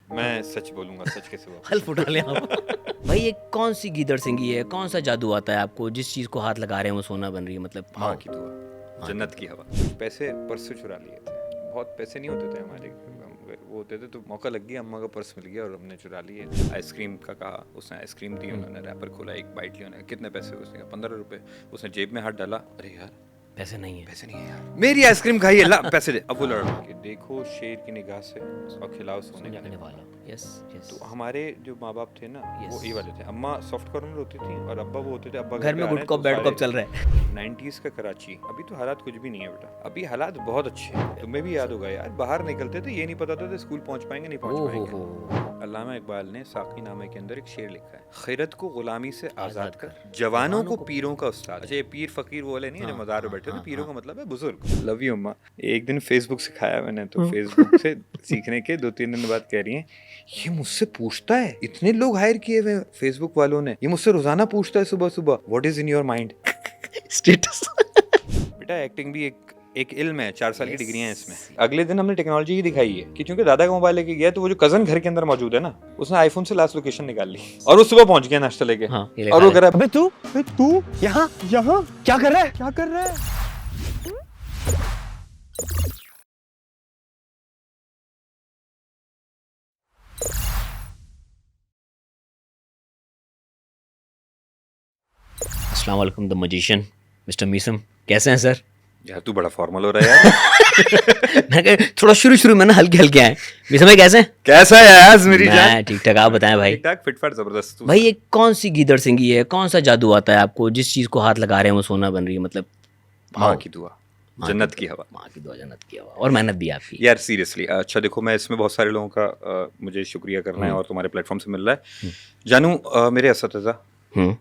मैं सच बोलूंगा, सच कैसे बोलूंगा। हल्फ उठा लें आप। भाई ये कौन सी गीदड़ सिंगी है, कौन सा जादू आता है आपको, जिस चीज़ को हाथ लगा रहे हैं वो सोना बन रही है, मतलब माँ हाउ? की दुआ, माँ जन्नत की की हवा। पैसे पर्स से चुरा लिए थे, बहुत पैसे नहीं होते थे हमारे, वो होते थे तो मौका लग गया, अम्मा का पर्स मिल गया और हमने चुरा लिए। आइसक्रीम का कहा, उसने आइसक्रीम दी, उन्होंने रैपर खोला, एक बाइट लिया, उन्होंने कितने पैसे, उसने कहा 15 रुपए। उसने जेब में हाथ डाला, अरे यार पैसे नहीं है। पैसे नहीं है यार, मेरी आइसक्रीम खाई है, ला पैसे दे। अब वो लड़ कि देखो शेर की निगाह से और खिलाओ सोने का वाला। Yes yes. तो हमारे जो माँ बाप थे ना वो Yes. ये वाले थे। अम्मा सॉफ्ट कॉर्नर होती थी और अब्बा वो होते थे, अब्बा घर पे में आ गुड रहे हैं कॉप तो बैड सारे कॉप चल रहा है। 90s का कराची। अभी तो हालात कुछ भी नहीं है बेटा, अभी हालात बहुत अच्छे हैं। तुम्हें भी याद होगा यार, बाहर निकलते थे ये नहीं पता था स्कूल पहुंच पाएंगे नहीं ओ पहुंच हो पाएंगे। हो। अल्लामा इकबाल ने साकी नामे के अंदर एक शेर लिखा है, खैरत को गुलामी से आजाद कर, जवानों को पीरों का उस्ताद। अच्छा ये पीर फकीर वो वाले नहीं है जो मज़ार पे बैठे थे, पीरों का मतलब है बुजुर्ग। लव यू अम्मा। एक दिन फेसबुक सिखाया मैंने, तो फेसबुक से सीखने के 2-3 दिन बाद कह रही है ये मुझसे पूछता है, इतने लोग हायर किए हुए फेसबुक वालों ने, ये मुझसे रोजाना पूछता है सुबह सुबह, what is in your mind. Status. बेटा एक्टिंग भी एक इल्म है, 4 साल की डिग्री है इसमें। अगले दिन हमने टेक्नोलॉजी ही दिखाई है कि चूंकि दादा का मोबाइल लेके गया तो वो जो कजन घर के अंदर मौजूद है ना, उसने आईफोन से लास्ट लोकेशन निकाल ली और वो सुबह पहुंच गया नाश्ता लेके। हाँ, ये और वो कह रहा अबे तू यहाँ यहाँ क्या कर रहा है, क्या कर रहा है? अस्सलाम वालेकुम द मजिशियन मिस्टर मीसम, कैसे हैं सर? यार तू बड़ा फॉर्मल हो रहा है यार। मैं कह थोड़ा शुरू में ना हल्के हल्के आए। मीसम भाई कैसे हैं? कैसा है यार मेरी जान? मैं ठीक ठाक, आप बताएं भाई। ठीक ठाक फिटफाट जबरदस्त। तू भाई ये कौन सी गीदड़ सिंगी है, कौन सा जादू आता है आपको, जिस चीज़ को हाथ लगा रहे हैं वो सोना बन रही है, मतलब माँ हाउ? की दुआ, जन्नत की हवा। माँ की दुआ, जन्नत की हवा, और मेहनत भी आपकी। यार सीरियसली अच्छा देखो, मैं इसमें बहुत सारे लोगों का मुझे शुक्रिया करना है और तुम्हारे प्लेटफॉर्म से मिल रहा है। जानू मेरे असतज़ा हम्म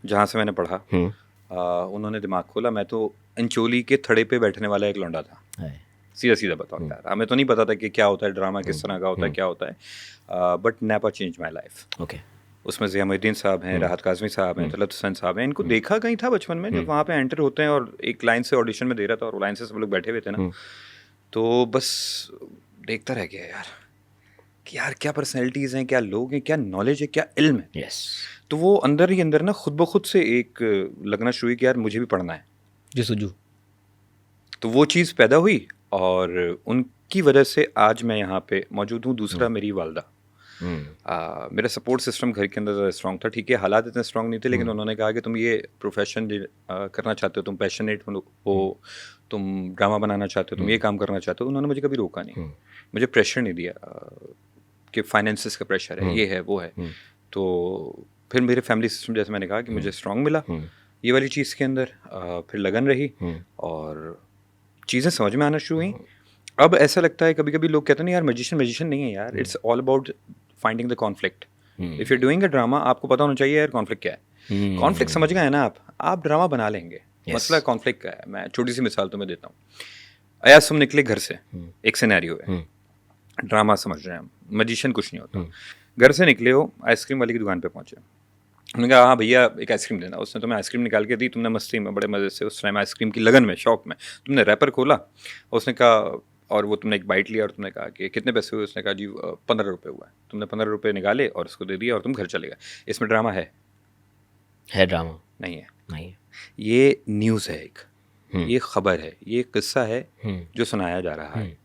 जहाँ से मैंने पढ़ा हम्म उन्होंने दिमाग खोला। मैं तो अंचोली के थड़े पे बैठने वाला एक लौंडा था, है। सीधा सीधा बताओ यार। हमें तो नहीं पता था कि क्या होता है ड्रामा, किस तरह का होता है, क्या होता है। बट नैपा चेंज माई लाइफ। ओके। उसमें ज़ियामुद्दीन साहब हैं, राहत काज़मी साहब हैं, तलत हुसैन साहब हैं। इनको देखा कहीं था बचपन में, जब वहाँ पे एंटर होते हैं और एक लाइन से ऑडिशन में दे रहा था और लाइन से सब लोग बैठे हुए थे ना, तो बस देखता रह गया यार कि यार क्या पर्सनैलिटीज़ हैं, क्या लोग हैं, क्या नॉलेज है, क्या इल्म है। यस। तो वो अंदर ही अंदर ना खुद ब खुद से एक लगना शुरू हुई कि यार मुझे भी पढ़ना है। जी सुजू। तो वो चीज़ पैदा हुई और उनकी वजह से आज मैं यहाँ पे मौजूद हूँ। दूसरा मेरी वालदा। मेरा सपोर्ट सिस्टम घर के अंदर ज़्यादा स्ट्रॉन्ग था। ठीक है हालात इतने स्ट्रॉन्ग नहीं थे, लेकिन उन्होंने कहा कि तुम ये प्रोफेशन करना चाहते हो, तुम पैशनेट हो, तुम ड्रामा बनाना चाहते हो, तुम ये काम करना चाहते हो। उन्होंने मुझे कभी रोका नहीं, मुझे प्रेशर नहीं दिया कि फाइनेंसेस का प्रेशर है, ये है वो है। तो फिर मेरे फैमिली सिस्टम, जैसे मैंने कहा कि मुझे स्ट्रॉन्ग मिला ये वाली चीज़ के अंदर, फिर लगन रही और चीज़ें समझ में आना शुरू हुई। अब ऐसा लगता है कभी कभी लोग कहते हैं नहीं यार मैजिशियन नहीं है यार, it's all about finding the conflict. If you doing a drama, आपको पता होना चाहिए यार कॉन्फ्लिक्ट क्या है। कॉन्फ्लिक्ट समझ गए ना आप ड्रामा बना लेंगे। मसला कॉन्फ्लिक्ट का है। मैं छोटी सी मिसाल तुम्हें देता हूँ। अयाज तुम निकले घर से, एक सिनेरियो है, ड्रामा समझ रहे हैं हम, मैजिशियन कुछ नहीं होता। घर से निकले हो, आइसक्रीम वाली की दुकान पे पहुंचे, उन्होंने कहा हाँ भैया एक आइसक्रीम देना। उसने तुम्हें आइसक्रीम निकाल के दी, तुमने मस्ती में बड़े मज़े से उस टाइम आइसक्रीम की लगन में, शौक में तुमने रैपर खोला, उसने कहा, और वो तुमने एक बाइट लिया और तुमने कहा कि कितने पैसे हुए। उसने कहा जी 15 रुपये हुआ है। तुमने 15 रुपये निकाले और उसको दे दिया और तुम घर चले गए। इसमें ड्रामा है ड्रामा नहीं है? नहीं है। ये न्यूज़ है एक, ये खबर है, ये किस्सा है जो सुनाया जा रहा है।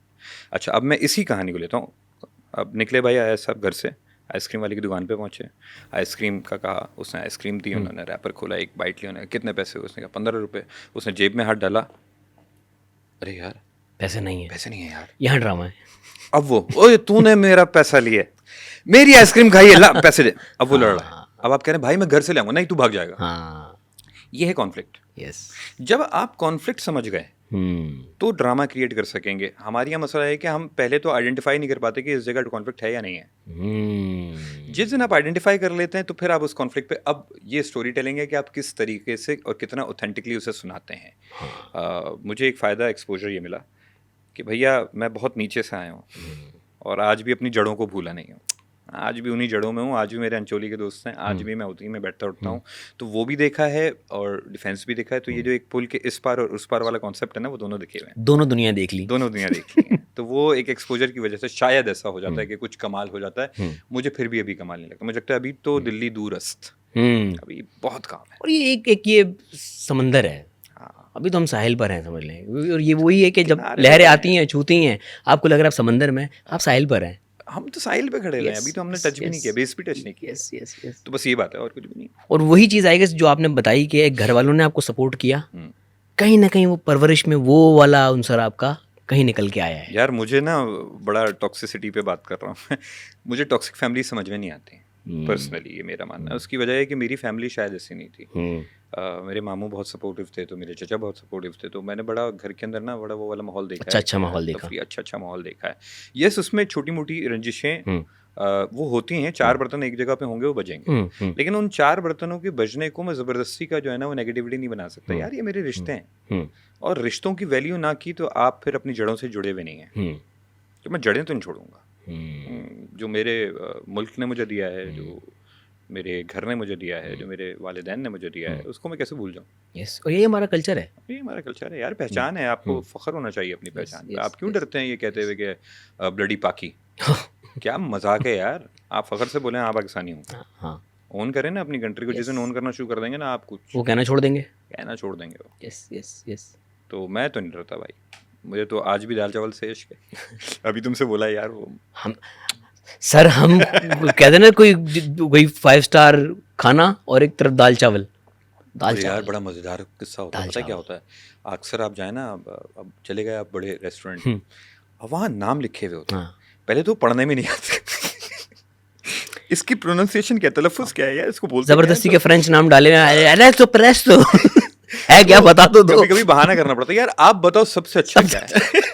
अच्छा अब मैं इसी कहानी को लेता हूँ। अब निकले भाई आया सब घर से, आइसक्रीम वाली की दुकान पे पहुंचे, आइसक्रीम का कहा, उसने आइसक्रीम दी, उन्होंने रैपर खोला, एक बाइट ली, उन्होंने कितने पैसे हुए। उसने कहा 15 रुपये। उसने जेब में हाथ डाला, अरे यार पैसे नहीं है। पैसे नहीं है यार। यहाँ ड्रामा है। अब वो ओए तूने मेरा पैसा लिया, मेरी आइसक्रीम खाई है, ला पैसे दे। अब वो लड़ रहा है। अब आप कह रहे हैं भाई मैं घर से लाऊंगा, नहीं तू भाग जाएगा। हाँ। ये है कॉन्फ्लिक्ट। यस। जब आप कॉन्फ्लिक्ट समझ गए तो ड्रामा क्रिएट कर सकेंगे। हमारे यहाँ मसला है कि हम पहले तो आइडेंटिफाई नहीं कर पाते कि इस जगह कॉन्फ्लिक्ट है या नहीं है। जिस दिन आप आइडेंटिफाई कर लेते हैं तो फिर आप उस कॉन्फ्लिक्ट पे अब ये स्टोरी टेलिंग है कि आप किस तरीके से और कितना ऑथेंटिकली उसे सुनाते हैं। मुझे एक फ़ायदा एक्सपोजर ये मिला कि भैया मैं बहुत नीचे से आया हूँ और आज भी अपनी जड़ों को भूला नहीं हूँ। आज भी उन्हीं जड़ों में हूँ, आज भी मेरे अंचोली के दोस्त हैं, आज भी मैं उसी में बैठता उठता हूँ। तो वो भी देखा है और डिफेंस भी देखा है। तो ये जो एक पुल के इस पार और उस पार वाला कॉन्सेप्ट है ना, वो दोनों दिखे हुए हैं, दोनों दुनिया देख ली। दोनों दुनिया देख ली हैं। तो वो एक एक्सपोजर की वजह से शायद ऐसा हो जाता है कि कुछ कमाल हो जाता है। मुझे फिर भी अभी कमाल नहीं लगता, मुझे लगता है अभी तो दिल्ली दूरस्त, अभी बहुत काम है। और ये एक ये समंदर है, हाँ, अभी तो हम साहिल पर हैं, समझ लें। और ये वही है कि जब किनारे लहरें पे आती हैं, छूती हैं, आपको लग रहा है आप समंदर में, आप साहिल पर हैं। हम तो साहिल पे खड़े हुए हैं, Yes, अभी तो हमने yes, टच भी नहीं yes. किया, बेस भी टच नहीं किया। Yes yes yes. तो बस ये बात है और कुछ भी नहीं। और वही चीज़ आएगी जो आपने बताई कि एक घर वालों ने आपको सपोर्ट किया, कहीं ना कहीं वो परवरिश में वो वाला अंसर आपका कहीं निकल के आया है। यार मुझे ना बड़ा टॉक्सिसिटी पे बात कर रहा हूँ मैं, मुझे टॉक्सिक फैमिली समझ में नहीं आती पर्सनली, ये मेरा मानना है। उसकी वजह है कि मेरी फैमिली शायद ऐसी नहीं थी। मेरे मामू बहुत सपोर्टिव थे, तो मेरे चचा बहुत सपोर्टिव थे, तो मैंने बड़ा घर के अंदर ना बड़ा वो वाला माहौल देखा है, अच्छा माहौल देखा। अच्छा माहौल देखा है। यस, उसमें छोटी मोटी रंजिशें वो होती हैं, 4 बर्तन एक जगह पे होंगे वो बजेंगे, लेकिन उन 4 बर्तनों के बजने को मैं ज़बरदस्ती का जो है ना वो नेगेटिविटी नहीं बना सकता। यार ये मेरे रिश्ते हैं, और रिश्तों की वैल्यू ना की तो आप फिर अपनी जड़ों से जुड़े हुए नहीं हैं। तो मैं जड़ें तो नहीं छोड़ूंगा। जो मेरे मुल्क ने मुझे दिया है, जो मेरे घर ने मुझे दिया है, जो मेरे वालिदैन ने मुझे दिया है, उसको मैं कैसे भूल जाऊँ। यस, और ये हमारा कल्चर है। ये हमारा कल्चर है यार, पहचान है, आपको फख्र होना चाहिए अपनी पहचान पे। आप क्यों डरते हैं ये कहते हुए कि ब्लडी पाकी? क्या मजाक है यार, आप फख्र से बोलें आप पाकिस्तानी हूँ। हाँ, ओन करें ना अपनी कंट्री को, जिस दिन ओन करना शुरू कर देंगे ना आप, कुछ वो कहना छोड़ देंगे। कहना छोड़ देंगे वो। Yes yes yes. तो मैं तो नहीं डरता भाई, मुझे तो आज भी दाल चावल से इश्क है। अभी तुमसे बोला यार वो, हम सर हम कहते हैं ना कोई 5 स्टार खाना और एक तरफ दाल चावल। दाल अरे यार चावल बड़ा मज़ेदार किस्सा होता है, दाल पता है क्या होता है? अक्सर आप जाए ना, अब चले गए आप बड़े रेस्टोरेंट, अब वहाँ नाम लिखे हुए होते हैं, हाँ। पहले तो पढ़ने में नहीं आते। इसकी प्रोनाउंसिएशन क्या, तलफ़्फ़ुज़ क्या है यार, इसको बोलते जबरदस्ती के फ्रेंच नाम डाले हैं, अरेस्तो प्रेस्तो है क्या, बता तो दो। कभी कभी बहाना करना पड़ता है, यार आप बताओ सबसे अच्छा क्या है।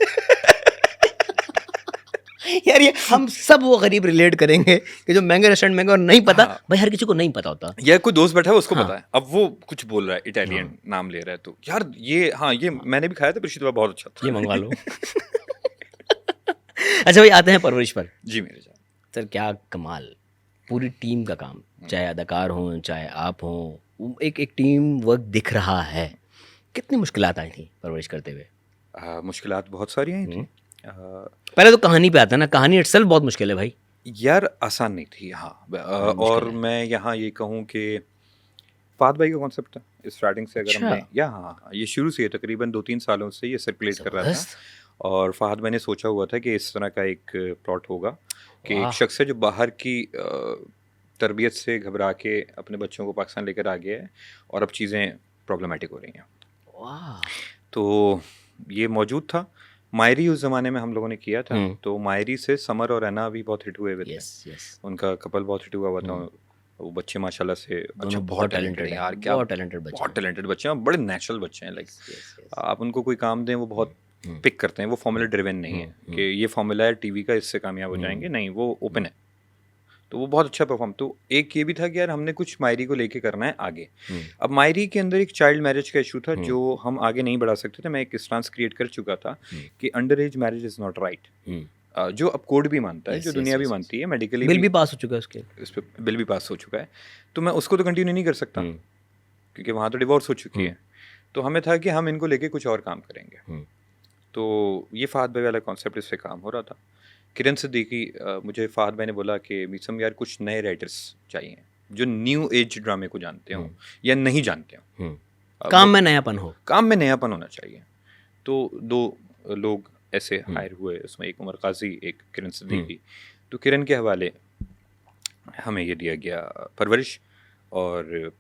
यार ये हम सब वो गरीब रिलेट करेंगे कि जो महंगे रेस्टोरेंट महंगे और नहीं पता। भाई हर किसी को नहीं पता होता। या कोई दोस्त बैठा है उसको पता है, अब वो कुछ बोल रहा है, इटालियन नाम ले रहा है, तो यार ये ये मैंने भी खाया था प्रीशित, बहुत अच्छा था, ये मंगवा लो। अच्छा भाई, आते हैं परवरिश पर। जी मेरे जान। सर क्या कमाल, पूरी टीम का काम, चाहे अदाकार हों चाहे आप हों, एक टीम वर्क दिख रहा है। कितनी मुश्किलात आई थी परवरिश करते हुए? मुश्किलात बहुत सारी आई थी। पहले तो कहानी पे आता है ना, कहानी इटसेल्फ बहुत मुश्किल है भाई। यार आसान नहीं थी, हाँ। और मैं यहाँ ये कहूँ कि फाद भाई का कॉन्सेप्ट था स्टार्टिंग से, अगर हमने हाँ ये शुरू से तकरीबन 2-3 सालों से ये सर्कुलेट कर रहा था, और फहद भाई ने सोचा हुआ था कि इस तरह का एक प्लॉट होगा कि एक शख्स है जो बाहर की तरबियत से घबरा के अपने बच्चों को पाकिस्तान लेकर आ गया है, और अब चीज़ें प्रॉब्लमेटिक हो रही हैं। तो ये मौजूद था। मायरी उस ज़माने में हम लोगों ने किया था, तो मायरी से समर और ऐना भी बहुत हिट हुए हुए थे। उनका कपल बहुत हिट हुआ था। वो बच्चे माशाल्लाह से अच्छा, बहुत टैलेंटेड है यार, क्या बहुत टैलेंटेड बच्चे हैं, बड़े नेचुरल बच्चे हैं। लाइक आप उनको कोई काम दें वो बहुत पिक करते हैं, वो फॉर्मूला ड्रिवन नहीं है कि ये फॉर्मूला है टीवी का, इससे कामयाब हो जाएंगे, नहीं, वो ओपन है। तो वो बहुत अच्छा परफॉर्म। तो एक ये भी था कि यार हमने कुछ मायरी को लेके करना है आगे। अब मायरी के अंदर एक चाइल्ड मैरिज का इशू था जो हम आगे नहीं बढ़ा सकते थे। मैं एक स्टांस क्रिएट कर चुका था कि under as marriage is not right, जो अब कोड भी मानता है, जो दुनिया भी मानती है, मेडिकली बिल भी पास हो चुका है उसके, इस पर बिल भी पास हो चुका है। तो मैं उसको तो कंटिन्यू नहीं कर सकता क्योंकि वहाँ तो डिवोर्स हो चुकी है। तो हमें था कि हम इनको लेके कुछ और काम करेंगे। तो ये फहद भाई वाला कॉन्सेप्ट, इस पर काम हो रहा था। किरण सिद्दीकी, मुझे फहद भाई ने बोला कि मीसम यार कुछ नए राइटर्स चाहिए जो न्यू एज ड्रामे को जानते हों या नहीं जानते हों, काम में नयापन हो, काम में नयापन होना चाहिए। तो 2 लोग ऐसे हायर हुए, उसमें एक उमर काजी, एक किरण सिद्दीकी। तो किरण के हवाले हमें ये दिया गया परवरिश, और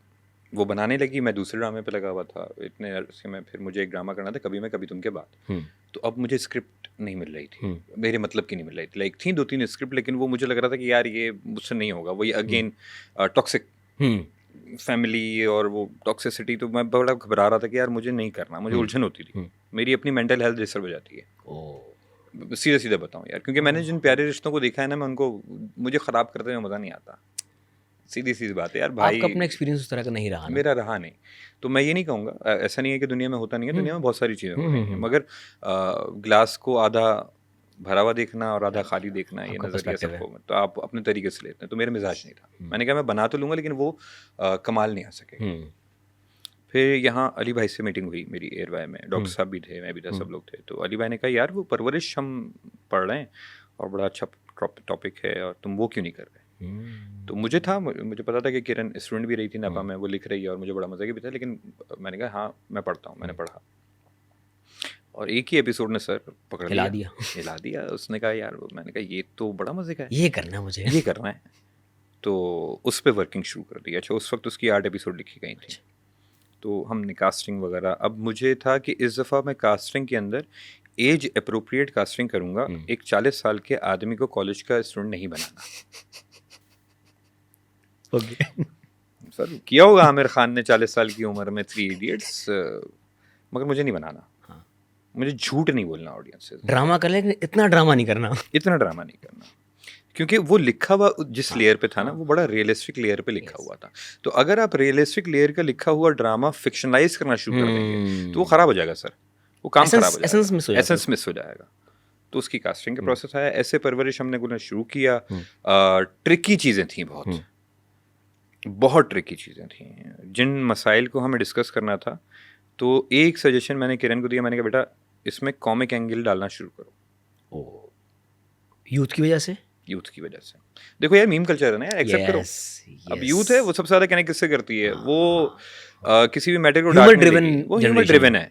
वो बनाने लगी। मैं दूसरे ड्रामे पे लगा हुआ था। इतने अरसे में फिर मुझे एक ड्रामा करना था, कभी मैं कभी तुम के बाद। तो अब मुझे स्क्रिप्ट नहीं मिल रही थी, मेरे मतलब की नहीं मिल रही थी। लाइक थी 2-3 स्क्रिप्ट, लेकिन वो मुझे लग रहा था कि यार ये मुझसे नहीं होगा। वही अगेन टॉक्सिक फैमिली और वो टॉक्सिसिटी। तो मैं बड़ा घबरा रहा था कि यार मुझे नहीं करना, मुझे उलझन होती थी, मेरी अपनी मेंटल हेल्थ डिस्टर्ब हो जाती है। सीधा सीधा बताऊँ यार, क्योंकि मैंने जिन प्यारे रिश्तों को देखा है ना, मैं उनको, मुझे ख़राब करते हुए मज़ा नहीं आता। सीधी सी बात है यार भाई, आपका अपना एक्सपीरियंस उस तरह का नहीं रहा ना? मेरा रहा नहीं। तो मैं ये नहीं कहूँगा, ऐसा नहीं है कि दुनिया में होता नहीं है, दुनिया में बहुत सारी चीज़ें हो रही हैं, मगर ग्लास को आधा भरा हुआ देखना और आधा खाली देखना, ये आपका नज़रिया perspective सबको, तो आप अपने तरीके से लेते हैं, तो मेरे मिजाज नहीं था। मैंने कहा मैं बना तो लूँगा लेकिन वो कमाल नहीं आ सकेगा। फिर यहाँ अली भाई से मीटिंग हुई मेरी एयरवाई में, डॉक्टर साहब भी थे, मैं भी था, सब लोग थे। तो अली भाई ने कहा यार वो परवरिश हम पढ़ रहे हैं और बड़ा अच्छा टॉपिक है और तुम वो क्यों नहीं कर रहे? तो मुझे पता था कि किरण स्टूडेंट भी रही थी नापा में, वो लिख रही है और मुझे बड़ा मजा भी था, लेकिन मैंने कहा हाँ मैं पढ़ता हूँ, मैंने पढ़ा और एक ही एपिसोड ने सर पकड़ हिला हिला दिया। उसने कहा यार, मैंने कहा ये तो बड़ा मजे का है, ये करना मुझे, ये करना है। तो उस पर वर्किंग शुरू कर दी। अच्छा, उस वक्त उसकी 8 एपिसोड लिखी गई थी। तो हमने कास्टिंग वगैरह, अब मुझे था कि इस दफ़ा मैं कास्टिंग के अंदर एज अप्रोप्रिएट कास्टिंग करूँगा। एक 40 साल के आदमी को कॉलेज का स्टूडेंट नहीं बनाना। सर किया होगा आमिर खान ने 40 साल की उम्र में 3 इडियट्स, मगर मुझे नहीं बनाना। मुझे झूठ नहीं बोलना ऑडियंस से। ड्रामा कर लेकिन इतना ड्रामा नहीं करना, इतना ड्रामा नहीं करना, क्योंकि वो लिखा हुआ जिस लेयर पे था ना, वो बड़ा रियलिस्टिक लेयर पे लिखा हुआ था। तो अगर आप रियलिस्टिक लेयर का लिखा हुआ ड्रामा फिक्शनलाइज करना शुरू कर देंगे तो वो खख़राब हो जाएगा सर, वो काम खराब हो जाएगा, एसेंस मिस हो जाएगा। तो उसकी कास्टिंग का प्रोसेस आया, ऐसे परवरिश हमने करना शुरू किया। ट्रिकी चीज़ें थी, बहुत ट्रिकी चीज़ें थी, जिन मसाइल को हमें डिस्कस करना था। तो एक सजेशन मैंने किरण को दिया, मैंने कहा बेटा इसमें कॉमिक एंगल डालना शुरू करो। यूथ की वजह से, यूथ की वजह से। देखो यार मीम कल्चर है ना यार, एक्सेप्ट करो। अब यूथ है, वो सबसे ज़्यादा कनेक्ट किससे करती है? वो किसी भी मैटर को ह्यूमर ड्रिवन, वो ह्यूमर ड्रिवन है।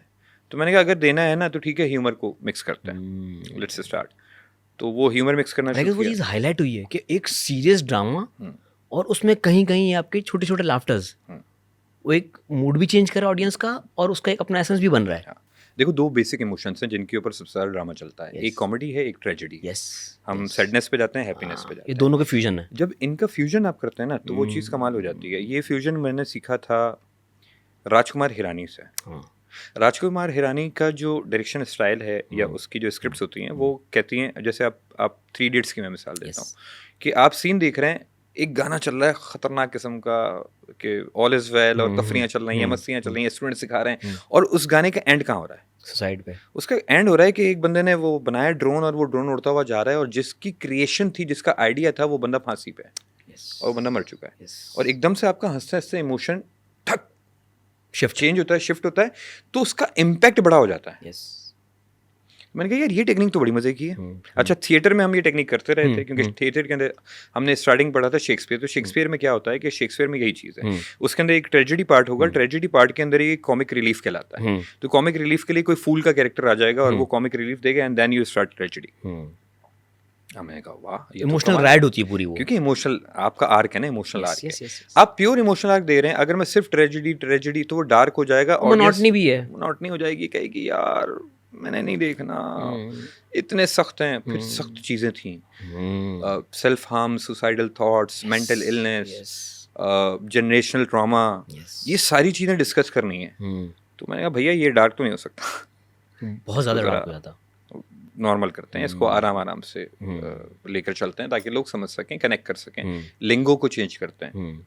तो मैंने कहा अगर देना है ना तो ठीक है, ह्यूमर को मिक्स करते हैं, लेट्स स्टार्ट। तो वो ह्यूमर मिक्स करना शुरू किया। वो चीज़ हाईलाइट हुई है कि एक सीरियस ड्रामा और उसमें कहीं कहीं आपके छोटे छोटे लाफ्टर्स, वो एक मूड भी चेंज कर रहा है ऑडियंस का और उसका एक अपना एसेंस भी बन रहा है। देखो, 2 बेसिक इमोशंस हैं जिनके ऊपर सबसे ज़्यादा ड्रामा चलता है। एक कॉमेडी है, एक ट्रेजेडी। हम सैडनेस पे जाते हैं, हैप्पीनेस पे जाते हैं, ये दोनों का फ्यूजन है। जब इनका फ्यूजन आप करते हैं ना तो वो चीज़ कमाल हो जाती है। ये फ्यूजन मैंने सीखा था राजकुमार हिरानी से। राजकुमार हिरानी का जो डायरेक्शन स्टाइल है या उसकी जो स्क्रिप्ट्स होती हैं, वो कहती हैं, जैसे आप 3 इडियट्स की मैं मिसाल देता हूँ कि आप सीन देख रहे हैं, एक गाना चल रहा है ख़तरनाक किस्म का कि ऑल इज़ वेल, और तफरियाँ चल रही हैं, मस्तियाँ चल रही हैं, स्टूडेंट सिखा रहे हैं, और उस गाने का एंड कहाँ हो रहा है? सुसाइड पे। उसका एंड हो रहा है कि एक बंदे ने वो बनाया ड्रोन और वो ड्रोन उड़ता हुआ जा रहा है, और जिसकी क्रिएशन थी, जिसका आइडिया था, वो बंदा फांसी पे है और वो बंदा मर चुका है। और एकदम से आपका हंसते हंसते इमोशन ठक शिफ्ट चेंज होता है, शिफ्ट होता है, तो उसका इम्पैक्ट बड़ा हो जाता है। मैंने कहा यार ये टेक्निक तो बड़ी मजे की है। अच्छा, थिएटर में हम ये टेक्निक करते रहे थे, क्योंकि थिएटर के अंदर हमने स्टार्टिंग पढ़ा था शेक्सपियर। तो शेक्सपियर में क्या होता है कि शेक्सपियर में यही चीज़ है, उसके अंदर एक ट्रेजेडी पार्ट होगा, ट्रेजेडी पार्ट के अंदर ये कॉमिक रिलीफ कहलाता है। तो कॉमिक रिलीफ के लिए कोई फूल का कैरेक्टर आ जाएगा और वो कॉमिक रिलीफ देगा, and then you start tragedy. मैंने कहा वाह, इमोशनल राइड होती है पूरी वो, क्योंकि इमोशनल आपका आर्क है ना, इमोशनल आर्क है। आप प्योर इमोशनल आर्क दे रहे हैं, अगर मैं सिर्फ ट्रेजेडी तो वो डार्क हो जाएगा, मोनोटनी भी है, मोनोटनी हो जाएगी, कहेगी यार मैंने नहीं देखना, इतने सख्त हैं। फिर सख्त चीज़ें थी, self harm, suicidal thoughts, mental illness, generational trauma, ये सारी चीज़ें डिस्कस करनी है। तो मैंने कहा भैया ये डार्क तो नहीं हो सकता, बहुत ज़्यादा डार्क हो जाता, नॉर्मल करते हैं इसको, आराम से लेकर चलते हैं ताकि लोग समझ सकें, कनेक्ट कर सकें, लिंगो को चेंज करते हैं।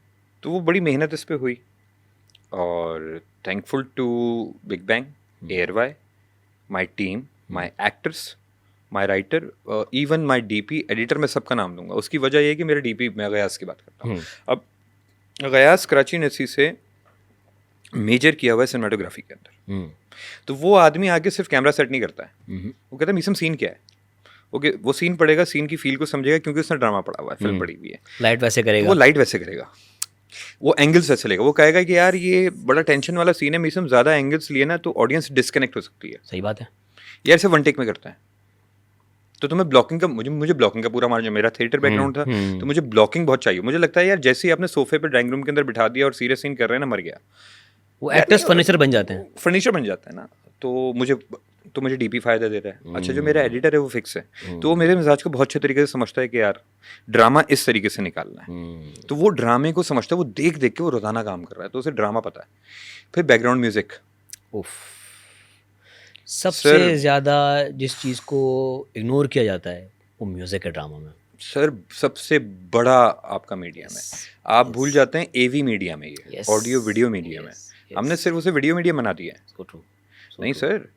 तो वो बड़ी मेहनत इस पर हुई, और थैंकफुल टू बिग बैंग, एयरवाई, my team, my actors, my writer, even my DP, editor, मैं सबका नाम दूंगा। उसकी वजह यह है कि मेरे DP, मैं गयास की बात करता हूँ। अब गयास कराची नसी से मेजर किया हुआ है सिनेमाटोग्राफी के अंदर, तो वो आदमी आके सिर्फ कैमरा सेट नहीं करता है, वो कहता है मीसम सीन क्या है, ओके वो सीन पढ़ेगा, सीन की फील को समझेगा, क्योंकि उसने ड्रामा पढ़ा हुआ है, फिल्म पढ़ी हुई है, लाइट वैसे करेगा, वो लाइट वैसे करेगा, वो एंगल्स वैसे लेगा, वो कहेगा कि यार ये बड़ा टेंशन वाला सीन है, मीसम ज़्यादा एंगल्स लिए ना तो ऑडियंस डिस्कनेक्ट हो सकती है। सही बात है यार, सिर्फ 1 टेक में करता है, तो तुम्हें ब्लॉकिंग का, मुझे ब्लॉकिंग का पूरा मार्जिन, मेरा थिएटर बैकग्राउंड था, तो मुझे ब्लॉकिंग बहुत चाहिए। मुझे लगता है यार जैसे ही आपने सोफे पे ड्राइंग रूम के अंदर बिठा दिया और सीरियस सीन कर रहे हैं ना, मर गया, वो एक्टर्स फर्नीचर बन जाते हैं, फर्नीचर बन जाता है ना। तो मुझे DP फ़ायदा दे रहा है। अच्छा, जो मेरा एडिटर है वो फिक्स है, तो वो मेरे मिजाज को बहुत अच्छे तरीके से समझता है कि यार ड्रामा इस तरीके से निकालना है, तो वो ड्रामे को समझता है, वो देख के वो रोज़ाना काम कर रहा है, तो उसे ड्रामा पता है। फिर बैकग्राउंड म्यूज़िक, सबसे ज़्यादा जिस चीज़ को इग्नोर किया जाता है वो म्यूज़िक है ड्रामा में। सर सबसे बड़ा आपका मीडियम है, आप भूल जाते हैं AV मीडिया में, ये ऑडियो वीडियो मीडिया में, हमने सिर्फ उसे वीडियो मीडिया बना दिया है। नहीं सर,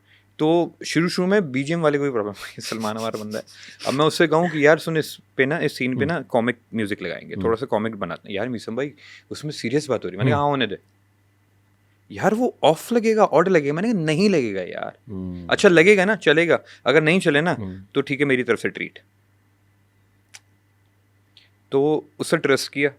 तो शुरू में बीजीएम वाले कोई प्रॉब्लम नहीं, सलमान हमारा बंदा है। अब मैं उससे कहूँ कि यार सुन, इस पे ना, इस सीन पे ना कॉमिक म्यूजिक लगाएंगे, थोड़ा सा कॉमिक बनाते हैं। यार मीसम भाई उसमें सीरियस बात हो रही है। मैंने कहा हाँ होने दे यार, वो ऑफ लगेगा, ऑड लगेगा। मैंने कहा नहीं लगेगा यार। अच्छा लगेगा ना, चलेगा। अगर नहीं चले ना तो ठीक है, मेरी तरफ से ट्रीट। तो उससे ट्रस्ट किया।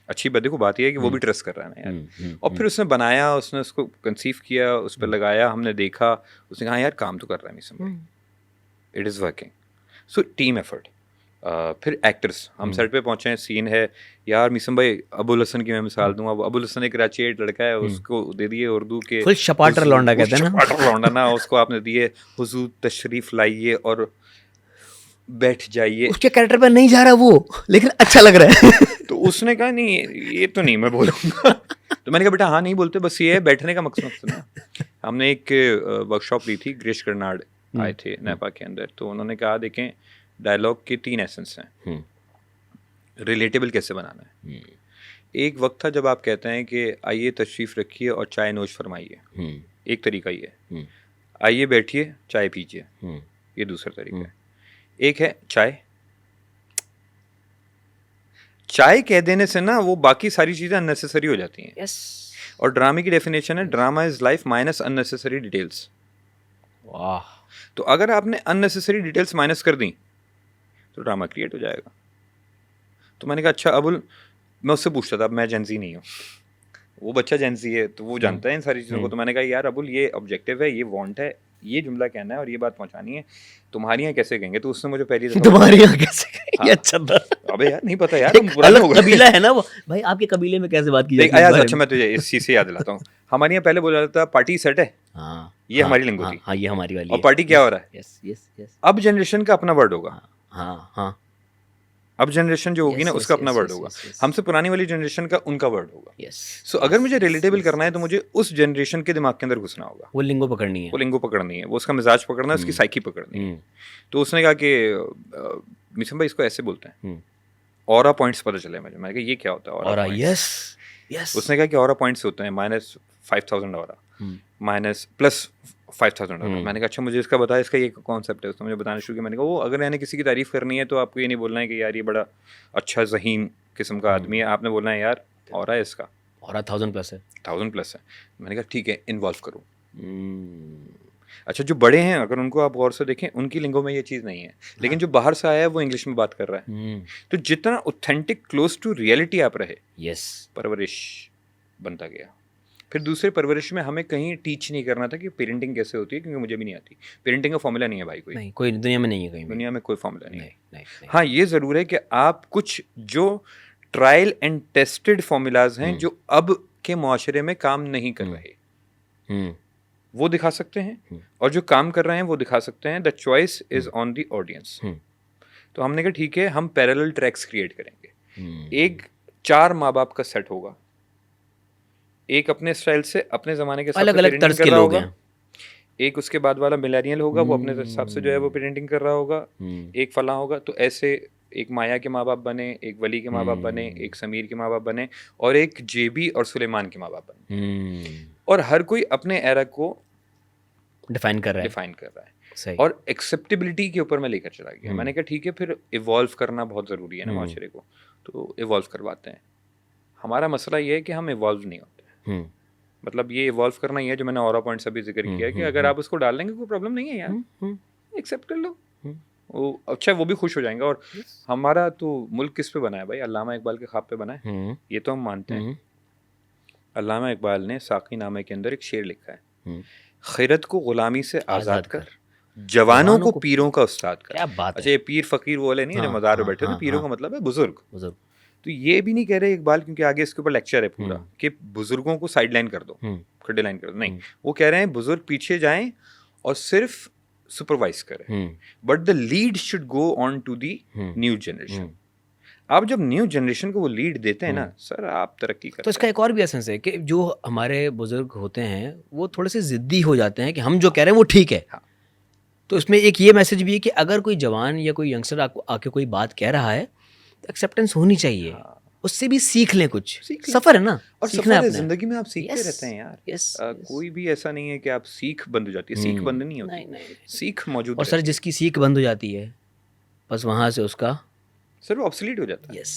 अच्छी बात, देखो बात यह है कि वो भी ट्रस्ट कर रहा है ना यार। और फिर उसने बनाया, उसने उसको कंसीव किया, उस पर लगाया, हमने देखा, उसने कहा यार काम तो कर रहा है मीसम भाई, it is working. So team effort. फिर एक्टर्स, हम सेट पे पहुंचे हैं, सीन है यार मीसम भाई, अबुल हसन की मैं मिसाल दूंगा। अबुल हसन एक कराचीट लड़का है, उसको दे दिए उर्दू के फुल शपाटर लौंडा कहते हैं ना, शपाटर लौंडा ना, उसको आपने दिए हुजूर तशरीफ लाइए और बैठ जाइए। उसके कैरेक्टर पे नहीं जा रहा वो, लेकिन अच्छा लग रहा है। तो उसने कहा नहीं ये तो नहीं मैं बोलूँगा। तो मैंने कहा बेटा हाँ नहीं बोलते, बस ये है बैठने का मकसद ना। हमने एक वर्कशॉप ली थी, ग्रीश कर्नाड आए थे नेपा के अंदर। तो उन्होंने कहा देखें डायलॉग के 3 एसेंस हैं, रिलेटेबल कैसे बनाना है। एक वक्त था जब आप कहते हैं कि आइए तशरीफ़ रखिए और चाय नोश फरमाइए, एक तरीका ये है। आइए बैठिए चाय पीजिए, ये दूसरा तरीका है। एक है चाय कह देने से ना वो बाकी सारी चीज़ें अननेसेसरी हो जाती हैं। यस। और ड्रामे की डेफिनेशन है drama is life minus unnecessary details. वाह। तो अगर आपने अननेसेसरी डिटेल्स माइनस कर दी तो ड्रामा क्रिएट हो जाएगा। तो मैंने कहा अच्छा अबुल, मैं उससे पूछता था, अब मैं जेंजी नहीं हूँ, वो बच्चा जेंजी है तो वो जानता है इन सारी चीज़ों को। तो मैंने कहा यार अबुल ये ऑब्जेक्टिव है, ये वांट है, ये जुमला कहना है और ये बात पहुंचानी है, तुम्हारी यहाँ कैसे कहेंगे। तो उसने मुझे पहली दफा तुम्हारे यहाँ कैसे कहेंगे? ये अच्छा था। अबे यार नहीं पता यार, एक अलग कबीला है ना वो भाई, आपके कबीले में कैसे बात की जाती है? अच्छा मैं तुझे इस चीज़ से याद दिलाता हूँ। हमारे यहाँ पहले बोला जाता था पार्टी सेट है, हाँ, ये हमारी लिंगो थी। हाँ, ये हमारी वाली और पार्टी क्या हो रहा है। Yes yes yes. अब जनरेशन का अपना वर्ड होगा। हाँ हाँ। अब जनरेशन जो होगी ना उसका अपना वर्ड होगा, हमसे पुरानी वाली जनरेशन का उनका वर्ड होगा। यस। सो अगर मुझे रिलेटेबल करना है तो मुझे उस जनरेशन के दिमाग के अंदर घुसना होगा, वो लिंगो पकड़नी है, वो लिंगो पकड़नी है, वो उसका मिजाज पकड़ना है, उसकी साइकी पकड़नी है। तो उसने कहा कि मिसम भाई इसको ऐसे बोलते हैं, ऑरा पॉइंट्स पता चले मुझे। मैंने कहा ये क्या होता है ऑरा? Yes yes. उसने कहा कि ऑरा पॉइंट्स होते हैं -5000 ऑरा, +5000 ऑरा। मैंने कहा अच्छा मुझे इसका बता, इसका ये कॉन्सेप्ट है। उसने मुझे बताना शुरू किया। मैंने कहा वो अगर मैंने किसी की तारीफ करनी है तो आपको ये नहीं बोलना है कि यार ये बड़ा अच्छा ज़हीन किस्म का आदमी है, आपने बोलना है यार ऑरा है इसका, ऑरा 1000+ है, 1000+ है। मैंने कहा ठीक है इन्वॉल्व करो। अच्छा जो बड़े हैं अगर उनको आप गौर से देखें, उनकी लिंगो में ये चीज़ नहीं है, लेकिन जो बाहर से आया है वो इंग्लिश में बात कर रहा है। तो जितना ऑथेंटिक क्लोज टू रियलिटी आप रहे, यस, परवरिश बनता गया। फिर दूसरे परवरिश में हमें कहीं टीच नहीं करना था कि पेरेंटिंग कैसे होती है, क्योंकि मुझे भी नहीं आती। पेरेंटिंग का फॉर्मूला नहीं है भाई, कोई दुनिया में नहीं है, कहीं दुनिया में कोई फॉर्मूला नहीं है। नहीं। हाँ ये ज़रूर है कि आप कुछ जो ट्रायल एंड टेस्टेड फॉर्मूलाज हैं जो अब के मुआशरे में काम नहीं कर रहे, वो दिखा सकते हैं, और जो काम कर रहे हैं वो दिखा सकते हैं। The choice is on the audience. तो हमने कहा ठीक है हम पैरेलल ट्रैक्स क्रिएट करेंगे। एक 4 माँ बाप का सेट होगा, एक अपने स्टाइल से अपने ज़माने के अलग अलग तर्ज के लोग हैं। एक उसके बाद वाला मिलेनियल होगा, वो अपने हिसाब से जो है वो पेरेंटिंग कर रहा होगा। एक फलां होगा। तो ऐसे एक माया के माँ बाप बने, एक वली के माँ बाप बने, एक समीर के माँ बाप बने, और एक जेबी और सुलेमान के माँ बाप बने। और हर कोई अपने एरा को डिफाइन कर रहा है। सही। और एक्सेप्टेबिलिटी के ऊपर मैं लेकर चला गया। मैंने कहा ठीक है फिर इवॉल्व करना बहुत ज़रूरी है ना माशरे को, तो इवॉल्व करवाते हैं। हमारा मसला ये है कि हम इवॉल्व नहीं होते। मतलब ये इवॉल्व करना ही है जो मैंने ऑरा पॉइंट्स अभी जिक्र किया कि अगर आप उसको डाल लेंगे कोई प्रॉब्लम नहीं है यार, एक्सेप्ट कर लो, वो अच्छा वो भी खुश हो जाएंगे। और हमारा तो मुल्क किस पे बना है भाई? अल्लामा इकबाल के ख्वाब पे बना है, ये तो हम मानते हैं। अल्लामा इकबाल ने साकी नामे के अंदर एक शेर लिखा है, खैरत को गुलामी से आज़ाद कर, जवानों को पीरों का उस्ताद कर। क्या बात है। अच्छा ये पीर फकीर वो वाले नहीं है जो मज़ार पे बैठे थे, पीरों का मतलब है बुजुर्ग। तो ये भी नहीं कह रहे इकबाल, क्योंकि आगे इसके ऊपर लेक्चर है पूरा कि बुजुर्गों को साइड लाइन कर दो, खड्डे लाइन कर दो। नहीं, वो कह रहे हैं बुजुर्ग पीछे जाएं और सिर्फ सुपरवाइज करें, but the lead should go on to the new generation. आप जब न्यू जनरेशन को वो लीड देते हैं ना सर, आप तरक्की करते हैं। तो इसका एक और भी एसेंस है कि जो हमारे बुजुर्ग होते हैं वो थोड़े से ज़िद्दी हो जाते हैं कि हम जो कह रहे हैं वो ठीक है। हाँ। तो इसमें एक ये मैसेज भी है कि अगर कोई जवान या कोई यंगस्टर आपको आके कोई बात कह रहा है तो एक्सेप्टेंस होनी चाहिए। उससे भी सीख लें कुछ। सीख लें। सफर है ना, और सीखना सफर है, अपने। जिंदगी में आप सीखते Yes, रहते हैं यार। yes, कोई भी ऐसा नहीं है कि आप सीख बंद हो जाती है, सीख बंद नहीं होती, नहीं। सीख मौजूद और सर रहती है। जिसकी सीख बंद हो जाती है बस वहां से उसका सर वो ऑब्सोलीट हो जाता है, yes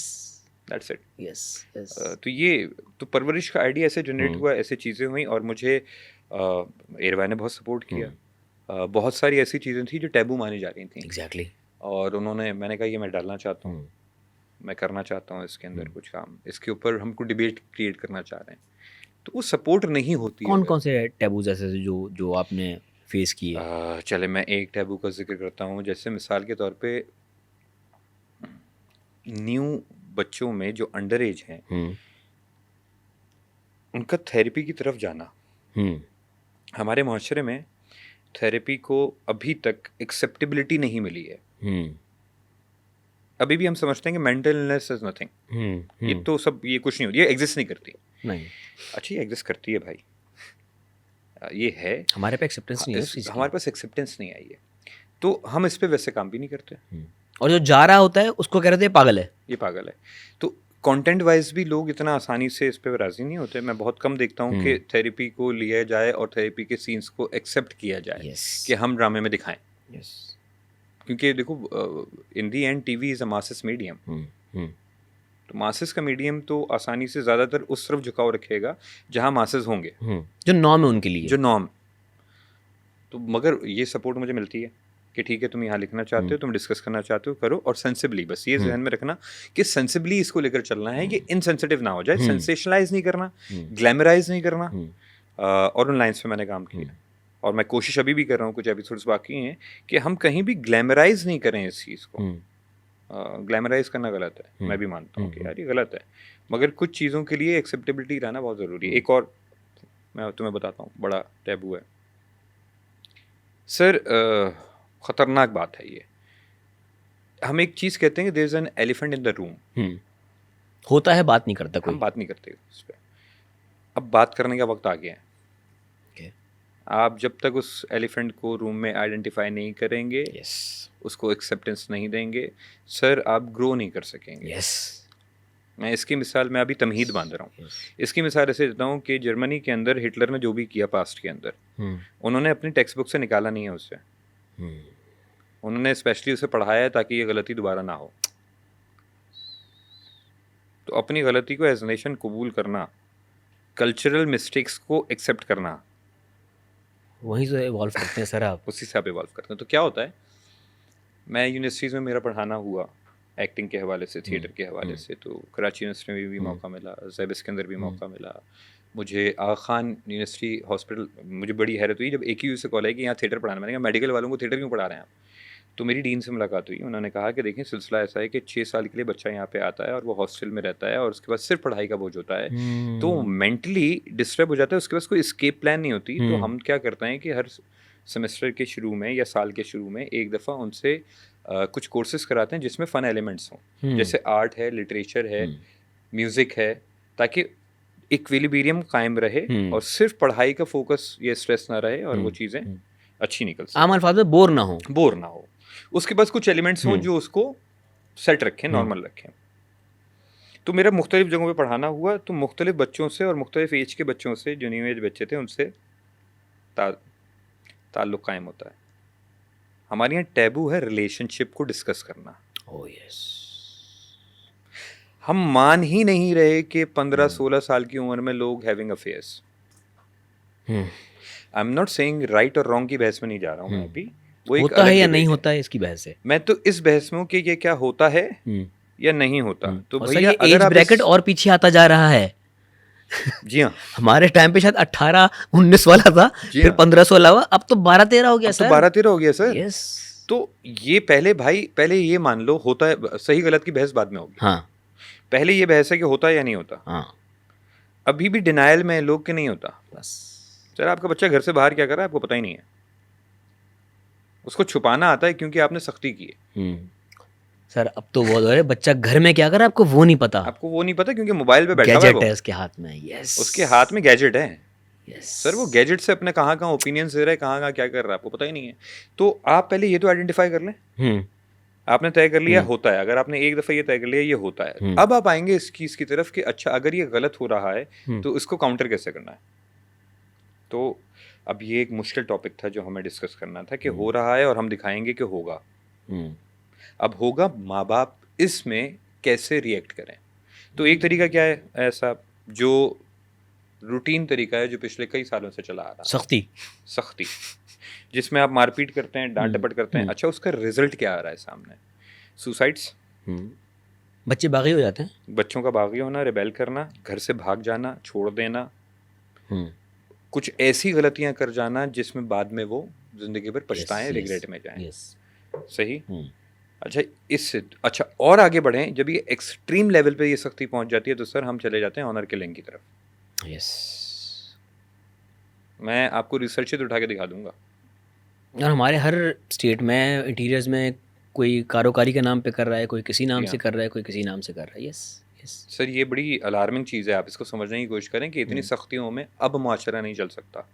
that's it. Yes yes तो ये तो परवरिश का आइडिया ऐसे जनरेट हुआ, ऐसे चीज़ें हुई, और मुझे एरवा ने बहुत सपोर्ट किया। बहुत सारी ऐसी चीज़ें थी जो टैबू मानी जा रही थी, एग्जैक्टली। और मैंने कहा ये मैं डालना चाहता हूँ, मैं करना चाहता हूँ इसके अंदर कुछ काम, इसके ऊपर हमको डिबेट क्रिएट करना चाह रहे हैं, तो वो सपोर्ट नहीं होती है। कौन कौन से टैबूज ऐसे जो जो आपने फेस किए? चले मैं एक टैबू का जिक्र करता हूँ, जैसे मिसाल के तौर पे न्यू बच्चों में जो अंडर एज हैं उनका थेरेपी की तरफ जाना। हमारे माशरे में थेरेपी को अभी तक एक्सेप्टेबिलिटी नहीं मिली है। अभी भी हम समझते हैं कि मेंटल इलनेस इज नथिंग, ये तो सब, ये कुछ नहीं होती, ये एग्जिस्ट नहीं करती। नहीं, अच्छी एग्जिस्ट करती है भाई, ये है, हमारे पे एक्सेप्टेंस नहीं है उस चीज़ की। हमारे पास एक्सेप्टेंस नहीं आई है, तो हम इस पे वैसे काम भी नहीं करते। और जो जा रहा होता है उसको कह रहे थे पागल है। ये पागल है। तो कंटेंट वाइज भी लोग इतना आसानी से इस पे राजी नहीं होते। मैं बहुत कम देखता हूँ कि थेरेपी को लिया जाए और थेरेपी के सीन्स को एक्सेप्ट किया जाए Yes. कि हम ड्रामे में दिखाएं, यस। क्योंकि देखो in the end TV is a masses medium. तो मासेस का मीडियम तो आसानी से ज़्यादातर उस तरफ झुकाव रखेगा जहाँ मासेस होंगे, जो नॉर्म है उनके लिए। जो नॉर्म। तो मगर ये सपोर्ट मुझे मिलती है कि ठीक है, तुम यहाँ लिखना चाहते हो, तुम डिस्कस करना चाहते हो, करो, और सेंसिबली, बस ये ध्यान में रखना कि सेंसिबली इसको लेकर चलना है, ये इनसेंसिटिव ना हो जाए, सेंसेशनलाइज नहीं करना, ग्लैमराइज नहीं करना। और उन लाइन्स पे मैंने काम किया, और मैं कोशिश अभी भी कर रहा हूँ, कुछ एपिसोड्स बाकी हैं, कि हम कहीं भी ग्लैमराइज नहीं करें इस चीज़ को। ग्लैमराइज करना गलत है, मैं भी मानता हूँ कि यार ये गलत है, मगर कुछ चीज़ों के लिए एक्सेप्टेबिलिटी रहना बहुत ज़रूरी है। एक और मैं तुम्हें बताता हूँ, बड़ा टैबू है सर, ख़तरनाक बात है ये। हम एक चीज़ कहते हैं कि there is an elephant in the room, होता है, बात नहीं करता कोई। हम बात नहीं करते उस पर। अब बात करने का वक्त आ गया है। आप जब तक उस एलिफेंट को रूम में आइडेंटिफाई नहीं करेंगे, उसको एक्सेप्टेंस नहीं देंगे, सर आप ग्रो नहीं कर सकेंगे। मैं इसकी मिसाल, मैं अभी तमहीद बांध रहा हूँ, इसकी मिसाल ऐसे देता हूँ कि जर्मनी के अंदर हिटलर ने जो भी किया पास्ट के अंदर, उन्होंने अपनी टेक्स्ट बुक से निकाला नहीं है उससे, उन्होंने स्पेशली उसे पढ़ाया है ताकि ये गलती दोबारा ना हो। तो अपनी गलती को एज नेशन कबूल करना, कल्चरल मिस्टेक्स को एक्सेप्ट करना, वहीं से इवॉल्व करते हैं सर आप। उसी से आप इवॉल्व करते हैं। तो क्या होता है, मैं यूनिवर्सिटीज़ में मेरा पढ़ाना हुआ एक्टिंग के हवाले से, थिएटर के हवाले से, तो कराची यूनिवर्सिटी में भी मौका मिला, ज़ैबिस के अंदर भी मौका मिला मुझे, आगा खान यूनिवर्सिटी हॉस्पिटल। मुझे बड़ी हैरत हुई जब AQU से कॉल है कि यहाँ थिएटर पढ़ाना। मैंने कहा मेडिकल वालों को थिएटर क्यों पढ़ा रहे हैं आप? तो मेरी डीन से मुलाकात हुई, उन्होंने कहा कि देखिए सिलसिला ऐसा है कि 6 साल के लिए बच्चा यहाँ पे आता है और वो हॉस्टल में रहता है, और उसके बाद सिर्फ पढ़ाई का बोझ होता है, तो मेंटली डिस्टर्ब हो जाता है, उसके पास कोई एस्केप प्लान नहीं होती। तो हम क्या करते हैं कि हर सेमेस्टर के शुरू में या साल के शुरू में एक दफ़ा उनसे कुछ कोर्सेज कराते हैं जिसमें फ़न एलिमेंट्स हों, जैसे आर्ट है, लिटरेचर है, म्यूज़िक है, ताकि इक्विलिब्रियम कायम रहे और सिर्फ पढ़ाई का फोकस या स्ट्रेस ना रहे, और वो चीज़ें अच्छी निकल सकें, आम अल्फाज में बोर ना हो। उसके पास कुछ एलिमेंट्स हों जो उसको सेट रखें, नॉर्मल रखें। तो मेरा मुख्तलिफ जगहों पे पढ़ाना हुआ, तो मुख्तलिफ बच्चों से और मुख्तलिफ एज के बच्चों से, जो न्यू एज बच्चे थे, उनसे ताल्लुक़ कायम होता है। हमारे यहाँ टैबू है रिलेशनशिप को डिस्कस करना। Oh yes. हम मान ही नहीं रहे कि 15-16 साल की उम्र में लोग having affairs. I am not saying right और रॉन्ग की बहस में नहीं जा रहा हूँ मैं अभी, वो एक होता है या नहीं होता है इसकी बहस है। मैं तो इस बहस में हूँ कि ये क्या होता है या नहीं होता। तो भैया एज ब्रैकेट और पीछे आता जा रहा है। जी हाँ, हमारे टाइम पे शायद 18-19 वाला था, फिर 15-16 हुआ, अब तो 12-13 हो गया सर। 12-13 हो गया सर। यस। तो ये पहले ये मान लो, होता है, सही गलत की बहस बाद में होगी। हाँ, पहले ये बहस है कि होता है या नहीं होता। हाँ, अभी भी डिनायल में लोग के नहीं होता। बस सर आपका बच्चा घर से बाहर क्या कर रहा है आपको पता ही नहीं है, उसको छुपाना आता है क्योंकि आपने सख्ती की है। सर अब तो वो है, बच्चा घर में क्या कर रहा है आपको वो नहीं पता। आपको वो नहीं पता क्योंकि मोबाइल पे बैठा हुआ है, गैजेट है उसके हाथ में। यस, उसके हाथ में गैजेट है। यस सर वो गैजेट से अपने कहाँ कहाँ ओपिनियंस दे रहा है, कहाँ कहाँ क्या कर रहा है, आपको पता ही नहीं है। तो आप पहले ये तो आइडेंटिफाई कर लें आपने तय कर लिया होता है, अगर आपने एक दफ़ा ये तय कर लिया ये होता है, अब आप आएंगे इस चीज़ की तरफ कि अच्छा अगर ये गलत हो रहा है तो इसको काउंटर कैसे करना है। तो अब ये एक मुश्किल टॉपिक था जो हमें डिस्कस करना था कि हो रहा है और हम दिखाएंगे कि होगा। अब होगा, माँ बाप इसमें कैसे रिएक्ट करें। तो एक तरीका क्या है ऐसा जो रूटीन तरीका है जो पिछले कई सालों से चला आ रहा है, सख्ती, जिसमें आप मारपीट करते हैं, डांट डपट करते हैं, अच्छा उसका रिजल्ट क्या आ रहा है सामने? सुसाइड्स, बच्चे बागी हो जाते हैं, बच्चों का बागी होना, रिबेल करना, घर से भाग जाना, छोड़ देना, कुछ ऐसी गलतियां कर जाना जिसमें बाद में वो जिंदगी भर पछताएं, रिग्रेट में जाएं। सही। अच्छा और आगे बढ़ें, जब ये एक्सट्रीम लेवल पे ये सख्ती पहुंच जाती है तो सर हम चले जाते हैं ऑनर किलिंग की तरफ। मैं आपको रिसर्च उठा के दिखा दूंगा। और हमारे हर स्टेट में इंटीरियर्स में कोई कारोकारी के नाम पे कर रहा है, कोई किसी नाम से कर रहा है, कोई किसी नाम से कर रहा है। यस सर, ये बड़ी अलार्मिंग चीज़ है, आप इसको समझने की कोशिश करें कि इतनी सख्तियों में अब मुआशरा नहीं चल सकता।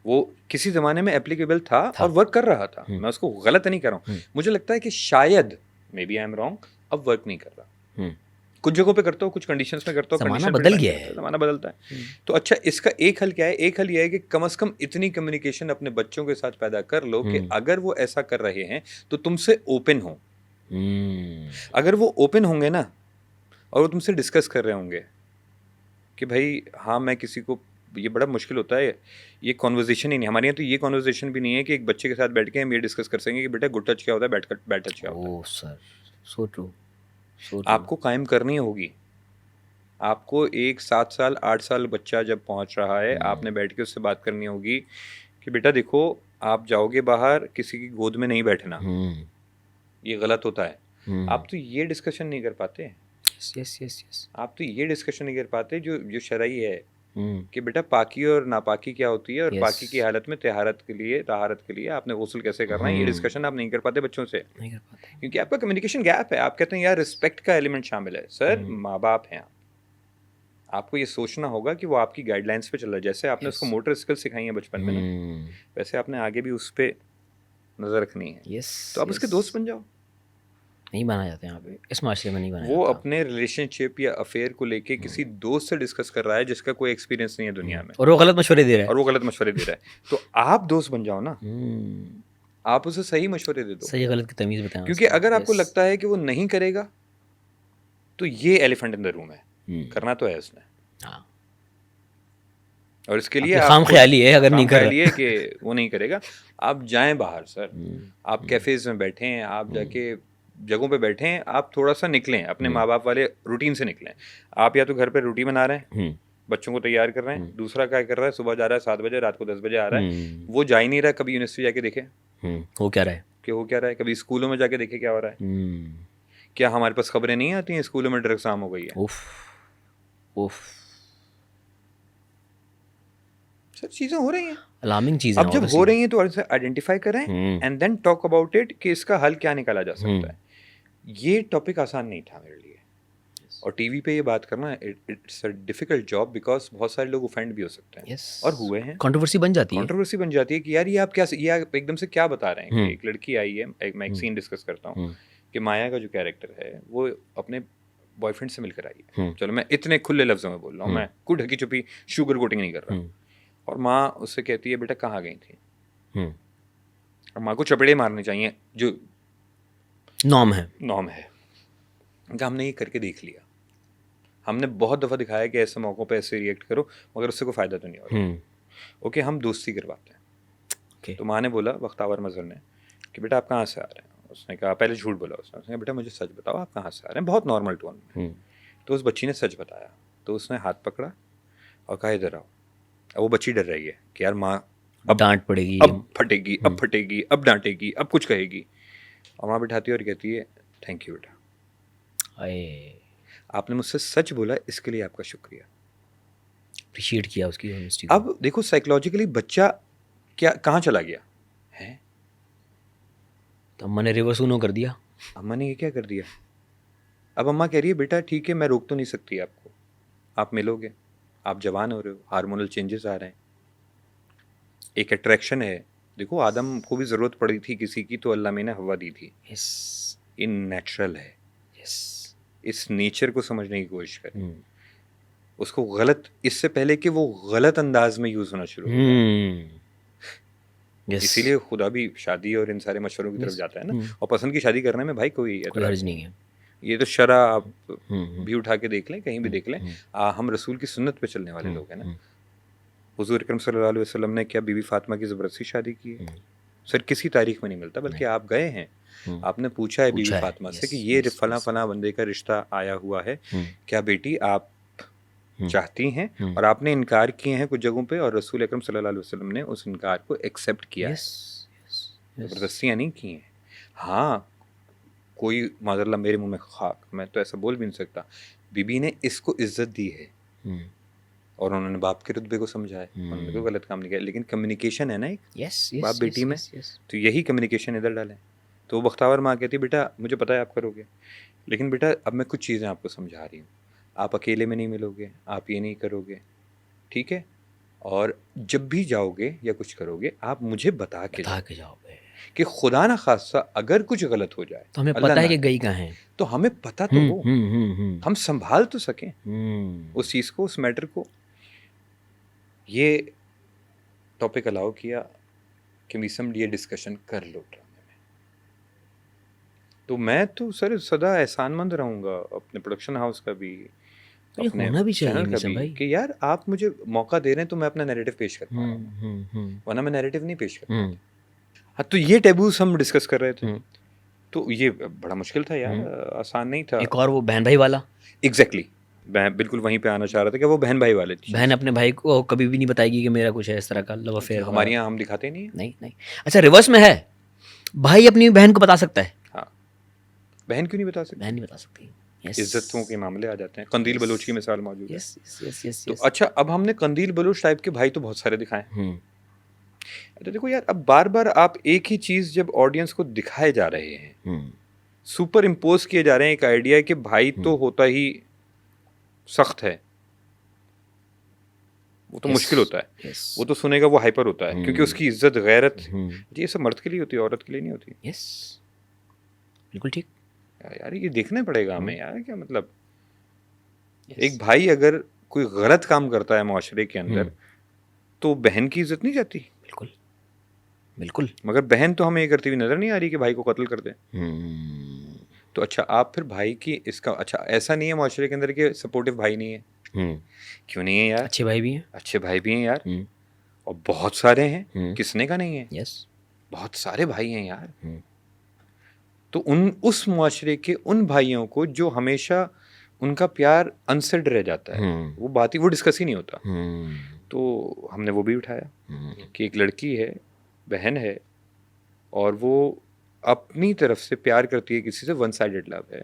वो किसी ज़माने में एप्लीकेबल था और वर्क कर रहा था, मैं उसको गलत नहीं कर रहा हूँ। मुझे लगता है कि शायद maybe I am wrong, अब वर्क नहीं कर रहा। कुछ जगहों पे करता हूँ, कुछ कंडीशंस में करता हूँ, ज़माना बदल गया है, ज़माना बदलता है। तो अच्छा इसका एक हल क्या है? एक हल यह है कि कम से कम इतनी कम्युनिकेशन अपने बच्चों के साथ पैदा कर लो कि अगर वो ऐसा कर रहे हैं तो तुमसे ओपन हो। अगर वो ओपन होंगे ना और वो तुमसे डिस्कस कर रहे होंगे कि भाई हाँ मैं किसी को, ये बड़ा मुश्किल होता है, ये कॉन्वर्जेशन ही नहीं हमारे यहाँ। तो ये कॉन्वर्जेशन भी नहीं है कि एक बच्चे के साथ बैठ के हम ये डिस्कस कर सकेंगे कि बेटा गुड टच क्या होता है, बैड टच क्या होता है। Oh sir, so true. आपको कायम करनी होगी। आपको एक 7 साल 8 साल बच्चा जब पहुंच रहा है, आपने बैठ के उससे बात करनी होगी कि बेटा देखो आप जाओगे बाहर, किसी की गोद में नहीं बैठना, ये गलत होता है। आप तो ये डिस्कशन नहीं कर पाते। यस आप तो ये डिस्कशन नहीं कर पाते जो शरई है कि बेटा पाकी और नापाकी क्या होती है, और पाकी की हालत में तहारत के लिए आपने गुस्ल कैसे करना है, ये डिस्कशन आप नहीं कर पाते बच्चों से, नहीं कर पाते क्योंकि आपका कम्युनिकेशन गैप है। आप कहते हैं यार रिस्पेक्ट का एलिमेंट शामिल है। सर माँ बाप हैं, आपको ये सोचना होगा कि वो आपकी गाइडलाइंस पे चल रहा है। जैसे आपने उसको मोटर स्किल सिखाई है बचपन में ना, वैसे आपने आगे भी उस पर नजर रखनी है। तो आप उसके दोस्त बन जाओ। नहीं बना जाते यहाँ पे, इस माशरे में नहीं बना वो अपने रिलेशनशिप या अफेयर को लेके किसी दोस्त से डिस्कस कर रहा है जिसका कोई एक्सपीरियंस नहीं है दुनिया में, और वो गलत मशवरे दे रहा है, तो आप दोस्त बन जाओ ना, आप उसे सही मशवरे दे दो, सही गलत की तमीज़ बताएं। क्योंकि अगर आपको लगता है कि वो नहीं करेगा तो ये एलिफेंट इन द रूम है, करना तो है उसने। और इसके लिए खाम ख्याली है, अगर नहीं कर रहा है कि वो नहीं करेगा, आप जाएं बाहर सर, आप कैफेज में बैठें, आप जाके जगहों पे बैठें, आप थोड़ा सा निकलें अपने माँ बाप वाले रूटीन से निकलें। आप या तो घर पे रोटी बना रहे हैं, बच्चों को तैयार कर रहे हैं, दूसरा क्या कर रहा है, सुबह जा रहा है 7 बजे, रात को 10 बजे आ रहा है, वो जा ही नहीं रहा। कभी यूनिवर्सिटी जाके देखे हो क्या रहा है, कभी स्कूलों में जाके देखे क्या हो रहा है। क्या हमारे पास खबरें नहीं आती हैं स्कूलों में ड्रग्स आम हो गई है? उफ सब चीज़ें हो रही हैं, अलार्मिंग चीज़ें। अब जब हो रही हैं तो आइडेंटिफाई करें and then talk about it कि इसका हल क्या निकाला जा सकता है। ये टॉपिक आसान नहीं था मेरे लिए, और टीवी पे ये बात करना it's a difficult job, because बहुत सारे लोग ऑफेंड भी हो सकते हैं और हुए हैं। कंट्रोवर्सी बन जाती है कि यार ये आप क्या, ये आप एकदम से क्या बता रहे हैं कि एक लड़की आई है, मैं एक सीन डिस्कस करता हूँ कि माया का जो कैरेक्टर है वो अपने बॉयफ्रेंड से मिलकर आई है। चलो मैं इतने खुले लफ्जों में बोल रहा हूँ, मैं कोई ढकी छुपी शुगर कोटिंग नहीं कर रहा। और माँ उससे कहती है बेटा कहाँ गई थी, और माँ को चपेड़े मारने चाहिए जो नॉर्म है। हमने ये करके देख लिया, हमने बहुत दफ़ा दिखाया कि ऐसे मौक़ों पे ऐसे रिएक्ट करो, मगर उससे कोई फ़ायदा तो नहीं हो रहा। ओके, हम दोस्ती करवाते हैं। तो माँ ने बोला, बख्तावर मज़हर ने, कि बेटा आप कहाँ से आ रहे हैं? उसने कहा, पहले झूठ बोला उसने कहा बेटा मुझे सच बताओ आप कहाँ से आ रहे हैं, बहुत नॉर्मल टोन में। तो उस बच्ची ने सच बताया, तो उसने हाथ पकड़ा और कहा इधर आओ। अब वो बच्ची डर रही है कि यार माँ अब डांट पड़ेगी, अब फटेगी, अब फटेगी, अब डांटेगी, अब कुछ कहेगी। और माँ बिठाती है और कहती है थैंक यू बेटा, आपने मुझसे सच बोला, इसके लिए आपका शुक्रिया। अप्रिशिएट किया उसकी ऑनेस्टी। अब देखो साइकोलॉजिकली बच्चा क्या कहाँ चला गया है। तो अम्मा ने रिवर्स उनो कर दिया। अम्मा ने ये क्या कर दिया? अब अम्मा कह रही है बेटा ठीक है मैं रोक तो नहीं सकती आपको, आप मिलोगे, आप जवान हो रहे हो, हार्मोनल चेंजेस आ रहे हैं, एक अट्रैक्शन है, देखो आदम को भी ज़रूरत पड़ी थी किसी की, तो अल्लाह ने हवा दी थी। यस इन नेचुरल है, यस इस नेचर को समझने की कोशिश करें, उसको गलत, इससे पहले कि वो गलत अंदाज में यूज़ होना शुरू हो जाए। यस इसीलिए खुदा भी शादी और इन सारे मशवरों की तरफ Yes. जाता है ना। और पसंद की शादी करने में भाई कोई कोई एतराज़ हर्ज नहीं है। ये तो शरा आप हम्म, भी उठा के देख लें, कहीं भी देख लें। हम रसूल की सुन्नत पे चलने वाले लोग हैं ना। हुजूर अकरम सल्लल्लाहु अलैहि वसल्लम ने क्या बीबी फातिमा की ज़बरदस्ती शादी की है? सर किसी तारीख में नहीं मिलता, बल्कि आप गए हैं, आपने पूछा है बीबी पूछा है, फातिमा से yes, कि ये yes, फला yes. फला बंदे का रिश्ता आया हुआ है, क्या बेटी आप चाहती हैं? हम्म। और आपने इनकार किए हैं कुछ जगहों पे, और रसूल अकरम सल्लल्लाहु अलैहि वसल्लम ने उस इनकार को एक्सेप्ट किया है, यस यस ज़बरदस्तियाँ नहीं की हैं। हाँ, कोई माज़अल्लाह मेरे मुंह में खाक, मैं तो ऐसा बोल भी नहीं सकता। बीबी ने इसको इज्जत दी है और उन्होंने बाप के रुतबे को समझा है, उन्होंने कोई गलत काम नहीं किया, लेकिन कम्युनिकेशन है ना एक यस बाप बेटी में, तो यही कम्युनिकेशन इधर डालें। तो वो बख्तावर माँ कहती बेटा मुझे पता है आप करोगे, लेकिन बेटा अब मैं कुछ चीज़ें आपको समझा रही हूँ, आप अकेले में नहीं मिलोगे, आप ये नहीं करोगे, ठीक है? और जब भी जाओगे या कुछ करोगे आप मुझे बता के जाओगे कि खुदा ना खास्ता अगर कुछ गलत हो जाए, तो हमें अल्लाह पता है ना कि करे, गई कहाँ है। तो हमें पता तो हो, हम संभाल तो सकें उस चीज़ को, उस मैटर को। ये टॉपिक अलाउ किया कि मीसम ये डिस्कशन कर लो ड्रामे में, तो मैं तो सर सदा एहसानमंद रहूँगा अपने प्रोडक्शन हाउस का भी, तो ये अपने होना भी चाहिए चैनल का मीसम भी, भाई। कि यार आप मुझे मौका दे रहे हैं तो मैं अपना नैरेटिव पेश कर पा रहा हूँ, वरना मैं नैरेटिव नहीं पेश कर पाता। हाँ, तो ये टैबूज हम डिस्कस कर रहे थे, तो ये बड़ा मुश्किल था यार, आसान नहीं था। एक और वो बहन भाई वाला, एग्जैक्टली मैं बिल्कुल वहीं पे आना चाह रहा था कि वो बहन भाई वाले चीज़। बहन अपने भाई को कभी भी नहीं बताएगी कि मेरा कुछ है इस तरह का लव अफेयर। हमारे यहाँ हम दिखाते नहीं हैं। नहीं नहीं, अच्छा रिवर्स में है, भाई अपनी बहन को बता सकता है, हाँ, बहन क्यों नहीं बता सकती? बहन नहीं बता सकती। Yes. इज्जतों के मामले आ जाते हैं। कंदील बलोच की मिसाल मौजूद है। Yes, yes, yes, yes, तो yes. अच्छा, अब हमने कंदील बलोच टाइप के भाई तो बहुत सारे दिखाए। हम्म, तो देखो यार, अब बार बार आप एक ही चीज़ जब ऑडियंस को दिखाए जा रहे हैं, सुपर इम्पोज किए जा रहे हैं एक आइडिया कि भाई तो होता ही सख्त है, वो तो Yes, मुश्किल होता है, yes. वो तो सुनेगा वो हाइपर होता है, क्योंकि उसकी इज्जत गैरत हम्म, ये सब मर्द के लिए होती है, औरत के लिए नहीं होती। yes, बिल्कुल ठीक। यार ये देखना पड़ेगा हमें यार, क्या मतलब Yes. एक भाई अगर कोई गलत काम करता है माशरे के अंदर, तो बहन की इज्जत नहीं जाती। बिल्कुल बिल्कुल। मगर बहन तो हमें ये करती हुई नजर नहीं आ रही कि भाई को कत्ल कर दे। तो अच्छा, आप फिर भाई की इसका, अच्छा ऐसा नहीं है माशरे के अंदर कि सपोर्टिव भाई नहीं है, क्यों नहीं है यार? अच्छे भाई भी हैं। अच्छे भाई भी हैं यार, और बहुत सारे हैं, किसने का नहीं है? यस, बहुत सारे भाई हैं यार। तो उस मुआशरे के उन भाइयों को जो हमेशा उनका प्यार अनसेड रह जाता है, वो बात ही, वो डिस्कस ही नहीं होता, तो हमने वो भी उठाया कि एक लड़की है, बहन है, और वो अपनी तरफ से प्यार करती है किसी से, वन साइडेड लव है,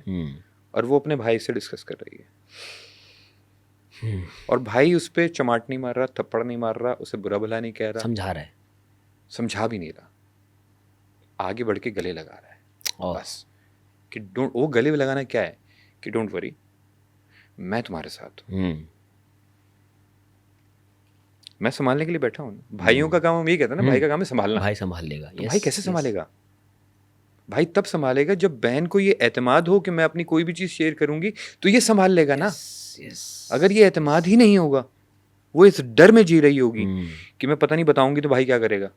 और वो अपने भाई से डिस्कस कर रही है, और भाई उस पर चमाट नहीं मार रहा, थप्पड़ नहीं मार रहा, उसे बुरा भला नहीं कह रहा, समझा रहा है, समझा भी नहीं रहा, आगे बढ़ के गले लगा रहा है बस, कि डोंट, वो गले में लगाना क्या है कि डोंट वरी, मैं तुम्हारे साथ हूँ, मैं संभालने के लिए बैठा हूँ। भाइयों का काम हम ये कहते हैं ना, भाई का काम है संभालना। भाई संभाल लेगा। तो भाई कैसे संभालेगा? भाई तब संभालेगा जब बहन को ये एतमाद हो कि मैं अपनी कोई भी चीज़ शेयर करूंगी तो ये संभाल लेगा ना। अगर ये एतमाद ही नहीं होगा, वो इस डर में जी रही होगी कि मैं पता नहीं बताऊंगी तो भाई क्या करेगा,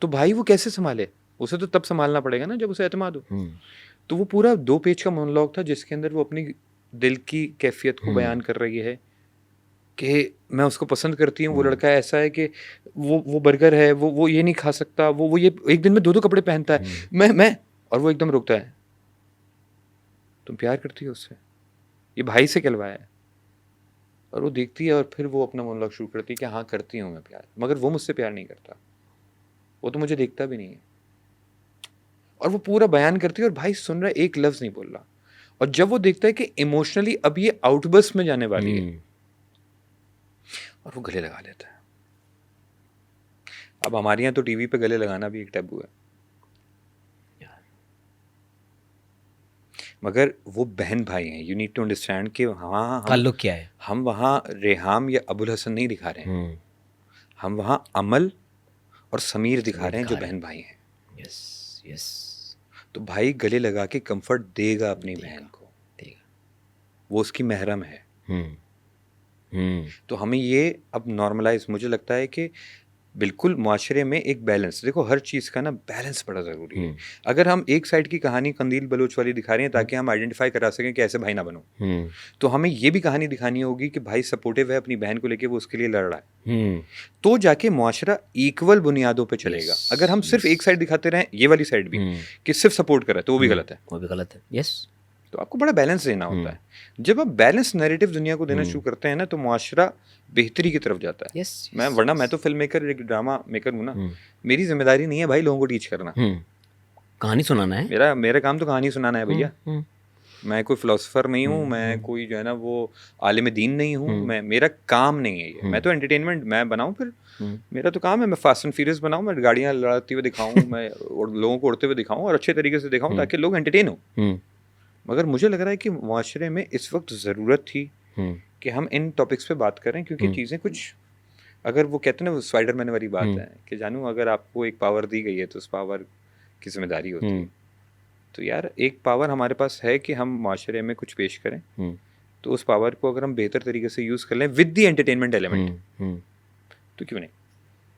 तो भाई वो कैसे संभाले? उसे तो तब संभालना पड़ेगा ना जब उसे एतमाद हो। तो वो पूरा 2 पेज का मोनोलॉग था जिसके अंदर वो अपनी दिल की कैफियत को बयान कर रही है कि मैं उसको पसंद करती हूँ, वो लड़का ऐसा है कि वो बर्गर है, वो ये नहीं खा सकता, वो ये एक दिन में 2-2 कपड़े पहनता है, मैं और वो एकदम रुकता है, तुम प्यार करती हो उससे, ये भाई से कहलवाया है, और वो देखती है और फिर वो अपना मोनोलॉग शुरू करती है कि हाँ करती हूँ मैं प्यार, मगर वो मुझसे प्यार नहीं करता, वो तो मुझे देखता भी नहीं है, और वो पूरा बयान करती है और भाई सुन रहा है, एक लफ्ज़ नहीं बोल रहा, और जब वो देखता है कि इमोशनली अब ये आउटबर्स्ट में जाने वाली है, और वो गले लगा लेता है। अब हमारे यहाँ तो टीवी पे गले लगाना भी एक टैबू है, मगर वो बहन भाई हैं, यू नीड टू अंडरस्टैंड कि हाँ ताल्लुक क्या है, हम वहाँ रेहाम या अबुल हसन नहीं दिखा रहे हैं, हम वहाँ अमल और समीर दिखा समीर रहे हैं जो दिखा रहे बहन भाई हैं। यस यस तो भाई गले लगा के कंफर्ट देगा अपनी देगा। बहन को, ठीक वो उसकी महरम है। हम्म तो हमें ये अब नॉर्मलाइज, मुझे लगता है कि बिल्कुल मुआशरे में एक बैलेंस, देखो हर चीज़ का ना बैलेंस बड़ा ज़रूरी है। अगर हम एक साइड की कहानी कंदील बलोच वाली दिखा रहे हैं ताकि हम आइडेंटिफाई करा सकें कि ऐसे भाई ना बनो, तो हमें ये भी कहानी दिखानी होगी कि भाई सपोर्टिव है अपनी बहन को लेके, वो उसके लिए लड़ रहा है, तो जाके मुआशरा इक्वल बुनियादों पे चलेगा। Yes, अगर हम सिर्फ एक साइड दिखाते रहें, ये वाली साइड भी कि सिर्फ सपोर्ट कर रहा है, तो वो भी गलत है। वो भी गलत है। यस तो आपको बड़ा बैलेंस देना होता है। जब आप बैलेंस नैरेटिव दुनिया को देना शुरू करते हैं ना, तो मुआशरा बेहतरी की तरफ जाता है। यस मैं तो फिल्म मेकर, एक ड्रामा मेकर हूँ ना, मेरी जिम्मेदारी नहीं है भाई लोगों को टीच करना। कहानी सुनाना है। मेरा काम तो कहानी सुनाना है भैया। मैं कोई फिलोसोफर नहीं हूँ, मैं कोई जो है ना वो आलिम दीन नहीं हूँ, मेरा काम नहीं है ये। मैं तो एंटरटेनमेंट मैं बनाऊँ, फिर मेरा तो काम है मैं फास्ट एंड फ्यूरियस बनाऊँ, मैं गाड़ियाँ लड़ाते हुए दिखाऊँ, मैं लोगों को उड़ते हुए दिखाऊँ और अच्छे तरीके से दिखाऊँ ताकि लोग एंटरटेन हो। मगर मुझे लग रहा है कि मुआशरे में इस वक्त ज़रूरत थी कि हम इन टॉपिक्स पे बात करें, क्योंकि चीज़ें कुछ, अगर वो कहते हैं ना वो स्पाइडरमैन वाली बात है कि जानू अगर आपको एक पावर दी गई है तो उस पावर की जिम्मेदारी होती है। तो यार एक पावर हमारे पास है कि हम माशरे में कुछ पेश करें, तो उस पावर को अगर हम बेहतर तरीके से यूज़ कर लें विद द एंटरटेनमेंट एलिमेंट, तो क्यों नहीं।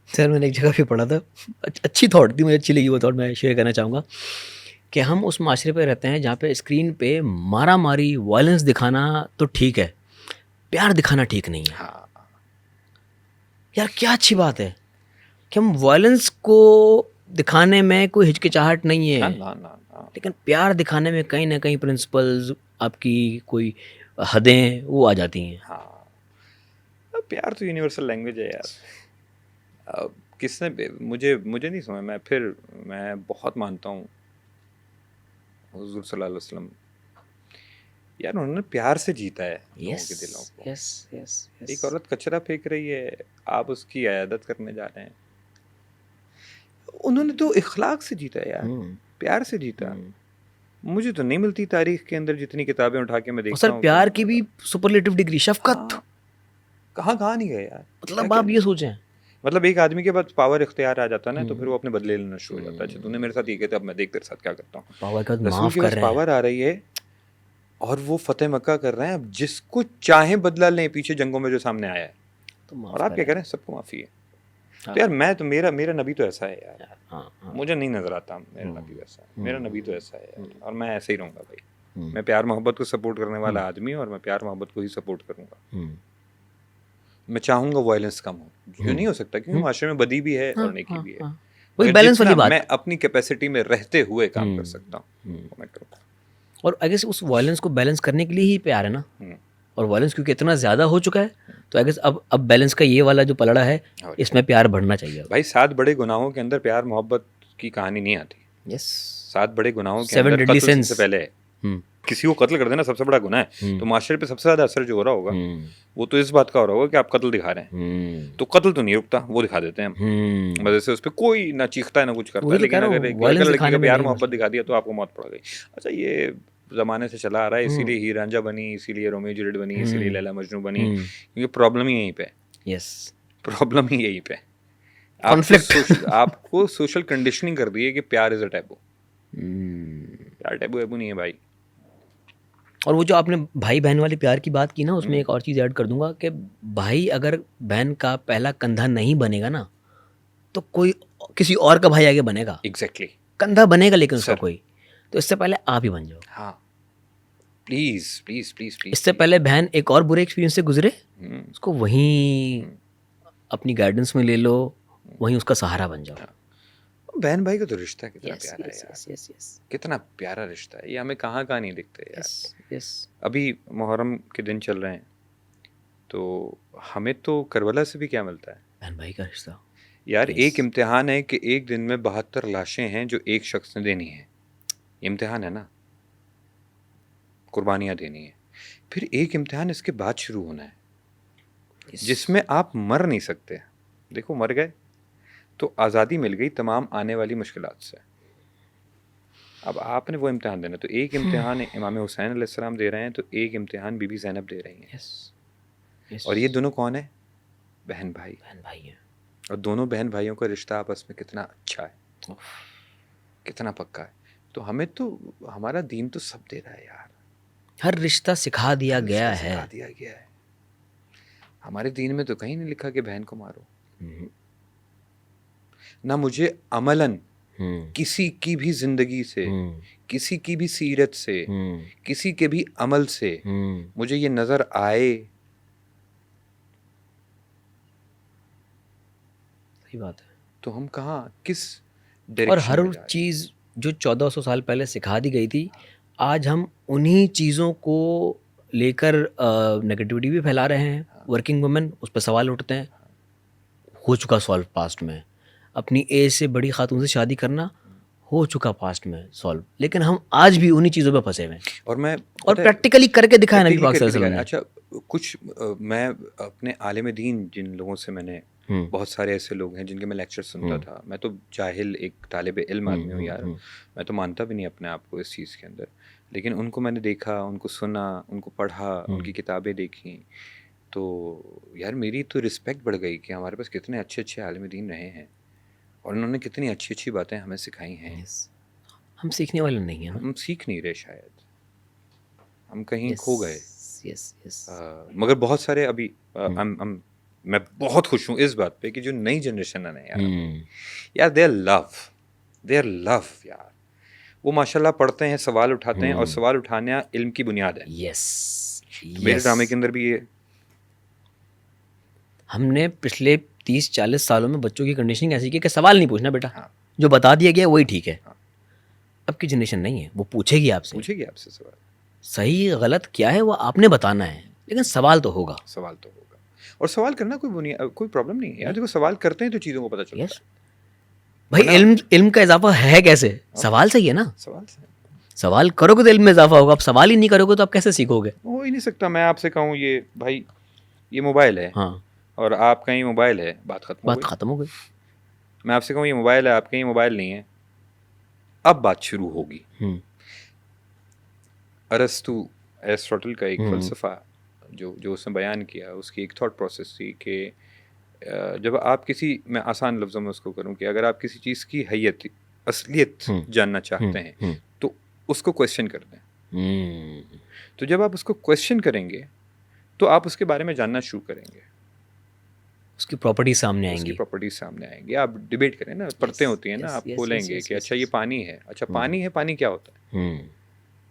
सर मैंने एक जगह पे पढ़ा था, अच्छी थॉट थी, मुझे अच्छी लगी वो थॉट, मैं शेयर करना चाहूँगा कि हम उस माशरे पे रहते हैं जहाँ पे स्क्रीन पे मारा मारी वायलेंस दिखाना तो ठीक है, प्यार दिखाना ठीक नहीं है। हाँ यार क्या अच्छी बात है कि हम वायलेंस को दिखाने में कोई हिचकिचाहट नहीं है, ना ना ना ना। लेकिन प्यार दिखाने में कहीं ना कहीं प्रिंसिपल्स, आपकी कोई हदें वो आ जाती हैं। हाँ, अब प्यार तो यूनिवर्सल लैंग्वेज है यार। अब किसने मुझे नहीं समझ, मैं बहुत मानता हूँ हुजूर सल्लल्लाहु अलैहि वसल्लम, यार उन्होंने प्यार से जीता है लोगों के दिलों को। यस यस एक औरत कचरा फेंक रही है, आप उसकी इयादत करने जा रहे हैं, उन्होंने तो इखलाक से जीता है यार, प्यार से जीता। मुझे तो नहीं मिलती तारीख के अंदर जितनी किताबें उठा के मैं देखता सर हूँ। प्यार की भी सुपरलेटिव डिग्री, शफकत। कहाँ नहीं गए यार। मतलब आप ये सोचें, मतलब एक आदमी के पास पावर इख्तियार आ जाता है ना, तो फिर वो अपने बदले लेना शुरू हो जाता है। अच्छा तूने मेरे साथ ये किया, अब मैं देख तेरे साथ क्या करता हूँ। पावर का रसूल माफ के कर पास रहे हैं। पावर आ रही है और वो फतेह मक्का कर रहे हैं, अब जिसको चाहे बदला लें पीछे जंगों में जो सामने आया है, तो माफ और आप क्या करें। करें, सबको माफी है। तो यार मैं तो मेरा नबी तो ऐसा है यार, हाँ, मुझे नहीं नजर आता मेरा नबी वैसा है, मेरा नबी तो ऐसा है यार, और मैं ऐसे ही रहूंगा भाई। मैं प्यार मोहब्बत को सपोर्ट करने वाला आदमी हूँ और मैं प्यार मोहब्बत को ही सपोर्ट करूंगा। मैं चाहूंगा वायलेंस कम हो, जो नहीं हो सकता क्योंकि माशरे में बदी भी है और नेकी भी है। वही मगर बैलेंस वाली जितना बात। मैं अपनी कैपेसिटी में रहते हुए काम कर सकता हूँ वो मैं करूँगा। और आई गेस उस वायलेंस को बैलेंस करने के लिए ही प्यार है ना। और वायलेंस क्योंकि इतना ज़्यादा हो चुका है, तो आई गेस अब बैलेंस का ये वाला जो पलड़ा है, इसमें प्यार बढ़ना चाहिए। भाई 7 बड़े गुनाहों के अंदर प्यार मोहब्बत की कहानी नहीं आती। यस 7 बड़े गुनाहों के 7 अंदर deadly कत्ल sins। सबसे पहले है। किसी को कत्ल कर देना सबसे बड़ा गुनाह है। तो माशरे पे सबसे ज्यादा असर जो हो रहा होगा वो तो इस बात का हो रहा होगा कि आप कत्ल दिखा रहे हैं। तो कत्ल तो नहीं रुकता, वो दिखा देते हैं हम। वजह से उस पर कोई ना चीखता है ना कुछ करता है। लेकिन अगर एक लड़का लड़की का प्यार मोहब्बत दिखा दिया तो आपको मौत पड़ गई। अच्छा ये जमाने से चला आ रहा है, इसीलिए हीर रांझा बनी, इसीलिए रोमियो जूलियट बनी, इसीलिए लैला मजनू बनी, क्योंकि प्रॉब्लम ही यहीं पे। यस प्रॉब्लम ही यहीं पे। कॉन्फ्लिक्ट। आपको सोशल कंडीशनिंग कर दी है कि प्यार इज अ टैबू। प्यार टैबू नहीं है भाई। और वो जो आपने भाई बहन वाली प्यार की बात की ना, उसमें एक और चीज़ ऐड कर दूंगा कि भाई अगर बहन का पहला कंधा नहीं बनेगा ना, तो कोई किसी और का भाई आगे बनेगा। एग्जैक्टली कंधा बनेगा लेकिन उसका कोई, तो इससे पहले आप ही बन जाओ। हाँ प्लीज प्लीज प्लीज प्लीज। इससे पहले बहन एक और बुरे एक्सपीरियंस से गुजरे, उसको वहीं अपनी गाइडेंस में ले लो, वहीं उसका सहारा बन जाओ। बहन भाई का तो रिश्ता कितना Yes, प्यारा yes, है यार। yes, yes, yes. कितना प्यारा रिश्ता है ये, हमें कहाँ नहीं दिखते यार। Yes, yes. अभी मुहर्रम के दिन चल रहे हैं, तो हमें तो करबला से भी क्या मिलता है बहन भाई का रिश्ता यार। Yes. एक इम्तिहान है कि एक दिन में 72 लाशें हैं जो एक शख्स ने देनी है। इम्तिहान है ना, कुर्बानियाँ देनी है। फिर एक इम्तिहान इसके बाद शुरू होना है Yes. जिसमें आप मर नहीं सकते। देखो मर गए तो आज़ादी मिल गई तमाम आने वाली मुश्किलात से। अब आपने वो इम्तिहान देना, तो एक इम्तिहान इमाम हुसैन अलैहिस्सलाम दे रहे हैं, तो एक इम्तिहान बीबी ज़ैनब दे रही हैं। Yes. Yes. और ये दोनों कौन है? बहन भाई। बहन भाई है। और दोनों बहन भाइयों का रिश्ता आपस में कितना अच्छा है, कितना पक्का है। तो हमें तो हमारा दीन तो सब दे रहा है यार, हर रिश्ता सिखा दिया गया रिश्ता है। सिखा दिया गया है। हमारे दीन में तो कहीं नहीं लिखा कि बहन को मारो। ना मुझे अमलन किसी की भी जिंदगी से, किसी की भी सीरत से, किसी के भी अमल से मुझे ये नजर आए। सही बात है। तो हम कहाँ किस और डायरेक्शन हर में जा रहे हैं? चीज़ जो 1400 साल पहले सिखा दी गई थी, आज हम उन्हीं चीज़ों को लेकर नेगेटिविटी भी फैला रहे हैं। वर्किंग वुमेन, उस पर सवाल उठते हैं। हो चुका सॉल्व पास्ट में। अपनी एज से बड़ी खातून से शादी करना हो चुका पास्ट में सॉल्व, लेकिन हम आज भी उन्हीं चीज़ों पे फंसे हुए हैं। और मैं और पता है, प्रैक्टिकली करके दिखाया नबी practically पाक करके सल्लल्लाहु अलैहि दिखाया। वसल्लम अच्छा कुछ मैं अपने आलिम दीन जिन लोगों से मैंने, बहुत सारे ऐसे लोग हैं जिनके मैं लेक्चर सुनता था। मैं तो जाहिल एक तालिब इल्म आदमी हूँ यार, मैं तो मानता भी नहीं अपने आप को इस चीज़ के अंदर। लेकिन उनको मैंने देखा, उनको सुना, उनको पढ़ा, उनकी किताबें देखी, तो यार मेरी तो रिस्पेक्ट बढ़ गई कि हमारे पास कितने अच्छे अच्छे आलिम दीन रहे हैं और उन्होंने कितनी अच्छी अच्छी बातें हमें सिखाई हैं। हम सीखने वाले नहीं हैं ना। हम सीख नहीं रहे, शायद हम कहीं खो गए। Yes yes. मगर बहुत सारे अभी मैं बहुत खुश हूँ इस बात पे कि जो नई जनरेशन है ना यार देयर लव यार, वो माशाल्लाह पढ़ते हैं, सवाल उठाते हैं, और सवाल उठाना इल्म की बुनियाद है। यस। तो मेरे ड्रामे के अंदर भी ये हमने पिछले 30-40 सालों में बच्चों की कंडीशनिंग ऐसी की कि सवाल नहीं पूछना बेटा, हाँ। जो बता दिया गया वही ठीक है। हाँ। अब की जनरेशन नहीं है, वो पूछेगी आपसे, पूछेगी आपसे सवाल, सही गलत क्या है वो आपने बताना है, लेकिन सवाल तो होगा। सवाल तो होगा। और सवाल करना कोई प्रॉब्लम नहीं है यार। देखो सवाल करते हैं तो चीज़ों को पता चलता यस है। भाई, इल्म का इजाफा है कैसे? सवाल से ही है ना। सवाल से सवाल करोगे तो इल्म में इजाफा होगा। आप सवाल ही नहीं करोगे तो आप कैसे सीखोगे? हो ही नहीं सकता। मैं आपसे कहूँ ये भाई ये मोबाइल है, हाँ, और आप कहीं मोबाइल है, बात खत्म हो बात गई। खत्म हो गई। मैं आपसे कहूँ ये मोबाइल है, आप कहीं मोबाइल नहीं है, अब बात शुरू होगी। अरस्तु, एरिस्टोटल का एक फ़लसफ़ा जो उसने बयान किया, उसकी एक थॉट प्रोसेस थी कि जब आप किसी, मैं आसान लफ्ज़ों में उसको करूँ कि अगर आप किसी चीज़ की हैयत, असलियत जानना चाहते हैं तो उसको क्वेश्चन कर दें। तो जब आप उसको क्वेश्चन करेंगे तो आप उसके बारे में जानना शुरू करेंगे, उसकी प्रॉपर्टी सामने उसकी आएंगी। प्रॉपर्टीज सामने आएंगी। आप डिबेट करें ना, पढ़ते होती है ना, आप बोलेंगे कि अच्छा ये पानी है, अच्छा पानी है, पानी क्या होता है?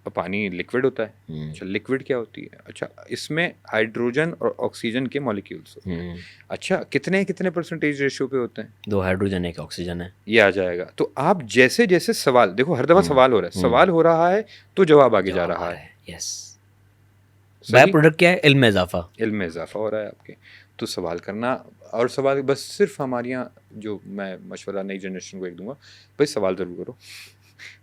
और पानी लिक्विड होता है। अच्छा लिक्विड क्या होती है? अच्छा इसमें हाइड्रोजन और ऑक्सीजन के मॉलिक्यूल्स होते हैं। अच्छा कितने कितने परसेंटेज रेशियो पे होते हैं? 2 हाइड्रोजन 1 ऑक्सीजन है। ये आ जाएगा। तो आप जैसे जैसे सवाल देखो, हर दफ़ा सवाल हो रहा है, सवाल हो रहा है तो जवाब आगे जा रहा है। यस। बाय प्रोडक्ट क्या है? इल्म में इजाफा। इल्म में इजाफा हो रहा है आपके। तो सवाल करना, और सवाल बस सिर्फ हमारे यहाँ, जो मैं मशवरा नई जनरेशन को एक दूंगा, भाई सवाल ज़रूर करो,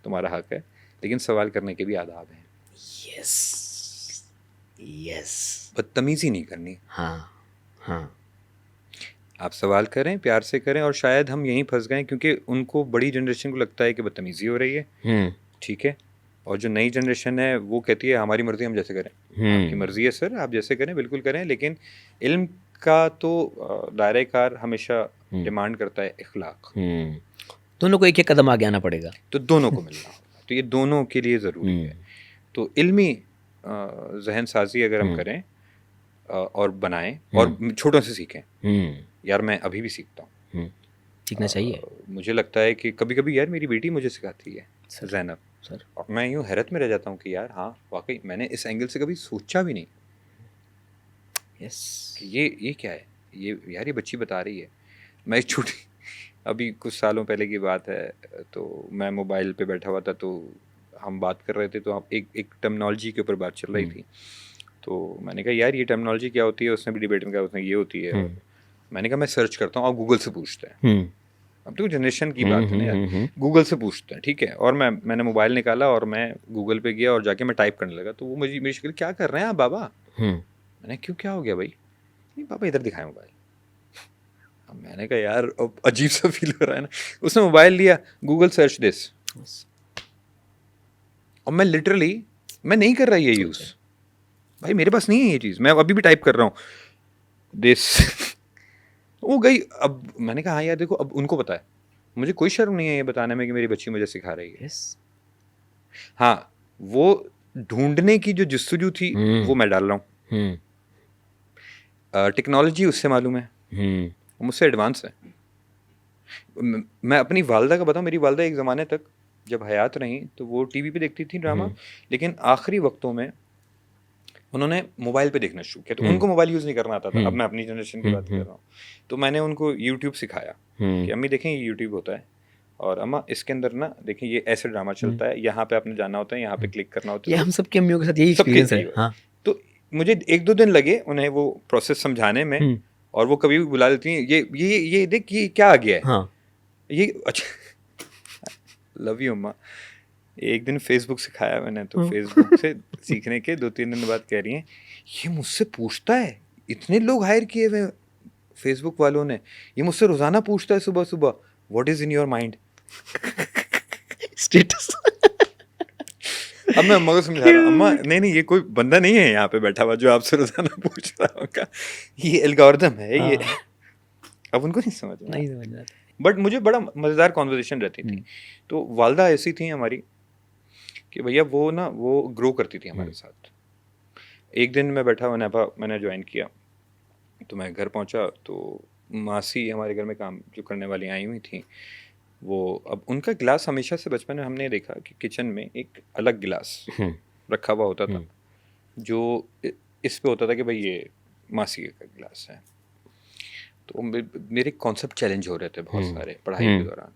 तुम्हारा हक है, लेकिन सवाल करने के भी आदाब हैं। Yes yes. बदतमीज़ी नहीं करनी। हाँ हाँ। आप सवाल करें, प्यार से करें। और शायद हम यहीं फंस गए क्योंकि उनको, बड़ी जनरेशन को लगता है कि बदतमीज़ी हो रही है, ठीक है, और जो नई जनरेशन है वो कहती है हमारी मर्ज़ी, हम जैसे करें। आपकी मर्ज़ी है सर, आप जैसे करें, बिल्कुल करें, लेकिन इल्म का तो दायरा कार हमेशा डिमांड करता है इखलाक। दोनों को एक एक कदम आगे आना पड़ेगा। तो दोनों को मिलना होगा, तो ये दोनों के लिए ज़रूरी है। तो इल्मी जहन साजी अगर हम करें और बनाएं, और छोटों से सीखें। यार मैं अभी भी सीखता हूँ, सीखना चाहिए। मुझे लगता है कि कभी कभी यार मेरी बेटी मुझे सिखाती है, ज़ैनब सर, और मैं यूँ हैरत में रह जाता हूँ कि यार हाँ वाकई मैंने इस एंगल से कभी सोचा भी नहीं। यस। कि ये क्या है, ये यार ये बच्ची बता रही है। मैं एक छोटी, अभी कुछ सालों पहले की बात है, तो मैं मोबाइल पे बैठा हुआ था, तो हम बात कर रहे थे, तो हम एक टर्मिनोलॉजी के ऊपर बात चल रही थी। तो मैंने कहा यार ये टर्मिनोलॉजी क्या होती है? उसने भी डिबेट में कहा, उसने ये होती है। मैंने कहा मैं सर्च करता हूँ, आप गूगल से पूछते हैं। अब तो जनरेशन की बात है ना यार, गूगल से पूछते हैं, ठीक है। और मैंने मोबाइल निकाला और मैं गूगल पे गया और जाके मैं टाइप करने लगा। तो वो मेरी शक्ल, क्या कर रहे हैं आप बाबा? मैंने क्यों, क्या हो गया भाई? नहीं पापा इधर दिखाएं मोबाइल। अब मैंने कहा यार अब अजीब सा फील हो रहा है ना। उसने मोबाइल लिया, गूगल सर्च दिस, और मैं लिटरली मैं नहीं कर रहा ये यूज़, भाई मेरे पास नहीं है ये चीज़, मैं अभी भी टाइप कर रहा हूँ दिस। वो गई। अब मैंने कहा हाँ यार देखो, अब उनको पता है, मुझे कोई शर्म नहीं है ये बताने में कि मेरी बच्ची मुझे सिखा रही है। यस। हाँ, वो ढूंढने की जो जस्तजू थी वो मैं डाल रहा हूँ। टेक्नोलॉजी उससे मालूम है, वो मुझसे एडवांस है। मैं अपनी वालदा का बताऊँ, मेरी वालदा एक ज़माने तक जब हयात रहीं तो वो टीवी पे देखती थी ड्रामा, लेकिन आखिरी वक्तों में उन्होंने मोबाइल पे देखना शुरू किया। तो उनको मोबाइल यूज़ नहीं करना आता था। अब मैं अपनी जनरेशन की बात कर रहा हूँ। तो मैंने उनको यूट्यूब सिखाया कि अम्मी देखें ये यूट्यूब होता है, और अम्मा इसके अंदर ना देखें ये ऐसे ड्रामा चलता है, यहाँ पे आपने जाना होता है, यहाँ पे क्लिक करना होता है। ये हम सबकी अम्मियों के साथ यही सबके एक्सपीरियंस है। हाँ। तो मुझे 1-2 दिन लगे उन्हें वो प्रोसेस समझाने में, और वो कभी भी बुला लेती हैं, ये देख ये क्या आ गया है। हाँ। ये अच्छा लव यू अम्मा। एक दिन फेसबुक सिखाया मैंने, तो फेसबुक से सीखने के 2-3 दिन बाद कह रही हैं ये मुझसे पूछता है, इतने लोग हायर किए हुए फेसबुक वालों ने, ये मुझसे रोजाना पूछता है सुबह सुबह what is in your mind status. अब मैं अम्मा को समझा रहा हूँ, अम्मा नहीं ये कोई बंदा नहीं है यहाँ पे बैठा हुआ जो आपसे रोजाना पूछ रहा होगा, ये एल्गोरिथम है ये। अब उनको नहीं समझ में नहीं समझ आता। बट मुझे बड़ा मज़ेदार कॉन्वर्सेशन रहती थी। तो वालदा ऐसी थी हमारी कि भैया वो ना वो ग्रो करती थी हमारे साथ। एक दिन मैं बैठा हुआ नेपा मैंने ज्वाइन किया, तो मैं घर पहुंचा तो मासी हमारे घर में काम जो करने वाली आई हुई थी, वो अब उनका गिलास हमेशा से बचपन में हमने देखा कि किचन में एक अलग गिलास रखा हुआ होता था जो इस पे होता था कि भाई ये मासी का गिलास है। तो मेरे कॉन्सेप्ट चैलेंज हो रहे थे बहुत सारे पढ़ाई के दौरान।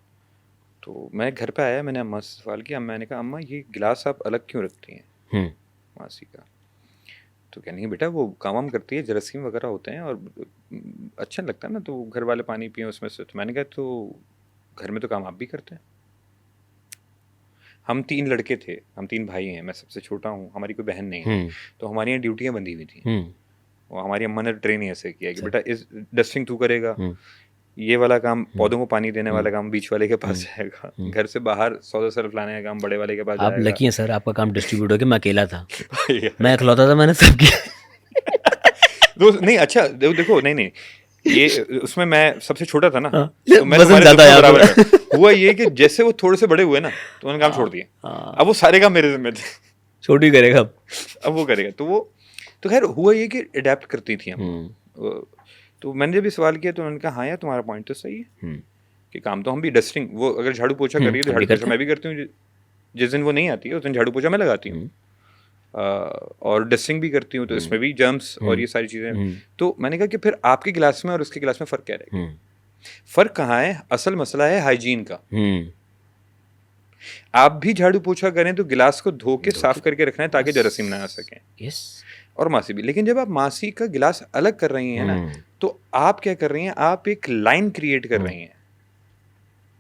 तो मैं घर पे आया, मैंने अम्मा से सवाल किया, मैंने कहा अम्मा ये गिलास आप अलग क्यों रखती हैं मासी का? तो क्या नहीं बेटा वो काम करती है, जरासीम वगैरह होते हैं और अच्छा नहीं लगता ना, तो घर वाले पानी पिए उसमें से। तो मैंने कहा तो घर में तो काम आप भी करते हैं। हम 3 लड़के थे, हम 3 भाई हैं, मैं सबसे छोटा हूँ, हमारी कोई बहन नहीं है। तो हमारी यहाँ ड्यूटियाँ बंधी हुई थी, और हमारी अम्मा ने ट्रेन ही ऐसे किया कि बेटा इस डस्टिंग तू करेगा, ये वाला काम पौधों को पानी देने वाला काम बीच वाले के पास जाएगा, घर से बाहर सौदा सर्फ लाने का काम बड़े वाले के पास आप जाएगा। लकी हैं सर, आपका काम डिस्ट्रीब्यूट हो गया, मैं अकेला था। मैं इकलौता था, मैंने सब किया। नहीं अच्छा देखो नहीं ये उसमें मैं सबसे छोटा था ना, तो मैं वजन ज्यादा है बराबर था। हुआ ये कि जैसे वो थोड़े से बड़े हुए ना तो उन्होंने काम छोड़ दिया। अब वो सारे काम मेरे जिम्मे थे, छोटी करेगा अब वो करेगा। तो खैर हुआ ये कि अडेप्ट करती थी हम। तो मैंने जब ये सवाल किया तो उन्होंने कहा हाँ यार तुम्हारा पॉइंट तो सही है कि काम तो हम भी डस्टिंग, वो अगर झाड़ू पोछा कर रही है तो झाड़ू पोछा मैं भी करती हूँ, जिस दिन वो नहीं आती है उस दिन झाड़ू पोछा मैं लगाती हूँ, और डस्टिंग भी करती हूँ, तो इसमें भी जर्म्स और ये सारी चीज़ें। तो मैंने कहा कि फिर आपके गिलास में और उसके गिलास में फ़र्क क्या रहेगा? फ़र्क कहाँ है? असल मसला है हाइजीन का। आप भी झाड़ू पोछा करें तो गिलास को धो के साफ करके रखना है ताकि जरासीम ना आ सकें। यस। और मासी भी। लेकिन जब आप मासी का गिलास अलग कर रही हैं ना, तो आप क्या कर रही हैं? आप एक लाइन क्रिएट कर रही हैं,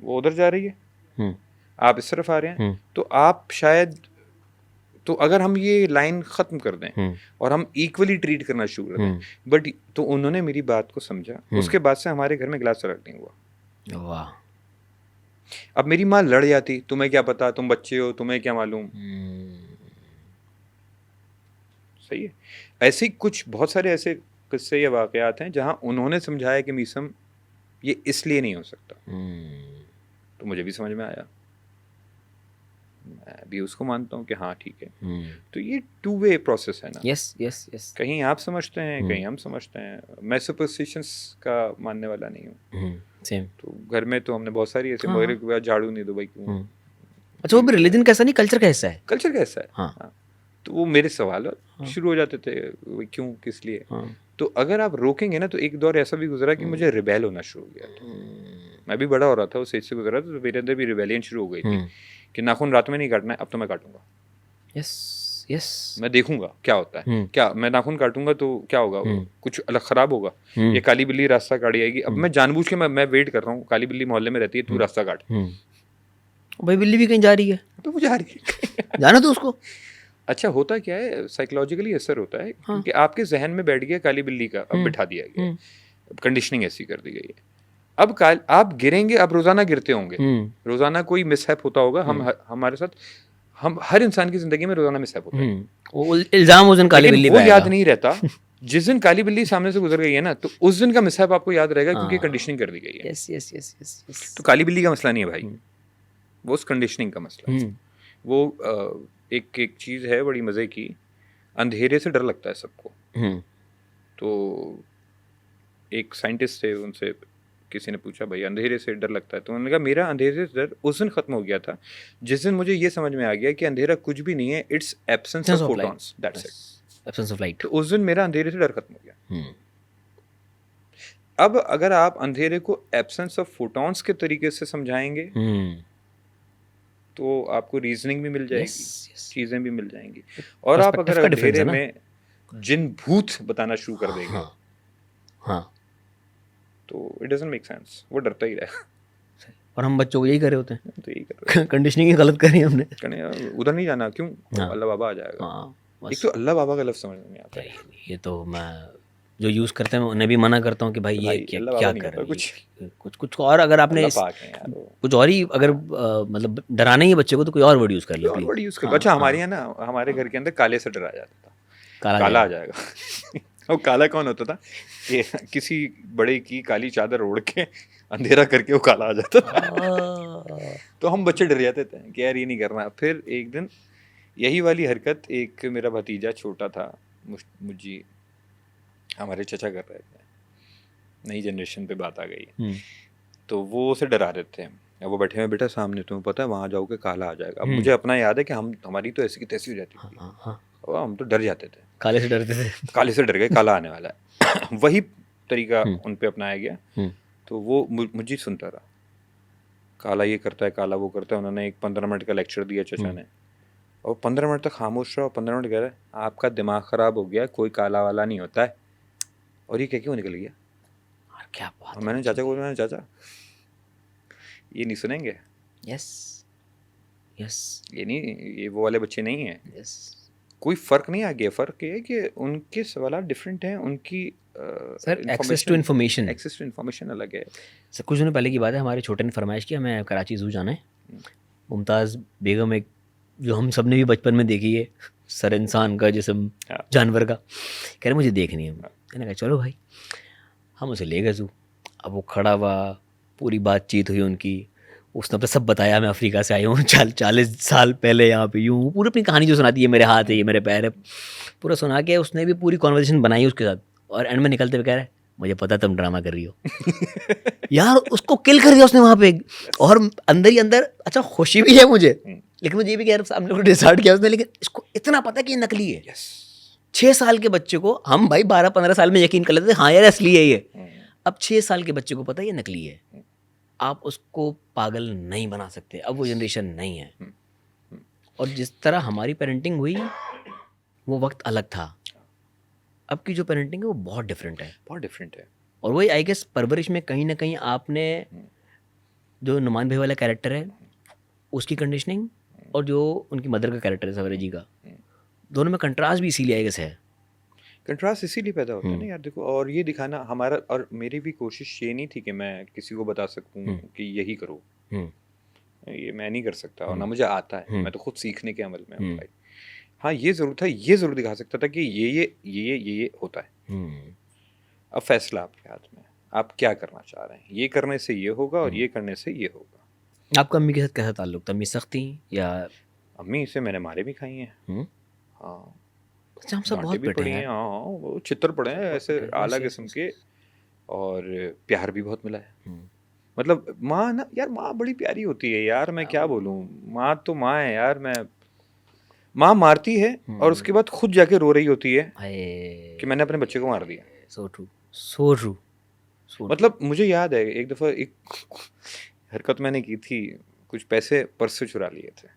वो उधर जा रही है, आप इस तरफ आ रहे हैं, तो आप शायद, तो अगर हम ये लाइन ख़त्म कर दें और हम इक्वली ट्रीट करना शुरू कर दें, बट तो उन्होंने मेरी बात को समझा, उसके बाद से हमारे घर में गिलास अलग नहीं हुआ। वाह। अब मेरी माँ लड़ जाती, तुम्हें क्या पता, तुम बच्चे हो, तुम्हें क्या मालूम। सही है। ऐसे ही कुछ बहुत सारे ऐसे किस्से या वाक़यात हैं जहाँ उन्होंने समझाया कि मीसम ये इसलिए नहीं हो सकता, तो मुझे भी समझ में आया, मैं भी उसको मानता हूँ कि हाँ ठीक है। तो ये 2 वे प्रोसेस है ना। Yes yes yes. कहीं आप समझते हैं, कहीं हम समझते हैं। मैं सुपरस्टिशंस का मानने वाला नहीं हूँ। सेम। तो घर में तो हमने बहुत सारी ऐसे, मगरिब के बाद झाड़ू नहीं दो भाई क्यों। अच्छा वो भी रिलीजन का ऐसा नहीं, कल्चर का हिस्सा है। कल्चर का हिस्सा है। हाँ। तो वो मेरे सवाल शुरू हो जाते थे, क्यों, किस लिए। तो अगर आप रोकेंगे ना, तो एक दौर ऐसा भी गुजरा कि मुझे रिबेल होना शुरू हो गया था। मैं भी बड़ा हो रहा था, उस एज से गुजरा था, तो मेरे अंदर भी रिबेलियन शुरू हो गई थी कि नाखून रात में नहीं काटना है, अब तो मैं काटूंगा। Yes yes. मैं देखूंगा क्या होता है, क्या मैं नाखून काटूंगा तो क्या होगा, कुछ अलग खराब होगा, ये काली बिल्ली रास्ता काट आएगी। अब मैं जानबूझ के मैं वेट कर रहा हूँ, काली बिल्ली मोहल्ले में रहती है, तू रास्ता काट। भाई बिल्ली भी कहीं जा रही है तो वो जा रही है, जाना तो उसको। अच्छा होता क्या है, साइकोलॉजिकली असर होता है, क्योंकि आपके जहन में बैठ गया काली बिल्ली का, अब बिठा दिया गया, कंडीशनिंग ऐसी कर दी गई है। अब आप गिरेंगे, आप रोजाना गिरते होंगे, रोजाना कोई मिसहैप होता होगा, हमारे साथ, हम हर इंसान की जिंदगी में रोजाना मिसहैप होता है। वो इल्जाम उस दिन काली बिल्ली पे याद नहीं रहता जिस दिन काली बिल्ली सामने से गुजर गई है ना, तो उस दिन का मिसहैप आपको याद रहेगा, क्योंकि हाँ। कंडीशनिंग कर दी गई है। Yes yes yes yes yes. तो काली बिल्ली का मसला नहीं है भाई, वो उस कंडीशनिंग का मसला है। वो एक चीज़ है बड़ी मज़े की, अंधेरे से डर लगता है सबको। तो एक साइंटिस्ट थे, उनसे किसी ने पूछा भाई अंधेरे से डर लगता है, तो उन्होंने कहा मेरा अंधेरे से डर उस दिन खत्म हो गया था जिस दिन मुझे ये समझ में आ गया कि अंधेरा कुछ भी नहीं है, it's absence of photons, that's it. Absence of light. तो उस दिन मेरा अंधेरे से डर खत्म हो गया। अब अगर आप अंधेरे को एब्सेंस ऑफ फोटॉन्स के तरीके से समझाएंगे तो आपको रीजनिंग भी मिल जाएगी, चीज़ें भी मिल जाएंगी। और आप अगर अंधेरे में जिन भूत बताना शुरू कर देंगे, हाँ, तो इट डजंट मेक सेंस, वो डरता ही रहेगा। और हम बच्चों को यही कर रहे होते हैं, तो यही कर रहे कंडीशनिंग ही गलत करी हमने। हैं, उधर नहीं जाना, क्यों? हाँ। अल्लाह बाबा आ जाएगा। हाँ, एक तो अल्लाह बाबा का लफ्ज़ समझ में नहीं आता है। ये तो मैं जो यूज़ करते हैं उन्हें भी मना करता हूँ कि भाई ये क्या कर रहे हैं, कुछ और अगर आपने कुछ और ही अगर मतलब डराना ही है बच्चे को तो कोई और वर्ड यूज़ कर लो, वर्ड यूज़ कर। अच्छा, हमारे यहाँ ना, हमारे घर के अंदर काले से डरा जाता था, काला आ जाएगा। और काला कौन होता था? ये किसी बड़े की काली चादर ओढ़ के अंधेरा करके वो काला आ जाता था। तो हम बच्चे डर जाते थे कि यार ये नहीं करना। फिर एक दिन यही वाली हरकत एक मेरा भतीजा छोटा था, मुझे हमारे चचा कर रहे थे, नई जनरेशन पे बात आ गई, तो वो उसे डरा रहे थे। वो बैठे हुए, बेटा सामने तुम्हें पता है वहाँ जाओगे काला आ जाएगा। अब मुझे अपना याद है कि हमारी तो ऐसी की तैसी हो जाती थी, और हम तो डर जाते थे, काले से डरते थे, काले से डर गए, काला आने वाला है। वही तरीका उन पे अपनाया गया। तो वो मुझे सुनता रहा, काला ये करता है, काला वो करता है। उन्होंने एक 15 मिनट का लेक्चर दिया चचा ने, और 15 मिनट तक खामोश रहा। 15 मिनट कह रहा है आपका दिमाग ख़राब हो गया, कोई काला वाला नहीं होता है। और ये कह के वो निकल गया। क्या बात। और मैंने चाचा को बोला, चाचा ये नहीं सुनेंगे। यस यस, ये नहीं, ये वो वाले बच्चे नहीं हैं। यस, कोई फ़र्क नहीं आ गया। फ़र्क ये है कि उनके सवाल डिफरेंट हैं, उनकी सर एक्सेस टू इन्फॉर्मेशन अलग है। सर कुछ दिनों पहले की बात है, हमारे छोटे ने फरमाइश किया हमें कराची ज़ू जाना है। मुमताज़ बेगम, एक जो हम सब ने भी बचपन में देखी है, सर इंसान का जिस्म जानवर का, कह रहे मुझे देखनी है। मैंने कहा चलो भाई, हम उसे ले गए ज़ू। अब वो खड़ा हुआ, पूरी बातचीत हुई उनकी, उसने अपना सब बताया, मैं अफ्रीका से आई हूँ 40 साल पहले यहाँ पे यूँ, पूरी अपनी कहानी जो सुनाती है, मेरे हाथ है, ये मेरे पैर है, पूरा सुना के उसने भी पूरी कॉन्वर्सेशन बनाई उसके साथ। और एंड में निकलते हुए कह रहा है मुझे पता तुम ड्रामा कर रही हो। यार उसको किल कर दिया उसने वहाँ पे। और अंदर ही अंदर अच्छा खुशी भी है मुझे, लेकिन मुझे ये भी कह रहा सामने को डिसाइड किया उसने, लेकिन इसको इतना पता कि ये नकली है। 6 साल के बच्चे को हम भाई 12-15 साल में यकीन कर लेते थे हाँ यार असली है ये। अब 6 साल के बच्चे को पता है ये नकली है। आप उसको पागल नहीं बना सकते, अब वो जनरेशन नहीं है। और जिस तरह हमारी पेरेंटिंग हुई वो वक्त अलग था, अब की जो पेरेंटिंग है वो बहुत डिफरेंट है, बहुत डिफरेंट है। और वही आई गेस परवरिश में कहीं ना कहीं आपने जो नुमान भाई वाला कैरेक्टर है उसकी कंडीशनिंग, और जो उनकी मदर का कैरेक्टर है सवरे जी का, दोनों में कंट्रास्ट भी इसीलिए आई गेस है। कंट्रास्ट इसीलिए पैदा होता है ना यार, देखो। और ये दिखाना हमारा, और मेरी भी कोशिश ये नहीं थी कि मैं किसी को बता सकूं कि यही करो, ये मैं नहीं कर सकता, और ना मुझे आता है, मैं तो खुद सीखने के अमल में हूं भाई। हाँ ये ज़रूर था, ये ज़रूर दिखा सकता था कि ये होता है। अब फैसला आपके हाथ में, आप क्या करना चाह रहे हैं। ये करने से ये होगा और ये करने से ये होगा। आपका अम्मी के साथ कैसा ताल्लुक था? अम्मी सख्त थी या? अम्मी से मैंने मारे भी खाई हैं। हाँ, हम सब बहुत पड़े हैं। हाँ, वो चित्र पड़े हैं ऐसे आला किस्म के, और प्यार भी बहुत मिला है। मतलब माँ ना यार, माँ बड़ी प्यारी होती है यार, मैं क्या बोलूँ। माँ तो माँ है यार। माँ मारती है और उसके बाद खुद जाके रो रही होती है कि मैंने अपने बच्चे को मार दिया। So true. मतलब मुझे याद है एक दफ़ा एक हरकत मैंने की थी, कुछ पैसे पर्स से चुरा लिए थे।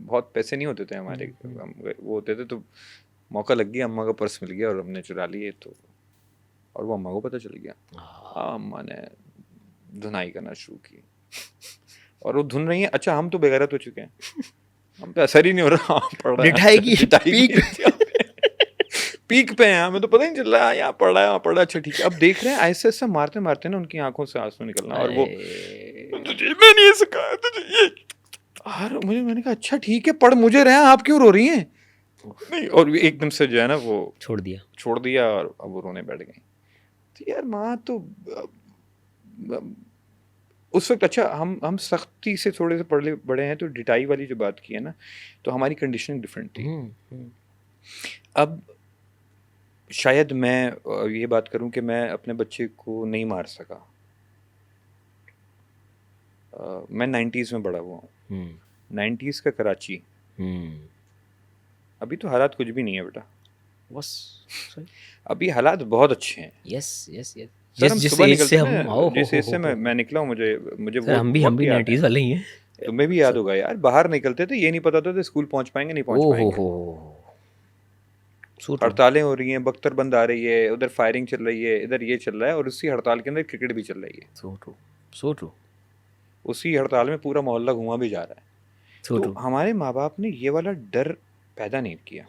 बहुत पैसे नहीं होते थे हमारे, वो होते थे, तो मौका लग गया, अम्मा का पर्स मिल गया और हमने चुरा लिए। तो और वो अम्मा को पता चल गया। अम्मा ने धुनाई करना शुरू की, और वो धुन रही है। अच्छा हम तो बेगैरत हो चुके हैं, हम पे असर ही नहीं हो रहा, पढ़ रहा है, पीक पे हैं, हमें तो पता ही नहीं चल रहा है, यहाँ पढ़ रहा है, वहाँ पढ़ रहा है। अच्छा ठीक है, अब देख रहे हैं ऐसे ऐसे मारते मारते ना उनकी आंखों से आंसू निकलना, और वो तुझे मैंने ये सिखाया, तुझे ये। और मैंने कहा अच्छा ठीक है, पढ़ मुझे रहे हैं, आप क्यों रो रही हैं? नहीं, और एकदम से जो है ना वो छोड़ दिया। छोड़ दिया और अब वो रोने बैठ गई। तो यार माँ तो उस वक्त, अच्छा हम सख्ती से थोड़े से पढ़े बड़े हैं, तो डिटाई वाली जो बात की है ना, तो हमारी कंडीशनिंग डिफरेंट थी। अब शायद मैं ये बात करूं कि मैं अपने बच्चे को नहीं मार सका। मैं 90s में बड़ा हुआ हूँ, 90s का कराची। अभी तो हालात कुछ भी नहीं है बेटा, बस अभी हालात बहुत अच्छे हैं। Yes yes yes. सर हम जिस सुबह एज निकलते से हैं हम ना, जिस एज से मैं निकला हूँ, मुझे सर वो हम भी वक्त याद है। 90s वाले ही हैं। तुम्हें भी याद होगा यार, बाहर निकलते थे, ये नहीं पता था स्कूल पहुंच पाएंगे नहीं पहुंच ओ पाएंगे। हो सो ट्रू। हड़तालें हो रही हैं, बख्तरबंद आ रही है, उधर फायरिंग चल रही है, इधर ये चल रहा है, और उसी हड़ताल के अंदर क्रिकेट भी चल रही है। सो ट्रू सो ट्रू उसी हड़ताल में पूरा मोहल्ला घुमा भी जा रहा है। सो तो ट्रू। हमारे माँ बाप ने ये वाला डर पैदा नहीं किया।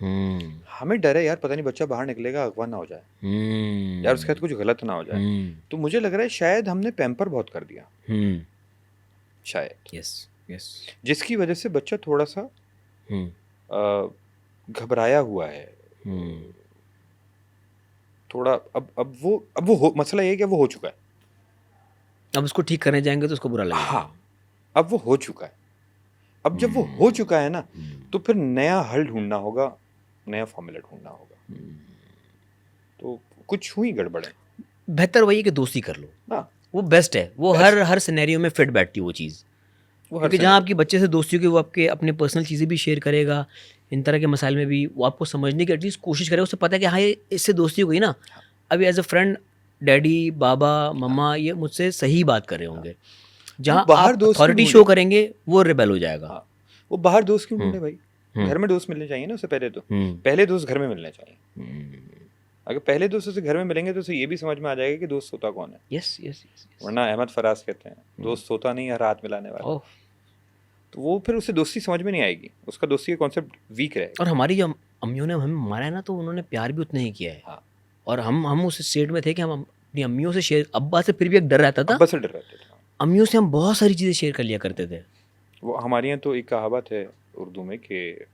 हमें डर है यार, पता नहीं बच्चा बाहर निकलेगा अगवा ना हो जाए, यार उसके साथ कुछ गलत ना हो जाए। तो मुझे लग रहा है शायद हमने पैम्पर बहुत कर दिया, शायद। Yes yes. जिसकी वजह से बच्चा थोड़ा सा घबराया हुआ है थोड़ा। अब वो मसला ये है कि वो हो चुका है। अब उसको ठीक करने जाएंगे तो उसको बुरा लगेगा। हाँ, अब वो हो चुका है। अब जब वो हो चुका है ना, तो फिर नया हल ढूंढना होगा, नया फॉर्मूला ढूंढना होगा। तो कुछ हुई गड़बड़ है। बेहतर वही है कि दोस्ती कर लो, हाँ, वो बेस्ट है। वो हर सिनेरियो में फिट बैठती है वो चीज़। वो हर क्योंकि जहाँ आपकी बच्चे से दोस्ती होगी, वो आपके अपने पर्सनल चीज़ें भी शेयर करेगा, इन तरह के मसाइल में भी वो आपको समझने की एटलीस्ट कोशिश करेगा। उसे पता है कि हाँ ये इससे दोस्ती हो गई ना, अभी एज अ फ्रेंड डैडी बाबा मम्मा ये मुझसे सही बात कर रहे होंगे। जहाँ बाहर आप दोस्त अथॉरिटी क्यों शो ढूंढे? करेंगे वो रिबेल हो जाएगा। हाँ, वो बाहर दोस्त क्यों ढूंढे भाई? घर में दोस्त मिलने चाहिए ना उससे पहले। तो पहले दोस्त घर में मिलने चाहिए। अगर पहले दोस्त से घर में मिलेंगे तो उसे ये भी समझ में आ जाएगा कि दोस्त होता कौन है। Yes yes yes. वरना अहमद फराज कहते हैं दोस्त होता नहीं, हर हाथ मिलाने वाला। तो वो फिर उसे दोस्ती समझ में नहीं आएगी, उसका दोस्ती का कॉन्सेप्ट वीक रहेगा। और हमारी जो अम्मियों ने हमें मारा है ना, तो उन्होंने प्यार भी उतना ही किया है। हाँ। और हम उस स्टेट में थे कि हम अपनी अम्मियों से शेयर, अब्बा से फिर भी एक डर रहता था, अब्बा से डर रहते थे। अम्मियों से हम बहुत सारी चीज़ें शेयर कर लिया करते थे। वो हमारे यहाँ तो एक कहावत है उर्दू में कि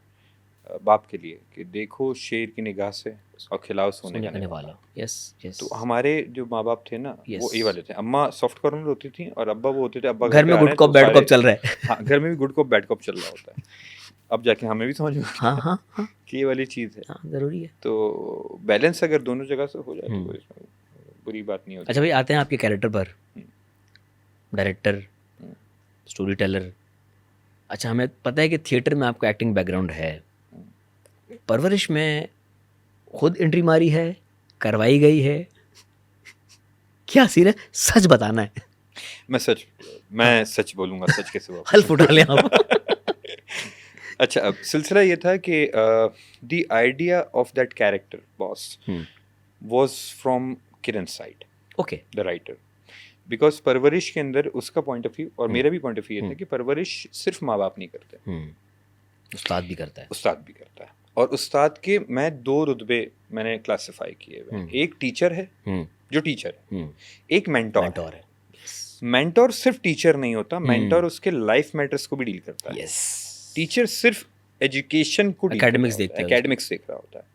बाप के लिए कि देखो शेर की निगाह से और खिलाओ सोने का वाला। Yes yes. तो हमारे जो माँ बाप थे ना, वो ये वाले थे। अम्मा सॉफ्ट कॉर्नर होती थी और अब्बा वो होते थे, अब्बा घर में गुड कॉप बैड कॉप चल रहा है। हाँ, घर में भी गुड कॉप बैड कॉप चल रहा होता है। अब जाके हमें भी समझ में हाँ हाँ हाँ कि ये वाली चीज़ है। हाँ, ज़रूरी है। तो बैलेंस अगर दोनों जगह से हो जाए तो कोई इसमें बुरी बात नहीं होती। अच्छा भाई, आते हैं आपके कैरेक्टर पर। Director, story teller. अच्छा, हमें पता है कि थिएटर में आपका एक्टिंग बैकग्राउंड है, परवरिश में खुद एंट्री मारी है, करवाई गई है, क्या सीन है? सच बताना है। मैं सच बोलूँगा, सच कैसे बोलूँगा? हल्फ उठा लें आप। अच्छा, अब सिलसिला ये था कि the idea of that character boss was from Kiran side, okay, the writer. Because परवरिश के अंदर उसका पॉइंट ऑफ व्यू और मेरा भी पॉइंट ऑफ व्यू ये था कि परवरिश सिर्फ माँ बाप नहीं करते, उस्ताद भी करता है। उस्ताद भी करता है। और उस्ताद के मैं 2 रुतबे मैंने क्लासिफाई किए हुए हैं। एक टीचर है, जो टीचर है, एक मेंटोर है। मेंटोर सिर्फ टीचर नहीं होता, मेंटोर उसके लाइफ मैटर्स को भी डील करता है। टीचर सिर्फ एजुकेशन को एकेडमिक्स देखता है, एकेडमिक्स देख रहा होता है।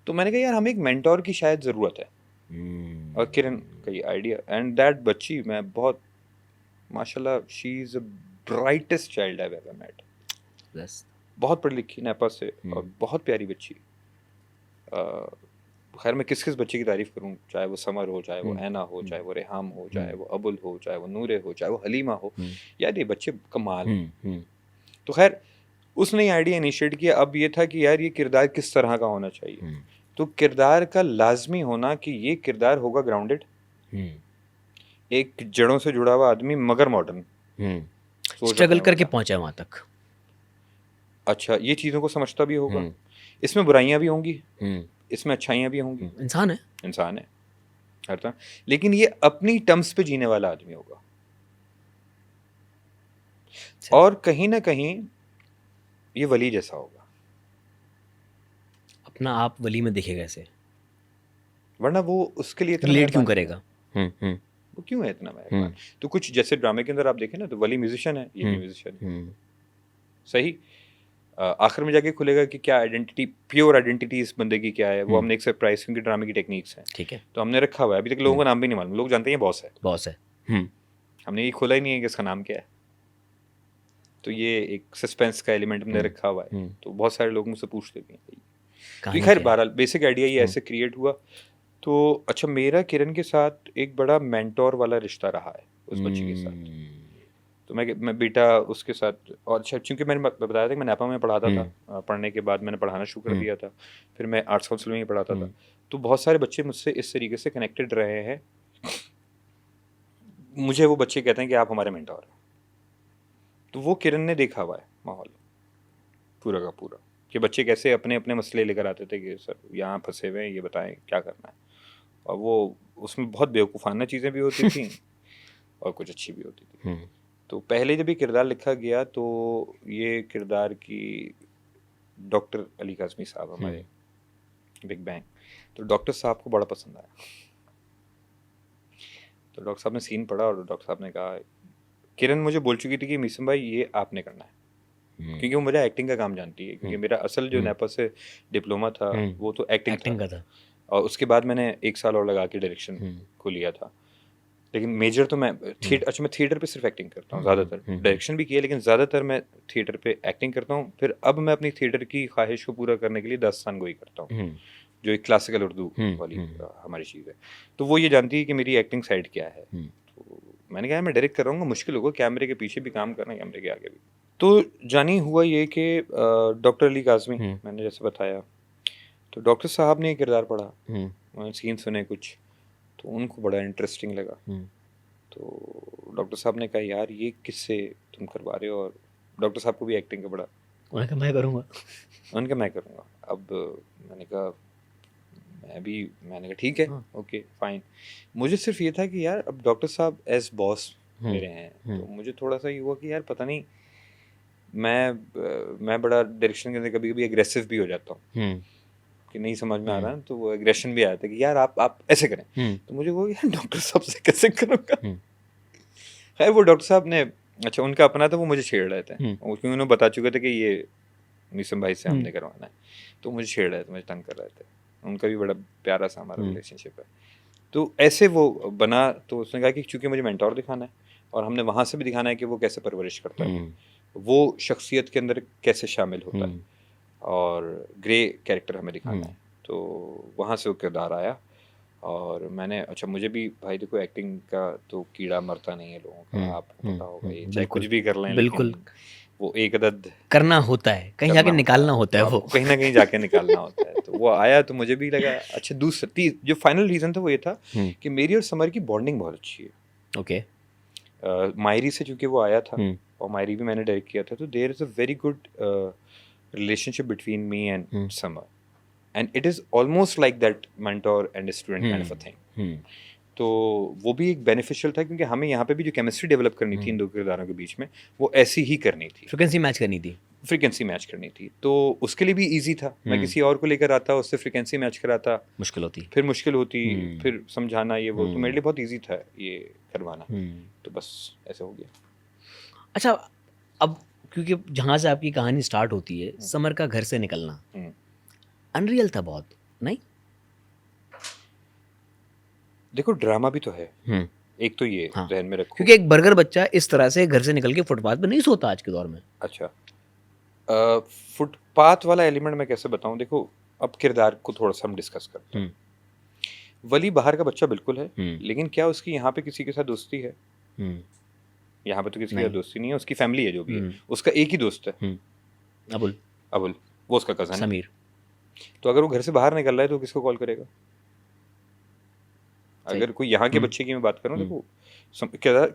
तो मैंने कहा यार हमें एक मेंटोर की शायद ज़रूरत है। और किरण का ये आइडिया, एंड दैट बच्ची, मैं बहुत माशाल्लाह, she is the brightest child I have ever met. बहुत पढ़ी लिखी, नेपाल से, और बहुत प्यारी बच्ची। खैर मैं किस बच्चे की तारीफ़ करूं, चाहे वो समर हो, चाहे वो ऐना हो, चाहे वो रेहाम हो, चाहे वो अबुल हो, चाहे वो नूरे हो, चाहे वो हलीमा हो, यार ये बच्चे कमाल हैं। तो खैर उसने आइडिया इनिशिएट किया। अब ये था कि यार ये किरदार किस तरह का होना चाहिए। तो किरदार का लाजमी होना कि ये किरदार होगा ग्राउंडेड, एक जड़ों से जुड़ा हुआ आदमी मगर मॉडर्न, स्ट्रगल करके पहुंचा वहां तक। अच्छा, ये चीज़ों को समझता भी होगा, इसमें बुराइयां भी होंगी, इसमें अच्छाइयाँ भी होंगी। इंसान है हर तरह, लेकिन ये अपनी टर्म्स पे जीने वाला आदमी होगा। और कहीं ना कहीं ये वली जैसा होगा। अपना आप वली में दिखेगा ऐसे, वरना वो उसके लिए रिलेट क्यों करेगा? वो क्यों है इतना मेहरबान? तो कुछ जैसे ड्रामे के अंदर आप देखें ना, तो वली म्यूजिशियन है, ये भी म्यूजिशियन है, सही। आखिर में जाके खुलेगा कि क्या आइडेंटिटी, प्योर आइडेंटिटी इस बंदे की क्या है, वो हमने एक सरप्राइज, क्योंकि ड्रामे की टेक्निक्स हैं, ठीक है, तो हमने रखा हुआ है। अभी तक लोगों का नाम भी नहीं मालूम, लोग जानते हैं ये बॉस है, बॉस है। हमने ये खोला ही नहीं है कि इसका नाम क्या है। तो ये एक सस्पेंस का एलिमेंट हमने रखा हुआ है, तो बहुत सारे लोग मुझसे पूछते भी हैं। तो कहानी खैर क्या है? बहरहाल बेसिक आइडिया ये ऐसे क्रिएट हुआ। तो अच्छा, मेरा किरण के साथ एक बड़ा मेंटोर वाला रिश्ता रहा है उस बच्ची के साथ। तो मैं बेटा उसके साथ, और अच्छा चूंकि मैंने बताया था कि मैं नेपा में पढ़ाता था, पढ़ने के बाद मैंने पढ़ाना शुरू कर दिया था, फिर मैं आर्ट्स काउंसिल में ही पढ़ाता था, तो बहुत सारे बच्चे मुझसे इस तरीके से कनेक्टेड रहे हैं। मुझे वो बच्चे कहते हैं कि आप हमारे मेंटोर हैं। तो वो किरण ने देखा हुआ है माहौल पूरा का पूरा, कि बच्चे कैसे अपने अपने मसले लेकर आते थे कि सर यहाँ फंसे हुए हैं, ये बताएं क्या करना है। और वो उसमें बहुत बेवकूफ़ाना चीज़ें भी होती थी और कुछ अच्छी भी होती थी। तो पहले जब ये किरदार लिखा गया तो ये किरदार की डॉक्टर अली काज़मी साहब हमारे बिग बैंग, तो डॉक्टर साहब को बड़ा पसंद आया। तो डॉक्टर साहब ने सीन पढ़ा और डॉक्टर साहब ने कहा, किरण मुझे बोल चुकी थी कि मीसम भाई ये आपने करना है, क्योंकि वो मेरा एक्टिंग का काम जानती है, क्योंकि मेरा असल जो नेपा से डिप्लोमा था वो तो एक्टिंग था। का था। और उसके बाद मैंने 1 साल और लगा के डायरेक्शन को लिया था, लेकिन मेजर तो मैं थिएटर, अच्छा मैं थिएटर पे सिर्फ एक्टिंग करता हूँ ज़्यादातर, डायरेक्शन भी किया लेकिन ज़्यादातर मैं थिएटर पे एक्टिंग करता हूँ। फिर अब मैं अपनी थिएटर की ख्वाहिश को पूरा करने के लिए दास्तान गोई करता हूँ, जो एक क्लासिकल उर्दू वाली हमारी चीज़ है। तो वो ये जानती है कि मेरी एक्टिंग साइड क्या है। तो मैंने कहा मैं डायरेक्ट कर रहा हूँ, मुश्किल होगा, कैमरे के पीछे भी काम करना, कैमरे के आगे भी। तो जानी हुआ ये कि डॉक्टर अली काज़मी मैंने जैसे बताया, तो डॉक्टर साहब ने किरदार पढ़ा, उन्होंने सीन सुने कुछ, तो उनको बड़ा इंटरेस्टिंग लगा। तो डॉक्टर साहब ने कहा यार ये किससे तुम करवा रहे हो, और डॉक्टर साहब को भी एक्टिंग का बड़ा, उन्होंने कहा मैं करूँगा। उन्होंने कहा मैं करूँगा। अब मैंने कहा ठीक है, ओके फाइन। मुझे सिर्फ ये था कि यार अब डॉक्टर साहब एज बॉस मेरे हैं, तो मुझे थोड़ा सा ये हुआ कि यार पता नहीं, मैं बड़ा डायरेक्शन के अंदर कभी कभी एग्रेसिव भी हो जाता हूँ कि नहीं समझ में आ रहा है, तो वो एग्रेशन भी आता है कि यार आप ऐसे करें। तो मुझे वो यार डॉक्टर साहब से कैसे करूँगा। खैर वो डॉक्टर साहब ने, अच्छा उनका अपना था, वो मुझे छेड़ रहे थे क्योंकि उन्होंने बता चुके थे कि ये मीसम भाई से हमने करवाना है, तो मुझे छेड़ रहे थे, मुझे तंग कर रहे थे। उनका भी बड़ा प्यारा सा हमारा रिलेशनशिप है। तो ऐसे वो बना। तो उसने कहा कि चूँकि मुझे मेंटोर दिखाना है और हमने वहाँ से भी दिखाना है कि वो कैसे परवरिश करता है, वो शख्सियत के अंदर कैसे शामिल होता है, और ग्रे कैरेक्टर हमें दिखाना है। तो वहाँ से वो किरदार आया। और मैंने, अच्छा मुझे भी भाई देखो एक्टिंग का तो कीड़ा मरता नहीं है लोगों का, आपको पता होगा ये, चाहे कुछ भी कर लें, बिल्कुल वो एक अदद करना होता है, कहीं जाके निकालना होता है, वो कहीं ना कहीं जाके निकालना होता है। तो वो आया तो मुझे भी लगा अच्छा। दूसरा जो फाइनल रीज़न था वो ये था कि मेरी और समर की बॉन्डिंग बहुत अच्छी है। ओके, मायरी से चूँकि वो आया था और मायरी भी मैंने डायरेक्ट किया था, तो there is a very good relationship between me and Summer, and it is almost like that mentor and student kind of a thing. तो वो भी एक बेनिफिशियल था, क्योंकि हमें यहाँ पे भी जो केमिस्ट्री डेवलप करनी थी इन दो किरदारों के बीच में, वो ऐसी ही करनी थी, फ्रीक्वेंसी मैच करनी थी, फ्रीक्वेंसी मैच करनी थी। तो उसके लिए भी इजी था, मैं किसी और को लेकर आता, उससे फ्रीक्वेंसी मैच कराता, मुश्किल होती, फिर मुश्किल होती, फिर समझाना ये वो, तो मेरे लिए बहुत इजी था ये करवाना। तो बस ऐसे हो गया। अच्छा, अब क्योंकि जहाँ से आपकी कहानी स्टार्ट होती है, समर का घर से निकलना अनरियल था बहुत, नहीं? देखो ड्रामा भी तो है, एक तो ये ध्यान में रखो, क्योंकि एक बर्गर बच्चा इस तरह से घर से निकल के फुटपाथ पे नहीं सोता आज के दौर में। अच्छा, फुटपाथ वाला एलिमेंट मैं कैसे बताऊं। देखो अब किरदार को थोड़ा सा हम डिस्कस करते हैं। वली बाहर का बच्चा बिल्कुल है, लेकिन क्या उसकी यहाँ पे किसी के साथ दोस्ती है? यहाँ पे तो किसी की दोस्ती नहीं है, उसकी फैमिली है जो भी है, उसका एक ही दोस्त है, अबुल, वो उसका कज़न समीर। तो अगर वो घर से बाहर निकल रहा है तो किसको कॉल करेगा? अगर कोई यहाँ के बच्चे की मैं बात करूँ, देखो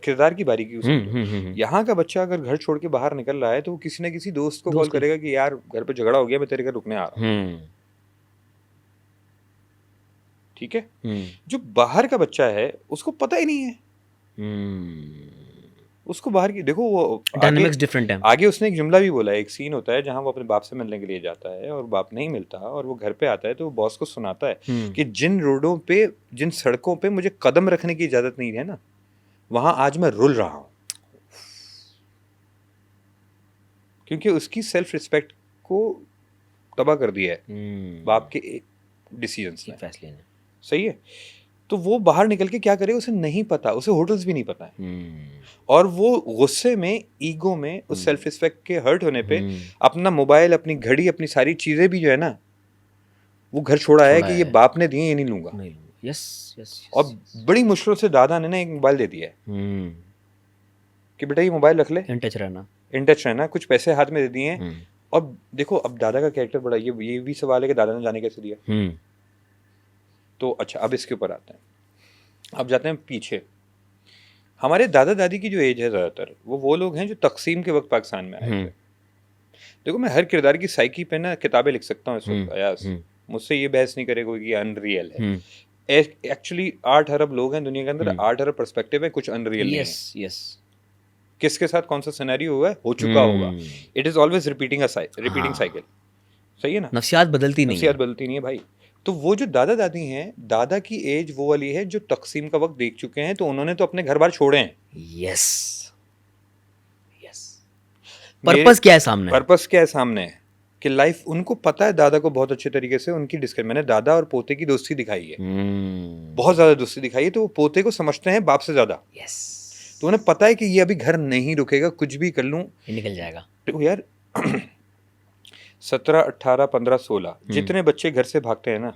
किरदार की बारीकी उसमें, यहाँ का बच्चा अगर घर छोड़ के बाहर निकल रहा है तो वो किसी ना किसी दोस्त को कॉल करेगा कि यार घर पे झगड़ा हो गया, मैं तेरे घर रुकने आ रहा हूँ। ठीक है। जो बाहर का बच्चा है उसको पता ही नहीं है, उसको बाहर की, देखो वो डायनामिक्स डिफरेंट है। आगे उसने एक जुमला भी बोला है, एक सीन होता है जहाँ वो अपने बाप से मिलने के लिए जाता है और बाप नहीं मिलता और वो घर पे आता है, तो वो बॉस को सुनाता है कि जिन रोडों पे, जिन सड़कों पे मुझे कदम रखने की इजाजत नहीं है ना, वहां आज मैं रुल रहा हूं, क्योंकि उसकी सेल्फ रिस्पेक्ट को तबाह कर दिया है हम्म, बाप के डिसीजंस ने। फैसले ने। सही है। तो वो बाहर निकल के क्या करे उसे नहीं पता, उसे होटल्स भी नहीं पता है, हम्म, और वो गुस्से में, ईगो में, उस सेल्फ रिस्पेक्ट के हर्ट होने पे अपना मोबाइल, अपनी घड़ी, अपनी सारी चीजें भी जो है ना वो घर छोड़ा है कि ये बाप ने दिए, ये नहीं लूंगा। नहीं, यस यस। और बड़ी मुश्किल से दादा ने ना एक मोबाइल दे दिया है कि बेटा ये मोबाइल रख ले, इन टच रहना। इन टच रहना, कुछ पैसे हाथ में दे दिए हैं। और देखो अब दादा का कैरेक्टर बड़ा, ये भी सवाल है कि दादा ने जाने कैसे दिया। तो अच्छा अब इसके ऊपर आते हैं, अब जाते हैं पीछे। हमारे दादा दादी की जो एज है ज़्यादातर वो लोग हैं जो तकसीम के वक्त पाकिस्तान में आए थे। देखो मैं हर किरदार की साइकी पे ना किताबें लिख सकता हूँ इस वक्त अयाज, मुझसे ये बहस नहीं करे कोई कि अनरियल है। एक्चुअली 8 अरब लोग हैं दुनिया के अंदर, 8 अरब पर्सपेक्टिव है, कुछ अनरियल नहीं है। Yes yes. किसके साथ कौन सा सिनेरियो हुआ है, हो चुका होगा। It is always repeating cycle. सही है ना, नफसियात बदलती नहीं, नफसियात बदलती नहीं है भाई। तो वो जो दादा दादी हैं, दादा की एज वो वाली है जो तकसीम का वक्त देख चुके हैं, तो उन्होंने तो अपने घर बार छोड़े हैं। Yes yes. पर्पस क्या है सामने, पर्पस क्या है सामने है कि लाइफ उनको पता है। दादा को बहुत अच्छे तरीके से उनकी डिस्कस, मैंने दादा और पोते की दोस्ती दिखाई है, बहुत ज्यादा दोस्ती दिखाई है। तो वो पोते को समझते हैं बाप से ज्यादा। यस। तो उन्हें पता है कि ये अभी घर नहीं रुकेगा, कुछ भी कर लूं निकल जाएगा। तो यार 17, 18, 15, 16 जितने बच्चे घर से भागते हैं ना,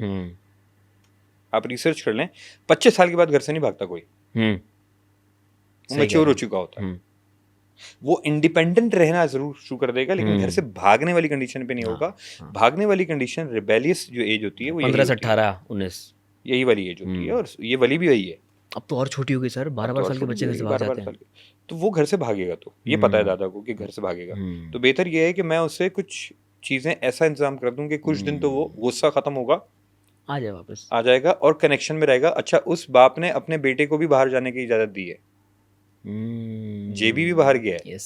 आप रिसर्च कर लें, 25 साल के बाद घर से नहीं भागता कोई, वो मैच्योर हो चुका होता है। वो इंडिपेंडेंट रहना जरूर शुरू कर देगा, लेकिन घर से भागने वाली कंडीशन पे नहीं होगा। भागने वाली कंडीशन, रिबेलियस जो एज होती है वो 15 से 18, 19 यही वाली एज होती है, और ये वाली भी वही है। अब तो और छोटी हो गई सर, 12 साल के बच्चे घर से भाग जाते हैं। तो वो घर से भागेगा, तो ये पता है दादा को कि घर से भागेगा। तो बेहतर ये है कि मैं उससे कुछ चीजें ऐसा इंतजाम कर दूं कि कुछ दिन तो वो गुस्सा खत्म होगा, आ जाए वापस, आ जाएगा और कनेक्शन में रहेगा। अच्छा उस बाप ने अपने बेटे को भी बाहर जाने की इजाजत दी है, जेबी भी बाहर गया है।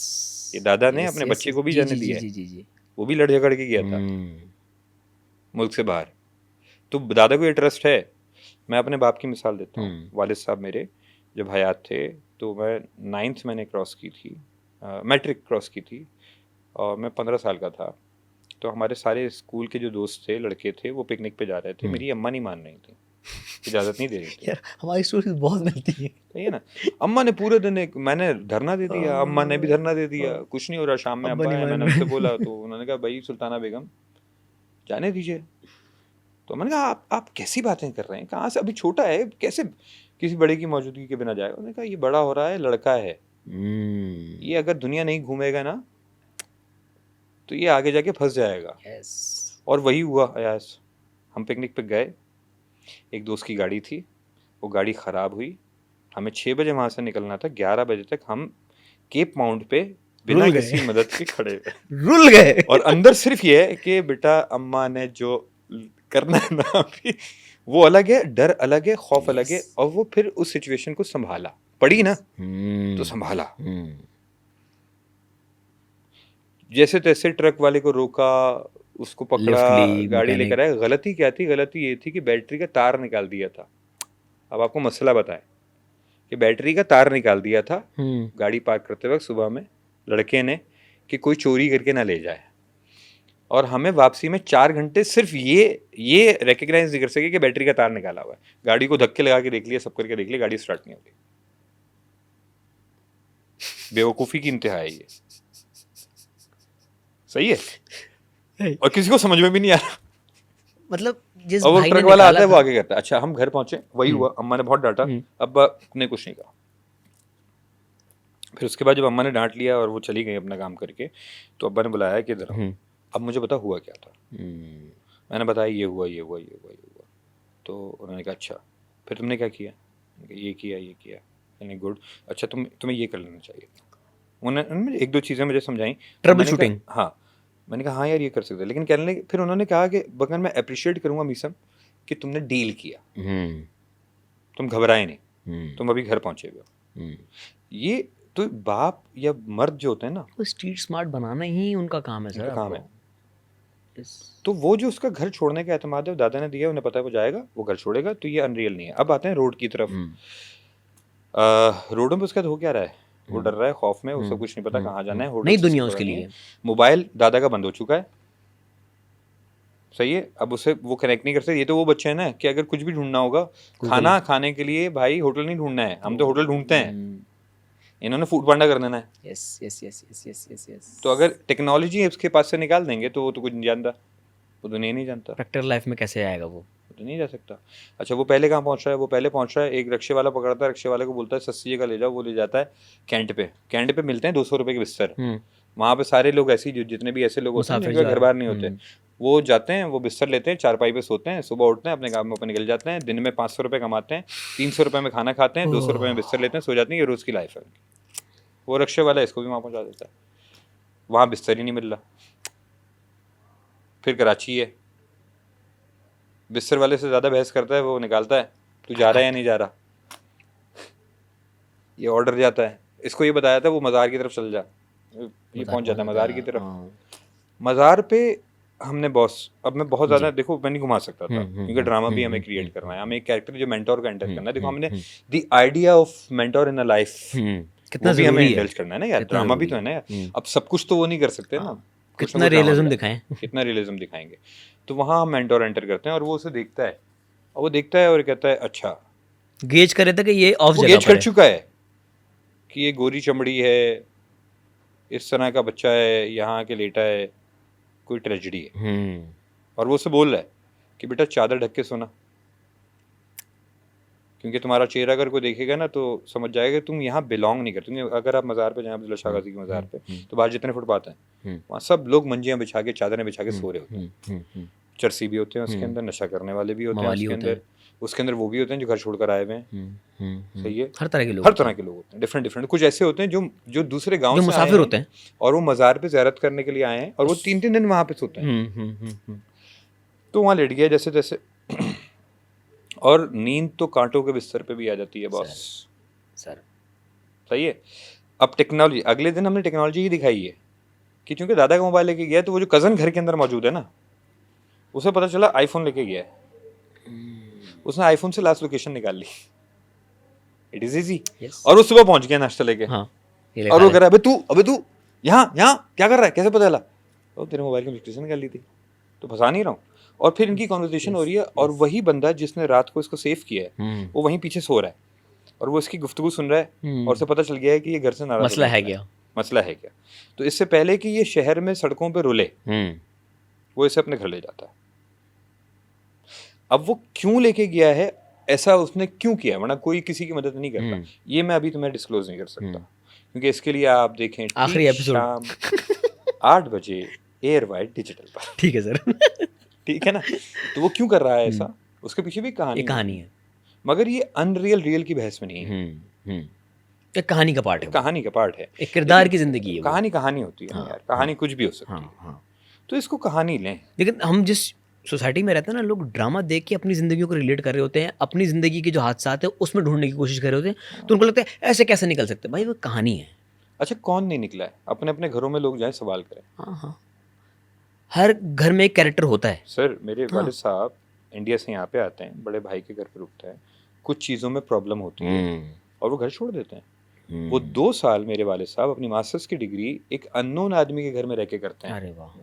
ये दादा ने अपने बच्चे को भी जाने दिया है, वो भी लड़ झगड़ के गया था मुल्क से बाहर। तो दादा को ये ट्रस्ट है। मैं अपने बाप की मिसाल देता हूँ। वालिद साहब मेरे जब हयात थे तो मैं 9th मैंने क्रॉस की थी, मैट्रिक क्रॉस की थी, और मैं 15 साल का था। तो हमारे सारे स्कूल के जो दोस्त थे, लड़के थे, वो पिकनिक पे जा रहे थे। मेरी अम्मा नहीं मान रही थी, इजाज़त नहीं दे रही थी। यार हमारी स्टोरीज बहुत मिलती है, सही है ना। अम्मा ने पूरे दिन मैंने धरना दे दिया, अम्मा ने भी धरना दे दिया, कुछ नहीं हो रहा। शाम में अब्बा आए, मैंने उनसे बोला तो उन्होंने कहा भाई सुल्ताना बेगम जाने दीजिए। तो मैंने कहा आप कैसी बातें कर रहे हैं, कहाँ से, अभी छोटा है, कैसे किसी बड़े की मौजूदगी के बिना जाएगा। उन्होंने कहा ये बड़ा हो रहा है, लड़का है, ये अगर दुनिया नहीं घूमेगा ना तो ये आगे जाके फंस जाएगा। और वही हुआ अयास। हम पिकनिक पे गए, एक दोस्त की गाड़ी थी, वो गाड़ी ख़राब हुई। हमें 6 बजे वहाँ से निकलना था, 11 बजे तक हम केप माउंट पे बिना किसी मदद के खड़े हुए, रुल गए। और अंदर सिर्फ ये है कि बेटा अम्मा ने जो करना है ना अभी, वो अलग है, डर अलग है, खौफ अलग है। और वो फिर उस सिचुएशन को संभाला, पड़ी ना तो संभाला, जैसे तैसे ट्रक वाले को रोका, उसको पकड़ा, गाड़ी लेकर आए। गलती क्या थी? गलती ये थी कि बैटरी का तार निकाल दिया था। अब आपको मसला बताएं कि बैटरी का तार निकाल दिया था गाड़ी पार्क करते वक्त सुबह में लड़के ने, कि कोई चोरी करके ना ले जाए। और हमें वापसी में 4 घंटे सिर्फ ये रिकग्नाइज नहीं कर सके कि बैटरी का तार निकाला हुआ है। गाड़ी को धक्के लगा के देख लिया, सब करके देख लिया, गाड़ी स्टार्ट नहीं हो रही। बेवकूफ़ी की इंतहा है ये। सही है, और किसी को समझ में भी नहीं आ रहा। मतलब जिस और वो भाई ट्रक ने वाला आता है वो आगे करता है। अच्छा हम घर पहुंचे, वही हुआ, अम्मा ने बहुत डांटा, अब्बा ने कुछ नहीं कहा। फिर उसके बाद जब अम्मा ने डांट लिया और वो चली गई अपना काम करके, तो अब्बा ने बुलाया कि इधर आओ, अब मुझे बता हुआ क्या था। मैंने बताया ये हुआ, ये हुआ, ये हुआ, ये हुआ। तो उन्होंने कहा अच्छा फिर तुमने क्या किया? ये किया, ये किया। यानी गुड, अच्छा तुम्हें ये कर लेना चाहिए। उन्होंने 1-2 चीज़ें मुझे समझाई, ट्रबल शूटिंग। हाँ, मैंने कहा हाँ यार ये कर सकते हैं, लेकिन कहने लगे। फिर उन्होंने कहा कि बगैर मैं अप्रिशिएट करूँगा मीसम कि तुमने डील किया, तुम घबराए नहीं, तुम अभी घर पहुँचे हुए हो। ये तो बाप या मर्द जो होते हैं ना, वो स्ट्रीट स्मार्ट बनाना ही उनका काम है सर, काम है। तो वो जो उसका घर छोड़ने का एतमाद है वो दादा ने दिया, उन्हें पता है वो जाएगा, वो घर छोड़ेगा, तो ये अनरियल नहीं है। अब आते हैं रोड की तरफ। रोडों पे उसका हो क्या रहा है? वो डर रहा है, खौफ में, उसको कुछ नहीं पता कहाँ जाना है। नई दुनिया उसके लिए। मोबाइल दादा का बंद हो चुका है, सही है। अब उसे वो कनेक्ट नहीं कर सकते। ये तो वो बच्चे हैं ना कि अगर कुछ भी ढूंढना होगा, खाना खाने के लिए भाई होटल नहीं ढूंढना है, हम तो होटल ढूंढते हैं, इन्होंने फूड पांडा कर देना है। Yes yes yes yes yes yes yes. तो अगर टेक्नोलॉजी उसके पास से निकाल देंगे तो वो तो कुछ नहीं जानता, वो दुनिया नहीं जानता, प्रैक्टिकल लाइफ में कैसे आएगा वो? तो नहीं जा सकता। अच्छा वो पहले कहाँ पहुंच रहा है? वो पहले पहुंच रहा है, एक रिक्शे वाला पकड़ता है, रिक्शे वाले को बोलता है सस्ती जगह ले जाओ, वो ले जाता है कैंट पे। कैंट पे मिलते हैं 200 रुपए के बिस्तर। वहाँ पे सारे लोग ऐसे ही, जितने भी ऐसे लोग होते हैं जिनके घर बार नहीं होते, वो जाते हैं, वो बिस्तर लेते हैं, चारपाई पे सोते हैं, सुबह उठते हैं, अपने काम में निकल जाते हैं, दिन में 500 रुपये कमाते हैं, 300 रुपये में खाना खाते हैं, 200 रुपये में बिस्तर लेते हैं, सो जाते हैं। ये रोज़ की लाइफ है। वो रिक्शे वाला इसको भी वहाँ पहुँचा देता है, वहाँ बिस्तर ही नहीं मिल रहा। फिर कराची है, बिस्तर वाले से ज़्यादा बहस करता है, वो निकालता है तू जा रहा है या नहीं जा रहा। ये ऑर्डर जाता है, इसको ये बताया था वो मज़ार की तरफ चल जा, ये पहुंच जाता है मज़ार की तरफ। मज़ार पे हमने बॉस, अब मैं बहुत ज़्यादा देखो मैं नहीं घुमा सकता था क्योंकि ड्रामा भी हमें क्रिएट करना है, हमें एक कैरेक्टर जो मेंटोर का एंटर करना है। देखो हमने the idea of mentor in a life कितना भी हमें जरूरी है, इंडल्ज करना है ना यार, ड्रामा भी तो है ना यार। अब सब कुछ तो वो नहीं कर सकते ना, कितना रियलिज्म दिखाएं, कितना रियलिज्म दिखाएंगे। तो वहाँ हम मेंटोर एंटर करते हैं और वो उसे देखता है, और वो देखता है और कहता है अच्छा, गेज करे था कि ये ऑफ जगह गेज पर कर चुका है कि ये गोरी चमड़ी है, इस तरह का बच्चा है, यहाँ के लेटा है, कोई ट्रेजेडी है। और वो उसे बोल रहा है कि बेटा चादर ढक के सोना, क्योंकि तुम्हारा चेहरा अगर कोई देखेगा ना तो समझ जाएगा तुम यहाँ बिलोंग नहीं करते। अगर आप मज़ार पे जाएं, अब्दुल्ला शाह गाजी की मज़ार पे, तो बाहर जितने फुटपाथ हैं वहाँ सब लोग मंजियाँ बिछा के, चादरें बिछा के सो रहे होते हैं। चरसी भी होते हैं उसके अंदर, नशा करने वाले भी होते हैं उसके अंदर वो भी होते हैं जो घर छोड़कर आए हुए हैं। सही है, हर तरह के लोग होते हैं, डिफरेंट। कुछ ऐसे होते हैं जो दूसरे गांव से मुसाफिर होते हैं और वो मज़ार पे ज़ियारत करने के लिए आए हैं और वो 3-3 दिन वहाँ पे सोते हैं। तो वहाँ लेट गया जैसे तैसे, और नींद तो कांटों के बिस्तर पे भी आ जाती है बॉस सर। सही है। अब टेक्नोलॉजी, अगले दिन हमने टेक्नोलॉजी ही दिखाई है कि चूंकि दादा का मोबाइल लेके गया, तो वो जो कज़न घर के अंदर मौजूद है ना, उसे पता चला आईफोन लेके गया है, उसने आईफोन से लास्ट लोकेशन निकाल ली। It is easy. और वो सुबह पहुंच गया नाश्ता लेके। हाँ, और वो कह रहा है अबे तू यहाँ क्या कर रहा है, कैसे पता चला? तो तेरे मोबाइल की लोकेशन निकाल ली थी, तो फंसा नहीं रहा हूँ। और फिर इनकी कॉन्वर्सेशन हो रही है और वही बंदा जिसने रात को इसको सेव किया है वो वहीं पीछे सो रहा है और वो इसकी गुफ्तगू सुन रहा है और उसे पता चल गया है कि ये घर से नाराज मसला है क्या। तो इससे पहले कि ये शहर में सड़कों पे रुले, वो इसे अपने घर ले जाता है। अब वो क्यों लेके गया है, ऐसा उसने क्यों किया, वरना कोई किसी की मदद नहीं करता, ये मैं अभी तुम्हें डिस्क्लोज नहीं कर सकता, क्योंकि इसके लिए आप देखें आखिरी एपिसोड शाम 8 बजे एयर वाइड डिजिटल पर। ठीक है सर। ठीक है ना। तो वो क्यों कर रहा है ऐसा, उसके पीछे भी कहानी है, मगर ये अनरियल रियल की बहस में नहीं है। एक कहानी का पार्ट है, कहानी का पार्ट है, एक किरदार की जिंदगी है। कहानी होती है यार, कहानी कुछ भी हो सकती है, तो इसको कहानी लें। लेकिन हम जिस सोसाइटी में रहते हैं ना, लोग ड्रामा देख के अपनी ज़िंदगियों को रिलेट कर रहे होते हैं, अपनी ज़िंदगी के जो हादसा है उसमें ढूंढने की कोशिश कर रहे होते हैं, तो उनको लगता है ऐसे कैसे निकल सकते हैं। भाई वो कहानी है। अच्छा कौन नहीं निकला है, अपने अपने घरों में लोग जाए सवाल करें। हाँ, हर घर में एक कैरेक्टर होता है। सर मेरे वालिद साहब इंडिया से यहाँ पे आते हैं, बड़े भाई के घर पे रुकते हैं, कुछ चीज़ों में प्रॉब्लम होती है और वो घर छोड़ देते हैं। वो 2 साल मेरे वालिद साहब अपनी मास्टर्स की डिग्री एक अननोन आदमी के घर में रह के करते हैं। अरे वाह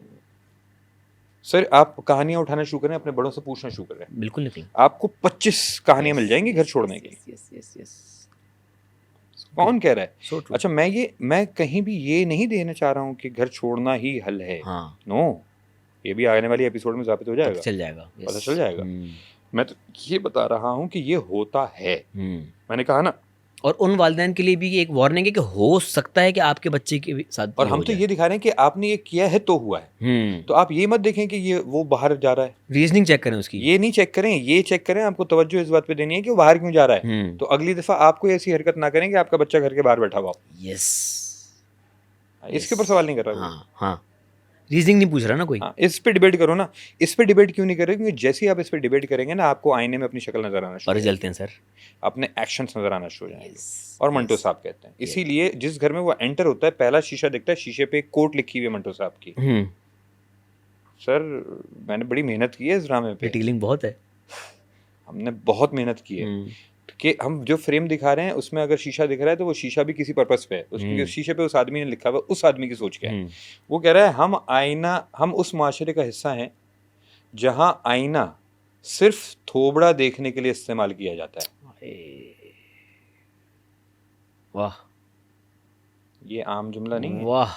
सर, आप कहानियां उठाना शुरू करें, अपने बड़ों से पूछना शुरू करें, बिल्कुल निकली, आपको 25 कहानियां मिल जाएंगी घर छोड़ने की। कौन कह रहा है? अच्छा मैं कहीं भी ये नहीं देना चाह रहा हूँ कि घर छोड़ना ही हल है। नो, ये भी आने वाली एपिसोड में साबित हो जाएगा, पता चल जाएगा। मैं तो ये बता रहा हूँ कि ये होता है। मैंने कहा ना, और उन वालिदैन के लिए भी एक वार्निंग है कि हो सकता है कि आपके बच्चे के साथ, और हम तो ये दिखा रहे हैं कि आपने ये किया है तो हुआ है। तो आप ये मत देखें कि ये वो बाहर जा रहा है, रीजनिंग चेक करें उसकी, ये नहीं चेक करें, ये चेक करें। आपको तवज्जो इस बात पे देनी है कि वो बाहर क्यों जा रहा है। तो अगली दफा आपको ऐसी हरकत ना करें कि आपका बच्चा घर के बाहर बैठा हुआ। इसके ऊपर सवाल नहीं कर रहा। हाँ, रीजनिंग नहीं पूछ रहा ना कोई। इस पे डिबेट करो ना। इस पे डिबेट क्यों नहीं कर रहे? क्योंकि जैसे ही आप इस पे डिबेट करेंगे ना, आपको आईने में अपनी शक्ल नजर आना शुरू, जलते हैं सर, अपने एक्शंस नजर आना शुरू हो जाएंगे। और मंटो साहब कहते हैं, इसीलिए जिस घर में वो एंटर होता है पहला शीशा दिखता है, शीशे पे एक कोट लिखी हुई है मंटो साहब की। सर मैंने बड़ी मेहनत की है इस ड्रामे पे, डिटेलिंग बहुत है, हमने बहुत मेहनत की है कि हम जो फ्रेम दिखा रहे हैं उसमें अगर शीशा दिख रहा है तो वो शीशा भी किसी पर्पस पे है। उसके शीशे पे उस आदमी ने लिखा हुआ, उस आदमी की सोच क्या है। वो कह रहा है हम आईना, हम उस माशरे का हिस्सा हैं जहां आईना सिर्फ थोबड़ा देखने के लिए इस्तेमाल किया जाता है। वाह ये आम जुमला नहीं है। वाह।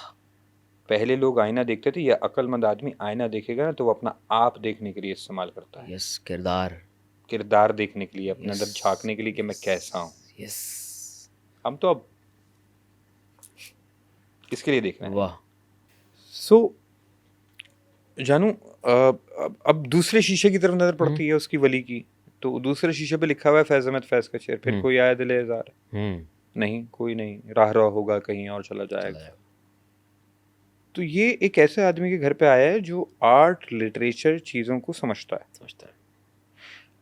पहले लोग आईना देखते थे, ये अक्लमंद आदमी आईना देखेगा ना तो वो अपना आप देखने के लिए इस्तेमाल करता है, यस, किरदार देखने के लिए, अपने अंदर Yes. झांकने के लिए कि मैं कैसा हूँ। यस। हम तो अब इसके लिए देख रहे हैं। वाह। सो जानू, अब दूसरे शीशे की तरफ नजर पड़ती है उसकी वली की, तो दूसरे शीशे पे लिखा हुआ है फैज अहमद फैज का शेर, फिर कोई आया दिले हजार, नहीं कोई नहीं, राह होगा कहीं और चला जाएगा। तो ये एक ऐसे आदमी के घर पे आया है जो आर्ट लिटरेचर चीज़ों को समझता है।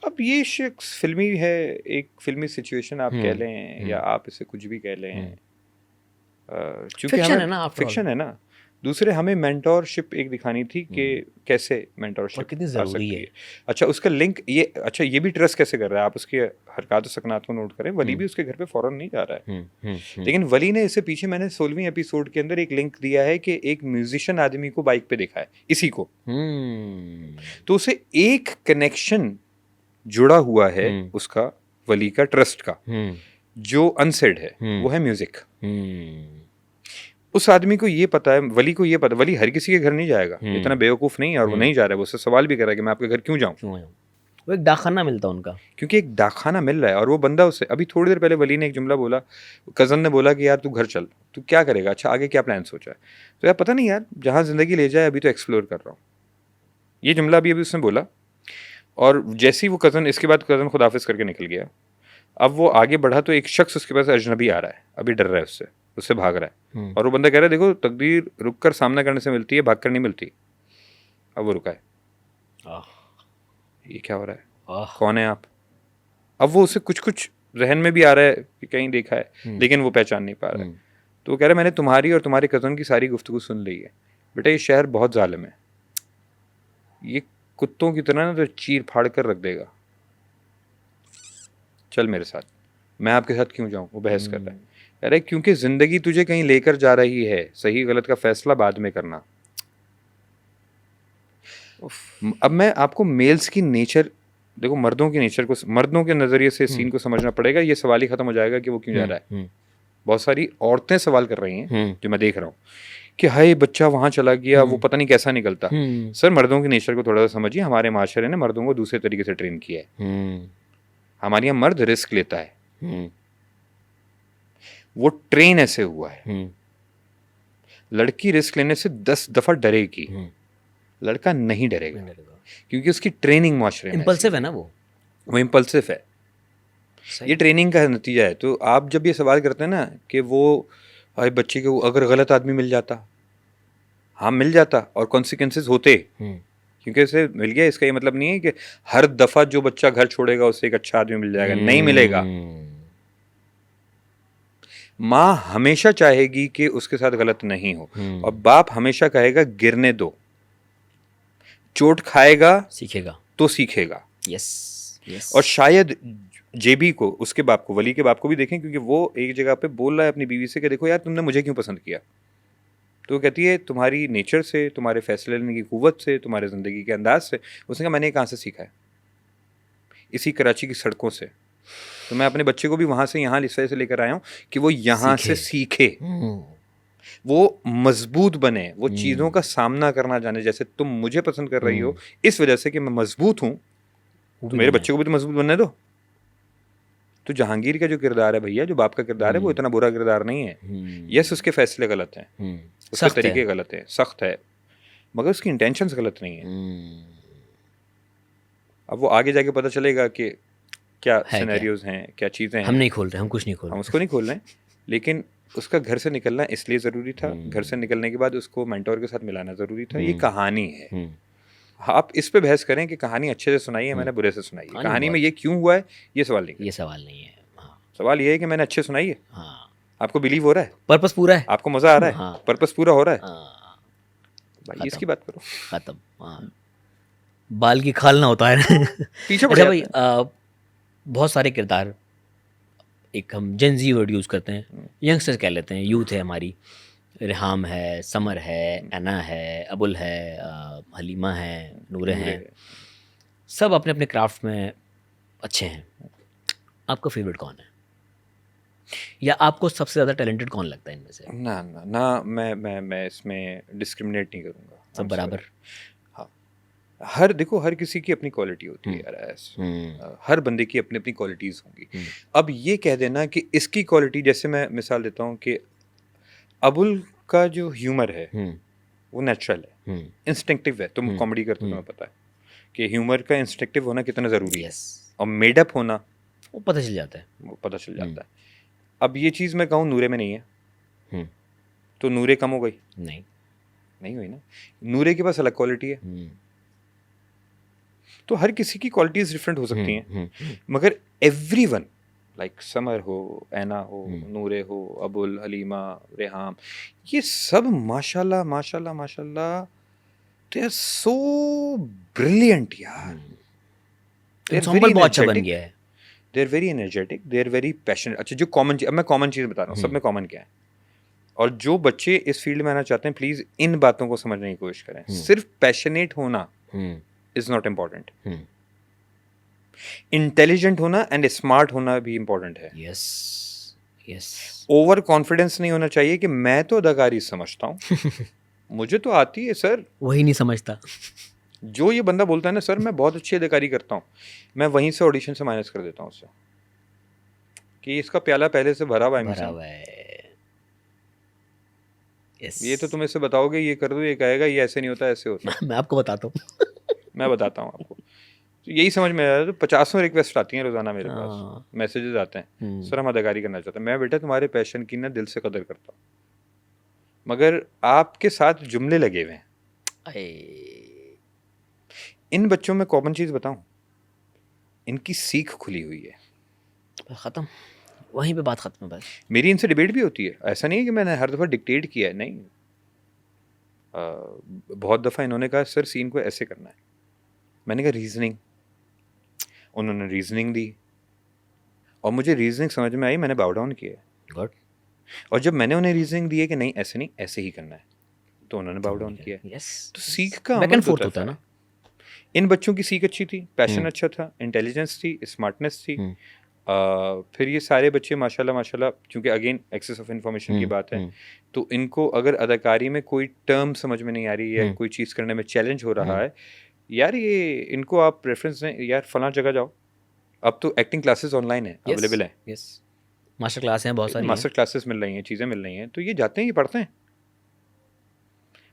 अब ये शख्स फिल्मी है, एक फिल्मी सिचुएशन आप कह लें या आप इसे कुछ भी कह लें, क्योंकि Fiction हमें है ना, after all। फिक्शन है ना। दूसरे हमें मेंटोरशिप एक दिखानी थी कि कैसे मेंटोरशिप कितनी ज़रूरी है। अच्छा उसका लिंक ये, अच्छा ये भी ट्रस्ट कैसे कर रहा है, आप उसके हरकत सकनात को नोट करें। वली भी उसके घर पे फौरन नहीं जा रहा है, लेकिन वली ने इससे पीछे, मैंने 16वीं एपिसोड के अंदर एक लिंक दिया है कि एक म्यूजिशियन आदमी को बाइक पे देखा है, इसी को, तो उसे एक कनेक्शन जुड़ा हुआ है उसका वली का ट्रस्ट का, जो अनसेड है, वो है म्यूजिक। उस आदमी को ये पता है, वली को ये पता, वली हर किसी के घर नहीं जाएगा, इतना बेवकूफ़ नहीं है, और वो नहीं जा रहा है, वो उससे सवाल भी कर रहा है कि मैं आपके घर क्यों जाऊं। वो एक डाकखाना मिलता उनका, क्योंकि एक डाकखाना मिल रहा है, और वो बंदा उससे, अभी थोड़ी देर पहले वली ने एक जुमला बोला, कज़न ने बोला कि यार तू घर चल, तू क्या करेगा, अच्छा आगे क्या प्लान सोचा है, तो यार पता नहीं यार, जहाँ ज़िंदगी ले जाए अभी तो एक्सप्लोर कर रहा हूँ। ये जुमला अभी उसने बोला, और जैसे ही वो कज़न, इसके बाद कज़न खुदाफिज करके निकल गया, अब वो आगे बढ़ा तो एक शख्स उसके पास अजनबी आ रहा है, अभी डर रहा है उससे भाग रहा है, और वो बंदा कह रहा है देखो तकदीर रुक कर सामना करने से मिलती है, भाग कर नहीं मिलती। अब वो रुका है, ये क्या हो रहा है, कौन है आप। अब वो उसे कुछ कुछ जहन में भी आ रहा है कि कहीं देखा है, लेकिन वो पहचान नहीं पा रहा है। तो वो कह रहा है मैंने तुम्हारी और तुम्हारे कज़न की सारी गुफ्तगू सुन ली है, बेटा ये शहर बहुत जालिम है, ये कुत्तों की तरह ना तो चीर फाड़ कर रख देगा, चल मेरे साथ। मैं आपके साथ क्यों जाऊं, वो बहस कर रहा है। अरे क्योंकि जिंदगी तुझे कहीं लेकर जा रही है, सही गलत का फैसला बाद में करना। अब मैं आपको मेल्स की नेचर, देखो मर्दों की नेचर को, मर्दों के नजरिए से सीन को समझना पड़ेगा, ये सवाल ही खत्म हो जाएगा कि वो क्यों जा रहा है। बहुत सारी औरतें सवाल कर रही हैं जो मैं देख रहा हूँ कि हाय बच्चा वहां चला गया, वो पता नहीं कैसा निकलता। सर मर्दों की नेचर को थोड़ा सा समझिए, हमारे माशरे ने मर्दों को दूसरे तरीके से ट्रेन किया है। हमारे यहाँ मर्द रिस्क लेता है, वो ट्रेन ऐसे हुआ है। लड़की रिस्क लेने से 10 दफा डरेगी, लड़का नहीं डरेगा, क्योंकि उसकी ट्रेनिंग माशरे में, इम्पल्सिव है ना वो इम्पल्सिव है। ये ट्रेनिंग का नतीजा है। तो आप जब ये सवाल करते हैं ना कि वो भाई बच्चे को अगर गलत आदमी मिल जाता, हाँ मिल जाता, और कॉन्सिक्वेंसेस होते, क्योंकि इसे मिल गया, इसका ये मतलब नहीं है कि हर दफा जो बच्चा घर छोड़ेगा उससे एक अच्छा आदमी मिल जाएगा, नहीं मिलेगा। माँ हमेशा चाहेगी कि उसके साथ गलत नहीं हो, और बाप हमेशा कहेगा गिरने दो, चोट खाएगा सीखेगा तो सीखेगा। यस। और शायद जेबी को, उसके बाप को, वली के बाप को भी देखें, क्योंकि वो एक जगह पे बोल रहा है अपनी बीवी से कि देखो यार तुमने मुझे क्यों पसंद किया, तो वो कहती है तुम्हारी नेचर से, तुम्हारे फैसले लेने की कुव्वत से, तुम्हारे ज़िंदगी के अंदाज से। उसने कहा मैंने कहाँ से सीखा है, इसी कराची की सड़कों से। तो मैं अपने बच्चे को भी वहाँ से यहाँ इस वजह से लेकर आया हूँ कि वो यहाँ से सीखे, वो मजबूत बने, वो चीज़ों का सामना करना जाने। जैसे तुम मुझे पसंद कर रही हो इस वजह से कि मैं मजबूत हूँ, तो मेरे बच्चे को भी तो मजबूत बनने दो। तो जहांगीर का जो किरदार है भैया, जो बाप का किरदार है, वो इतना बुरा किरदार नहीं है। यस उसके फैसले गलत हैं, उसके तरीके गलत हैं, सख्त है, मगर उसकी इंटेंशंस गलत नहीं है। अब वो आगे जाके पता चलेगा कि क्या सिनेरियोज हैं, क्या चीज़ें हैं। हम नहीं खोल रहे, हम कुछ नहीं खोल रहे, हम उसको नहीं खोल रहे हैं, लेकिन उसका घर से निकलना इसलिए ज़रूरी था। घर से निकलने के बाद उसको मेंटोर के साथ मिलाना ज़रूरी था। ये कहानी है, आप इस पे बहस करें कि कहानी अच्छे से सुनाई है, मैंने बुरे से सुनाई है, कहानी में ये क्यों हुआ है, ये सवाल नहीं, ये सवाल नहीं है। सवाल ये है कि मैंने अच्छे सुनाई है, आपको बिलीव हो रहा है, पर्पस पूरा है, आपको मजा आ रहा है, पर्पस पूरा हो रहा है, भाई इसकी बात करो, खत्म। बाल की खाल ना होता है पीछे अच्छा भाई, बहुत सारे किरदार, एक हम जेन जी वर्ड यूज़ करते हैं, यंगस्टर्स कह लेते हैं, यूथ है हमारी, रेहाम है, समर है, एना है, अबुल है, हलीमा है, नूरे हैं, सब अपने अपने क्राफ्ट में अच्छे हैं। आपका फेवरेट कौन है, या आपको सबसे ज़्यादा टैलेंटेड कौन लगता है इनमें से? ना ना ना, मैं इसमें डिस्क्रिमिनेट नहीं करूँगा। सब बराबर। हाँ, हर देखो, हर किसी की अपनी क्वालिटी होती है यार, हर बंदे की अपनी अपनी क्वालिटीज़ होंगी। अब ये कह देना कि इसकी क्वालिटी, जैसे मैं मिसाल देता हूँ कि अबुल का जो ह्यूमर है वो नेचुरल है, इंस्टिंक्टिव है। तुम कॉमेडी करते हो, तुम्हें पता है कि ह्यूमर का इंस्टिंक्टिव होना कितना ज़रूरी है, और मेडअप होना वो पता चल जाता है। वो पता चल जाता है। अब ये चीज़ मैं कहूँ नूरे में नहीं है, तो नूरे कम हो गई? नहीं हुई ना। नूरे के पास अलग क्वालिटी है। तो हर किसी की क्वालिटीज डिफरेंट हो सकती हैं, मगर एवरीवन, लाइक समर हो, ऐना हो, नूरे हो, अबुल, हलीमा, रेहाम, ये सब माशाल्लाह माशाल्लाह माशाल्लाह, दे आर सो ब्रिलियंट यार। एंसेम्बल बहुत अच्छा बन गया है। They are very energetic, they are very passionate. अच्छा, जो कॉमन, अब मैं कॉमन चीज़ बता रहा हूँ, सब में कॉमन क्या है, और जो बच्चे इस फील्ड में आना चाहते हैं, प्लीज़ इन बातों को समझने की कोशिश करें। सिर्फ पैशनेट होना इज नॉट इम्पॉर्टेंट, इंटेलिजेंट होना एंड स्मार्ट होना भी इम्पोर्टेंट है। Yes yes. ओवर कॉन्फिडेंस नहीं होना चाहिए कि मैं तो अदाकारी समझता हूँ, मुझे तो आती है सर। वही नहीं समझता। जो ये बंदा बोलता है ना, सर मैं बहुत अच्छी अदाकारी करता हूँ, मैं वहीं से ऑडिशन से माइनस कर देता हूँ उससे, कि इसका प्याला पहले से भरा हुआ है। yes. ये तो तुम इससे बताओगे ये कर दो, ये कहेगा ये ऐसे नहीं होता, ऐसे होता है। मैं आपको बताता हूँ। मैं बताता हूँ आपको, तो यही समझ में आया। तो 50 रिक्वेस्ट आती हैं रोजाना मेरे पास, मैसेजेस आते हैं, सर हम अदाकारी करना चाहते हैं। मैं बेटा तुम्हारे पैशन की ना दिल से कदर करता हूँ, मगर आपके साथ जुमले लगे हुए हैं। इन बच्चों में कॉमन चीज़ बताऊं, इनकी सीख खुली हुई है। ख़त्म, वहीं पे बात ख़त्म है बस। मेरी इनसे डिबेट भी होती है, ऐसा नहीं है कि मैंने हर दफ़ा डिक्टेट किया है, नहीं। बहुत दफ़ा इन्होंने कहा सर सीन को ऐसे करना है, मैंने कहा रीजनिंग, उन्होंने रीजनिंग दी और मुझे रीजनिंग समझ में आई, मैंने बाउ डाउन किया। गुड। और जब मैंने उन्हें रीजनिंग दी है कि नहीं ऐसे नहीं, ऐसे ही करना है, तो उन्होंने बाउ डाउन किया। यस। तो सीख का बैक एंड फोर्थ होता है ना। इन बच्चों की सीख अच्छी थी, पैशन अच्छा था, इंटेलिजेंस थी, स्मार्टनेस थी। फिर ये सारे बच्चे माशाल्लाह माशाल्लाह, क्योंकि अगेन एक्सेस ऑफ इंफॉर्मेशन की बात है, तो इनको अगर अदाकारी में कोई टर्म समझ में नहीं आ रही है, कोई चीज़ करने में चैलेंज हो रहा है, यार ये इनको आप प्रेफरेंस दें, यार फलां जगह जाओ। अब तो एक्टिंग क्लासेस ऑनलाइन है, अवेलेबल है। यस, मास्टर क्लास हैं बहुत सारी, मास्टर क्लासेस मिल रही हैं, चीज़ें मिल रही हैं, तो ये जाते हैं, ये पढ़ते हैं।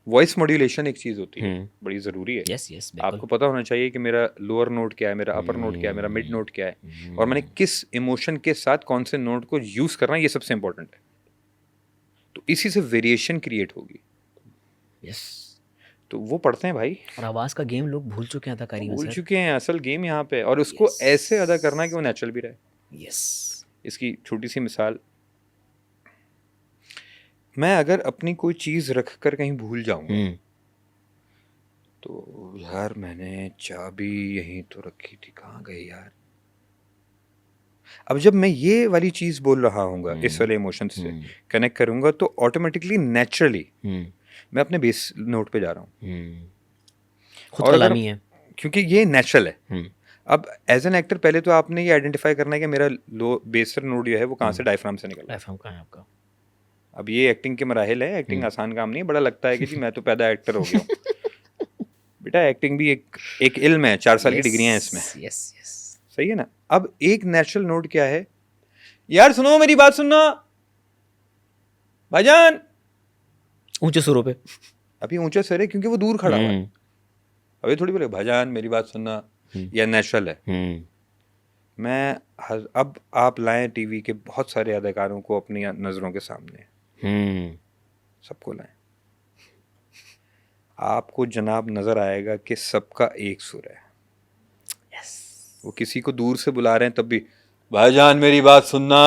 वॉइस मॉड्यूलेशन एक चीज़ होती है, बड़ी ज़रूरी है। यस यस, आपको पता होना चाहिए कि मेरा लोअर नोट क्या है, मेरा अपर नोट क्या है, मेरा मिड नोट क्या है, और मैंने किस इमोशन के साथ कौन से नोट को यूज़ करना है, ये सबसे इंपॉर्टेंट है। तो इसी से वेरिएशन क्रिएट होगी। यस, तो वो पढ़ते हैं भाई। और आवाज़ का गेम लोग भूल चुके हैं अदाकारी में, भूल चुके हैं असल गेम यहाँ पे, और उसको ऐसे अदा करना कि वो नेचुरल भी रहे। यस। इसकी छोटी सी मिसाल, मैं अगर अपनी कोई चीज़ रख कर कहीं भूल जाऊंगा, तो यार मैंने चाबी यहीं तो रखी थी, कहाँ गई यार। अब जब मैं ये वाली चीज़ बोल रहा हूँगा, इस वाले इमोशन से कनेक्ट करूँगा, तो ऑटोमेटिकली नेचुरली मैं अपने बेस नोट पे जा रहा हूँ, खुद कलामी है, क्योंकि ये नेचुरल है। अब एज एन एक्टर पहले तो आपने ये आइडेंटिफाई करना है कि मेरा लो बेसर नोट जो है वो कहाँ से डायफ्राम से निकल रहा है। डायफ्राम कहाँ है आपका। अब ये एक्टिंग के मराहिल है, एक्टिंग आसान काम नहीं है। बड़ा लगता है कि जी मैं तो पैदा एक्टर हो गया हूँ। बेटा एक्टिंग भी एक इल्म है, 4 साल की डिग्रियां हैं इसमें। यस यस, सही है ना। अब एक नेचुरल नोट क्या है, यार सुनो मेरी बात सुनना भाईजान, ऊंचे सुरों पे। अभी ऊंचा सर है क्योंकि वो दूर खड़ा हुआ है, अभी थोड़ी बोले भाईजान मेरी बात सुनना, या नेचुरल है। मैं अब आप लाएं टीवी के बहुत सारे अदाकारों को अपनी नज़रों के सामने, सबको लाएं, आपको जनाब नज़र आएगा कि सबका एक सुर है। यस। वो किसी को दूर से बुला रहे हैं तब भी भाईजान मेरी बात सुनना,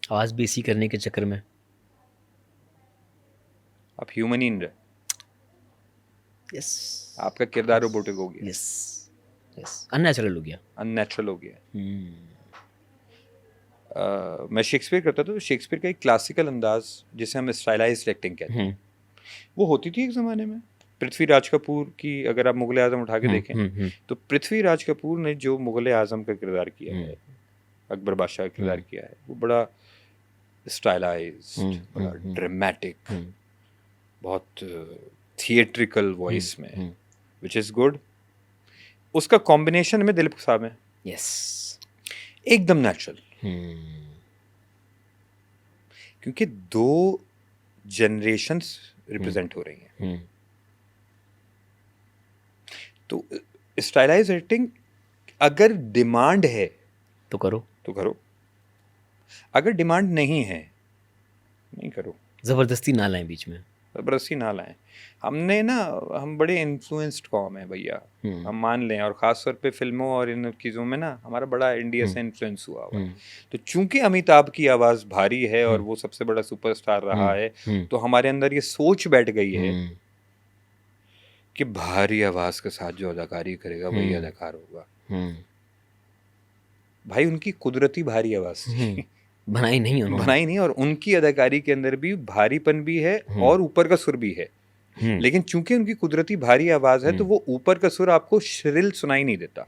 आवाज़ बेसी करने के चक्कर में आप ह्यूमन ही नहीं रहे। यस, आपका किरदार रोबोटिक हो गया। यस यस, अननेचुरल हो गया, अननेचुरल हो गया। मैं शेक्सपियर करता था, तो शेक्सपियर का एक क्लासिकल अंदाज जिसे हम स्टाइलाइज्ड एक्टिंग कहते हैं, वो होती थी एक ज़माने में। पृथ्वीराज कपूर की अगर आप मुगल आज़म उठा के देखें, तो पृथ्वीराज कपूर ने जो मुगल आज़म का किरदार किया है, अकबर बादशाह का किरदार किया है, वो बड़ा स्टाइलाइज्ड, बड़ा ड्रामेटिक, बहुत थिएट्रिकल वॉइस में, विच इज़ गुड। उसका कॉम्बिनेशन में दिलीप साहब है, यस, एकदम नेचुरल, क्योंकि दो जनरेशन्स रिप्रेजेंट हो रही हैं। तो स्टाइलाइज एक्टिंग अगर डिमांड है तो करो, अगर डिमांड नहीं है नहीं करो। ज़बरदस्ती ना लाएं बीच में, जबरदस्ती ना लाएं। हम बड़े इन्फ्लुएंस्ड कौम है भैया, हम मान लें, और ख़ास तौर पे फिल्मों और इन चीज़ों में ना हमारा बड़ा इंडिया से इन्फ्लुएंस हुआ हुआ है। तो चूंकि अमिताभ की आवाज़ भारी है और वो सबसे बड़ा सुपरस्टार रहा है, तो हमारे अंदर ये सोच बैठ गई है कि भारी आवाज़ के साथ जो अदाकारी करेगा वही अदाकार होगा। भाई उनकी कुदरती भारी आवाज़ बनाई नहीं, और उनकी अदाकारी के अंदर भी भारीपन भी है और ऊपर का सुर भी है, लेकिन चूंकि उनकी कुदरती भारी आवाज है तो वो ऊपर का सुर आपको श्रिल सुनाई नहीं देता।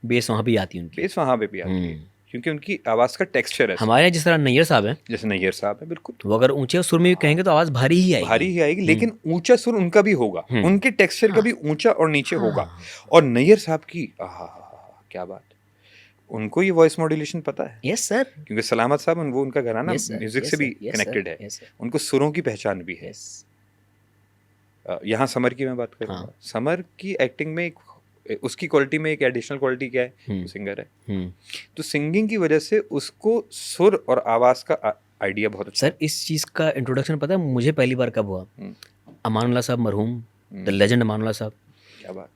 बेस वहाँ भी आती है उनकी, बेस वहाँ पे भी आती है, क्योंकि उनकी आवाज का टेक्सचर है। हमारे जिस तरह नैयर साहब हैं, जैसे नैयर साहब है, बिल्कुल, वो अगर ऊंचे सुर में कहेंगे तो आवाज भारी ही आएगी, लेकिन ऊंचा सुर उनका भी होगा, उनके टेक्सचर का भी ऊंचा और नीचे होगा। और नैयर साहब की क्या बात, उनको ये वॉइस मॉड्यूलेशन पता है। यस सर, क्योंकि सलामत साहब वो उनका घराना म्यूजिक से भी कनेक्टेड है, उनको सुरों की पहचान भी है। यहाँ समर की मैं बात करूँगा, समर की एक्टिंग में उसकी क्वालिटी में एक एडिशनल क्वालिटी क्या है, वो सिंगर है। तो सिंगिंग की वजह से उसको सुर और आवाज का आइडिया बहुत अच्छा। सर इस चीज़ का इंट्रोडक्शन पता है मुझे पहली बार कब हुआ? अमानुल्लाह साहब मरहूम, द लेजेंड अमानुल्लाह साहब, क्या बात,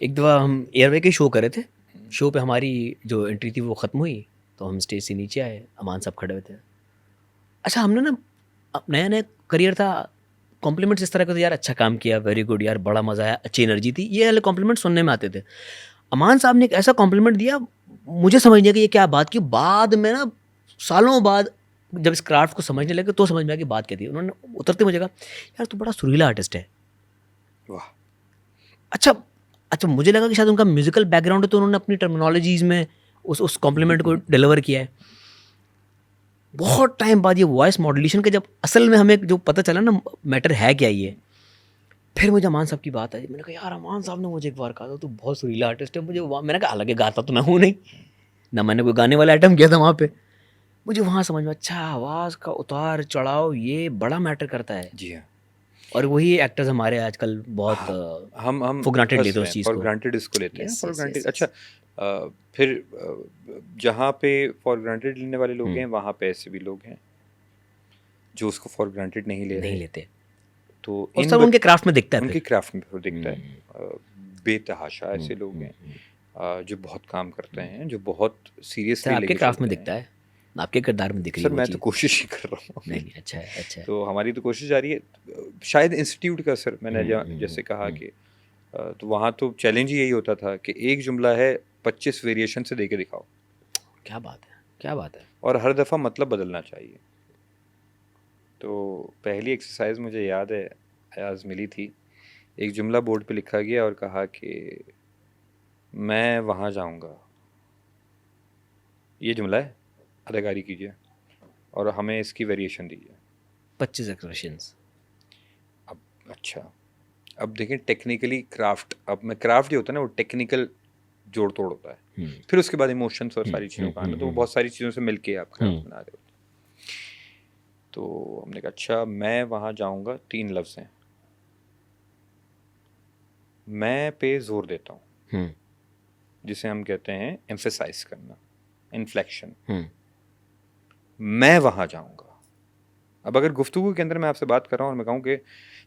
एक दफ़ा हम एयरवे के शो कर रहे थे, शो पे हमारी जो एंट्री थी वो ख़त्म हुई, तो हम स्टेज से नीचे आए, अमान साहब खड़े हुए थे। अच्छा, हमने ना नया नया करियर था, कॉम्प्लीमेंट्स इस तरह के थे, यार अच्छा काम किया, वेरी गुड यार, बड़ा मज़ा आया, अच्छी एनर्जी थी, ये वाले कॉम्प्लीमेंट सुनने में आते थे। अमान साहब ने एक ऐसा कॉम्प्लीमेंट दिया, मुझे समझ नहीं कि ये क्या बात की। बाद में ना सालों बाद जब इस क्राफ्ट को समझने लगे तो समझ में आया कि बात क्या थी। उन्होंने उतरते मुझे कहा, यार तू बड़ा सुरीला आर्टिस्ट है। वाह, अच्छा मुझे लगा कि शायद उनका म्यूजिकल बैकग्राउंड है, तो उन्होंने अपनी टर्मिनोलॉजीज़ में उस कॉम्प्लीमेंट को डिलीवर किया है। बहुत टाइम बाद ये वॉइस मॉड्यूलेशन के जब असल में हमें जो पता चला ना मैटर है क्या ये, फिर मुझे अमान साहब की बात आई। मैंने कहा यार अमान साहब ने मुझे एक बार कहा था तू बहुत सुरीला आर्टिस्ट है। मैंने कहा हालांकि गाता तो मैं हूँ नहीं ना, मैंने कोई गाने वाला आइटम किया था वहाँ पे। मुझे वहाँ समझ में, अच्छा आवाज़ का उतार चढ़ाव ये बड़ा मैटर करता है। जी हाँ, और वही एक्टर्स हमारे आजकल बहुत हम फॉर ग्रांटेड लेते हैं उस चीज़ को, फॉर ग्रांटेड इसको लेते हैं, फॉर ग्रांटेड। अच्छा, फिर जहाँ पे फॉर ग्रांटेड लेने वाले लोग हैं, वहाँ पे ऐसे भी लोग हैं जो उसको फॉर ग्रांटेड नहीं लेते। तो और सब उनके क्राफ्ट में दिखता है, उनके क्राफ्ट में दिखता है। बेतहाशा ऐसे लोग हैं जो बहुत काम करते हैं, जो बहुत सीरियसली आपके क्राफ्ट में दिखता है, आपके किरदार में दिख रही है। सर मैं तो कोशिश ही कर रहा हूँ। नहीं, अच्छा है। तो हमारी तो कोशिश जारी है, शायद इंस्टीट्यूट का। सर मैंने जैसे कहा कि तो वहाँ तो चैलेंज ही यही होता था कि एक जुमला है 25 वेरिएशन से दे के दिखाओ। क्या बात है। और हर दफ़ा मतलब बदलना चाहिए। तो पहली एक्सरसाइज मुझे याद है आज मिली थी, एक जुमला बोर्ड पे लिखा गया और कहा कि मैं वहाँ जाऊँगा, ये जुमला है, अदाकारी कीजिए और हमें इसकी वेरिएशन दीजिए। 25 एक्सप्रेशंस। अब अच्छा, अब देखें टेक्निकली क्राफ्ट, अब मैं क्राफ्ट जो होता है ना वो टेक्निकल जोड़ तोड़ होता है, फिर उसके बाद इमोशंस और सारी चीज़ों का आना, तो वो बहुत सारी चीज़ों से मिलके आप क्राफ्ट बना रहे होते। तो हमने कहा अच्छा मैं वहाँ जाऊँगा, 3 लफ्ज़ हैं, मैं पे जोर देता हूँ, जिसे हम कहते हैं एम्फेसाइज करना, इन्फ्लेक्शन। मैं वहाँ जाऊँगा। अब अगर गुफ्तगू के अंदर मैं आपसे बात कर रहा हूँ और मैं कहूँ कि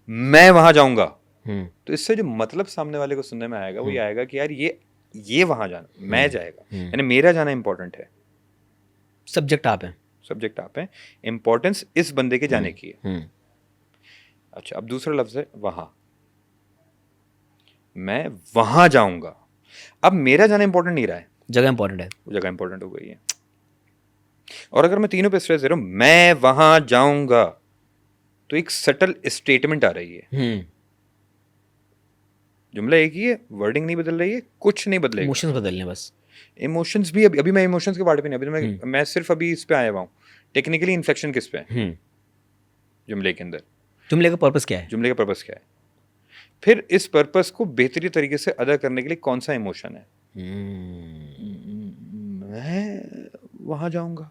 मैं वहाँ जाऊँगा, तो इससे जो मतलब सामने वाले को सुनने में आएगा वो ये आएगा कि यार ये वहाँ जाना, मैं जाएगा, यानी मेरा जाना इंपॉर्टेंट है। सब्जेक्ट आप हैं, इंपॉर्टेंस इस बंदे के जाने की है। अच्छा, अब दूसरा लफ्ज़ है वहाँ, मैं वहाँ जाऊँगा। अब मेरा जाना इंपॉर्टेंट नहीं रहा है, जगह इंपॉर्टेंट है, वो जगह इंपॉर्टेंट हो गई है। और अगर मैं तीनों पे स्ट्रेस दे रहा हूँ, मैं वहां जाऊंगा, तो एक सटल स्टेटमेंट आ रही है। जुमला एक ही है, वर्डिंग नहीं बदल रही है, कुछ नहीं बदलेगा। इमोशंस बदलने बस। इमोशंस भी अभी मैं इमोशंस के पार्ट पे नहीं, अभी तो मैं सिर्फ अभी इस पे आया हुआ हूँ, टेक्निकली इन्फ्लेक्शन किस पे है जुमले के अंदर, जुमले का पर्पस क्या है? जुमले का पर्पस क्या है, फिर इस पर्पस को बेहतरीन तरीके से अदा करने के लिए कौन सा इमोशन है। मैं वहां जाऊंगा,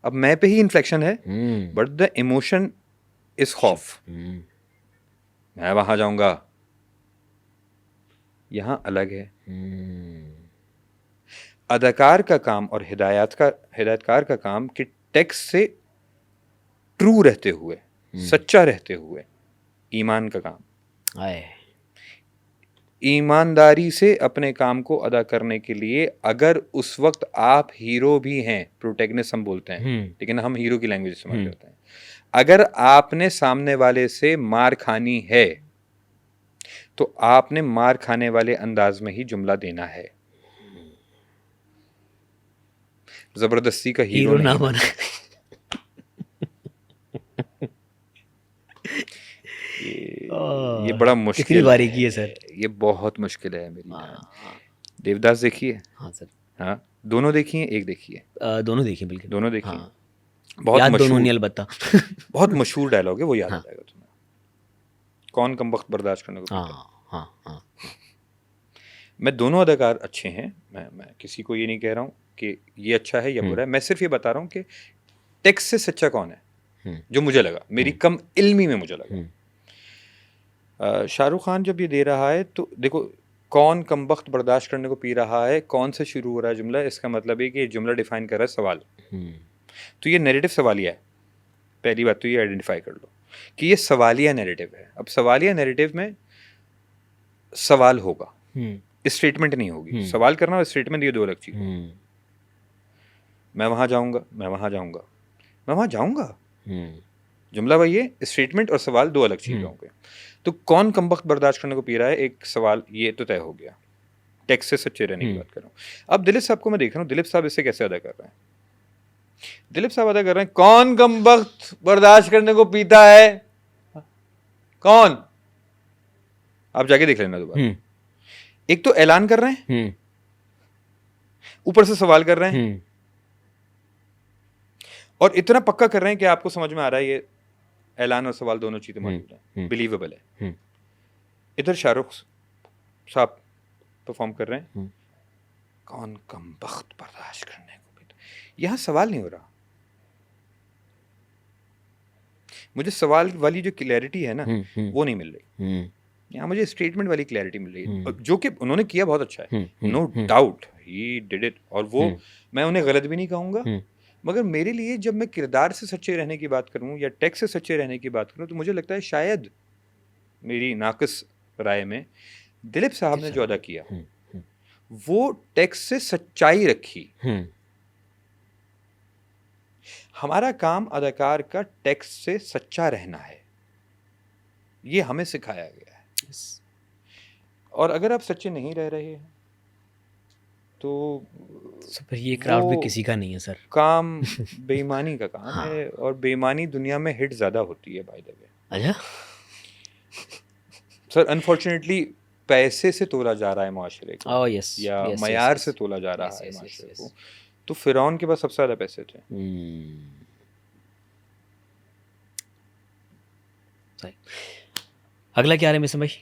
अब मैं पे ही इन्फ्लेक्शन है, बट द इमोशन इज खौफ। मैं वहां जाऊंगा, यहां अलग है। अदाकार का काम और हिदायतकार का काम कि टेक्स्ट से ट्रू रहते हुए, सच्चा रहते हुए, ईमान का काम, आए ईमानदारी से अपने काम को अदा करने के लिए, अगर उस वक्त आप हीरो भी हैं, प्रोटैगनिस्ट हम बोलते हैं, लेकिन हम हीरो की लैंग्वेज इस्तेमाल करते हैं, अगर आपने सामने वाले से मार खानी है, तो आपने मार खाने वाले अंदाज में ही जुमला देना है। जबरदस्ती का हीरो ना नहीं बना। ये बड़ा मुश्किल कितनी बारीकी है सर। ये बहुत मुश्किल है मेरी जान। देवदास देखिए? हाँ सर। हाँ, दोनों देखिए, एक देखिए? दोनों देखिए बिल्कुल। दोनों देखिए। हाँ। बहुत याद दोनों मशहूर, नहीं अलबत्ता। बहुत मशहूर डायलॉग है, वो याद आ हाँ। जाएगा तुम्हें। कौन कम वक्त बर्दाश्त करने को पीता है। हाँ हाँ हाँ। मैं दोनों अदाकार अच्छे हैं, मैं किसी को ये नहीं कह रहा हूँ कि ये अच्छा है या बुरा है, मैं सिर्फ ये बता रहा हूँ कि टेक्स्ट से सच्चा कौन है, जो मुझे लगा, मेरी कम इल्मी में मुझे लगा। शाहरुख खान जब ये दे रहा है, तो देखो कौन कम वक्त बर्दाश्त करने को पी रहा है, कौन से शुरू हो रहा है जुमला, इसका मतलब है कि ये जुमला डिफाइन कर रहा है सवाल। तो ये नैरेटिव सवालिया है। पहली बात तो ये आइडेंटिफाई कर लो कि ये सवालिया नैरेटिव है। अब सवालिया नैरेटिव में सवाल होगा, स्टेटमेंट नहीं होगी। सवाल करना और स्टेटमेंट ये दो अलग चीज। मैं वहां जाऊंगा, मैं वहां जाऊंगा, मैं वहां जाऊंगा, जुमला वही है, स्टेटमेंट और सवाल दो अलग चीज होंगे। तो कौन कम वक्त बर्दाश्त करने को पी रहा है, एक सवाल ये तो तय हो गया। टेक्स्ट से सच्चे रहने की बात कर रहा हूँ। अब दिलीप साहब को मैं देख रहा हूँ, दिलीप साहब इसे कैसे अदा कर रहे हैं। दिलीप साहब अदा कर रहे हैं, कौन कम वक्त बर्दाश्त करने को पीता है, कौन? आप जाके देख लेना दोबारा। एक तो ऐलान कर रहे हैं, ऊपर से सवाल कर रहे हैं, और इतना पक्का कर रहे हैं कि आपको समझ में आ रहा है ये ऐलान और सवाल दोनों चीजें मौजूद हैं, बिलीवेबल है। इधर शाहरुख साहब परफॉर्म कर रहे हैं, कौन कम वक्त बर्दाश्त करने को पीता। यहां सवाल नहीं हो रहा। मुझे सवाल वाली जो क्लैरिटी है ना, वो नहीं मिल रही। यहाँ मुझे स्टेटमेंट वाली क्लैरिटी मिल रही है, जो कि उन्होंने किया बहुत अच्छा है, no doubt he did it. और वो मैं उन्हें गलत भी नहीं कहूँगा, मगर मेरे लिए जब मैं किरदार से सच्चे रहने की बात करूँ या टेक्स्ट से सच्चे रहने की बात करूँ, तो मुझे लगता है शायद मेरी नाक़िस राय में दिलीप साहब ने जो अदा किया वो टेक्स्ट से सच्चाई रखी। हमारा काम अदाकार का टेक्स्ट से सच्चा रहना है, ये हमें सिखाया गया है। और अगर आप सच्चे नहीं रह रहे हैं तो फिर ये क्राउड भी किसी का नहीं है सर। काम बेईमानी का काम है, और बेईमानी दुनिया में हिट ज्यादा होती है बाय द वे। अच्छा सर, अनफॉर्चुनेटली पैसे से तोला जा रहा है माशरे को, या मयार से तोला जा रहा है माशरे को। तो फिरौन के पास सबसे ज्यादा पैसे थे। अगला क्या है मिशन भाई?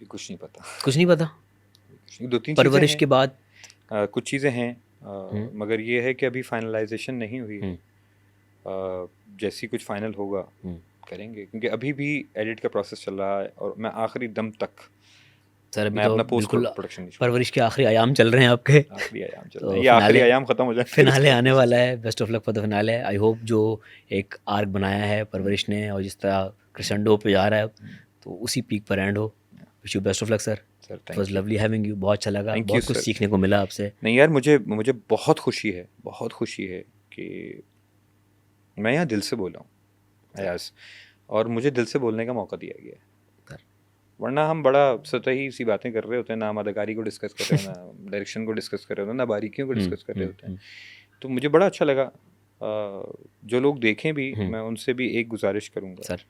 कुछ नहीं पता, कुछ नहीं पता। दो तीन परवरिश के बाद कुछ चीज़ें हैं, मगर ये है कि अभी फाइनलाइजेशन नहीं हुई है। जैसी कुछ फाइनल होगा करेंगे, क्योंकि अभी भी एडिट का प्रोसेस चल रहा है, और मैं आखिरी दम तक सर अभी मैं तो अपना पोस्ट बिल्कुल प्रोडक्शन परवरिश के आखिरी आयाम चल रहे हैं आपके। आखिरी आयाम चल तो रहा है, ये आखिरी आयाम खत्म हो जाए, फिनाले आने वाला है। Best of luck for the finale. I hope जो एक आर्क बनाया है परवरिश ने, और जिस तरह क्रिसेंडो पे जा रहा है, तो उसी पीक पर एंड हो। Wish you best of luck sir. It was lovely having you. बहुत अच्छा लगा, बहुत कुछ सीखने को मिला आपसे। नहीं यार, मुझे बहुत खुशी है, बहुत खुशी है कि मैं यहाँ दिल से बोला हूँ अयाज, और मुझे दिल से बोलने का मौका दिया गया है। वरना हम बड़ा सतही सी बातें कर रहे होते हैं, ना हम अदाकारी को डिस्कस कर रहे हैं, ना डायरेक्शन को डिस्कस कर रहे होते हैं, ना बारीकियों को डिस्कस कर रहे होते हैं। तो मुझे बड़ा अच्छा लगा। जो लोग देखें भी, मैं उनसे भी एक गुजारिश करूँगा सर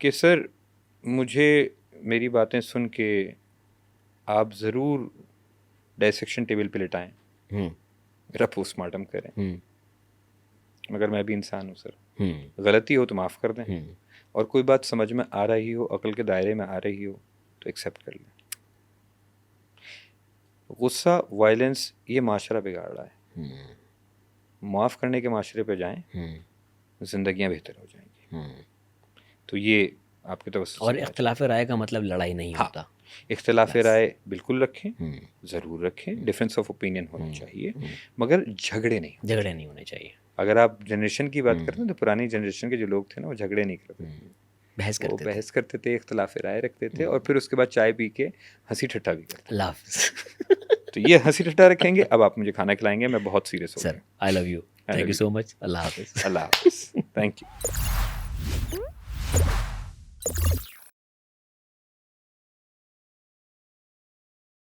कि सर मुझे मेरी बातें सुन के आप ज़रूर डायसेक्शन टेबल पे लिटाएं, मेरा पोस्टमार्टम करें, मगर मैं भी इंसान हूँ सर, गलती हो तो माफ़ कर दें, और कोई बात समझ में आ रही हो, अकल के दायरे में आ रही हो तो एक्सेप्ट कर लें। गुस्सा, वायलेंस ये माशरा बिगाड़ रहा है। माफ़ करने के माशरे पे जाएं, ज़िंदगियाँ बेहतर हो जाएंगी। तो ये आपकी तरफ और इख्तिलाफ राय का मतलब लड़ाई नहीं हाँ, होता। इख्तिलाफ राय बिल्कुल रखें, ज़रूर रखें, डिफरेंस ऑफ ओपिनियन होना चाहिए, मगर झगड़े नहीं होने चाहिए। अगर आप जनरेशन की बात करते हैं तो पुरानी जनरेशन के जो लोग थे ना, वो झगड़े नहीं करते थे, वो बहस करते थे, इख्तिलाफ राय रखते थे, और फिर उसके बाद चाय पी के हंसी ठट्ठा भी करते। अल्लाह हाफ़िज़। तो ये हंसी ठट्ठा रखेंगे। अब आप मुझे खाना खिलाएंगे, मैं बहुत सीरियस हूँ sir, I love you, thank you so much. अल्लाह हाफ़िज़। अल्लाह हाफ़िज़, थैंक यू।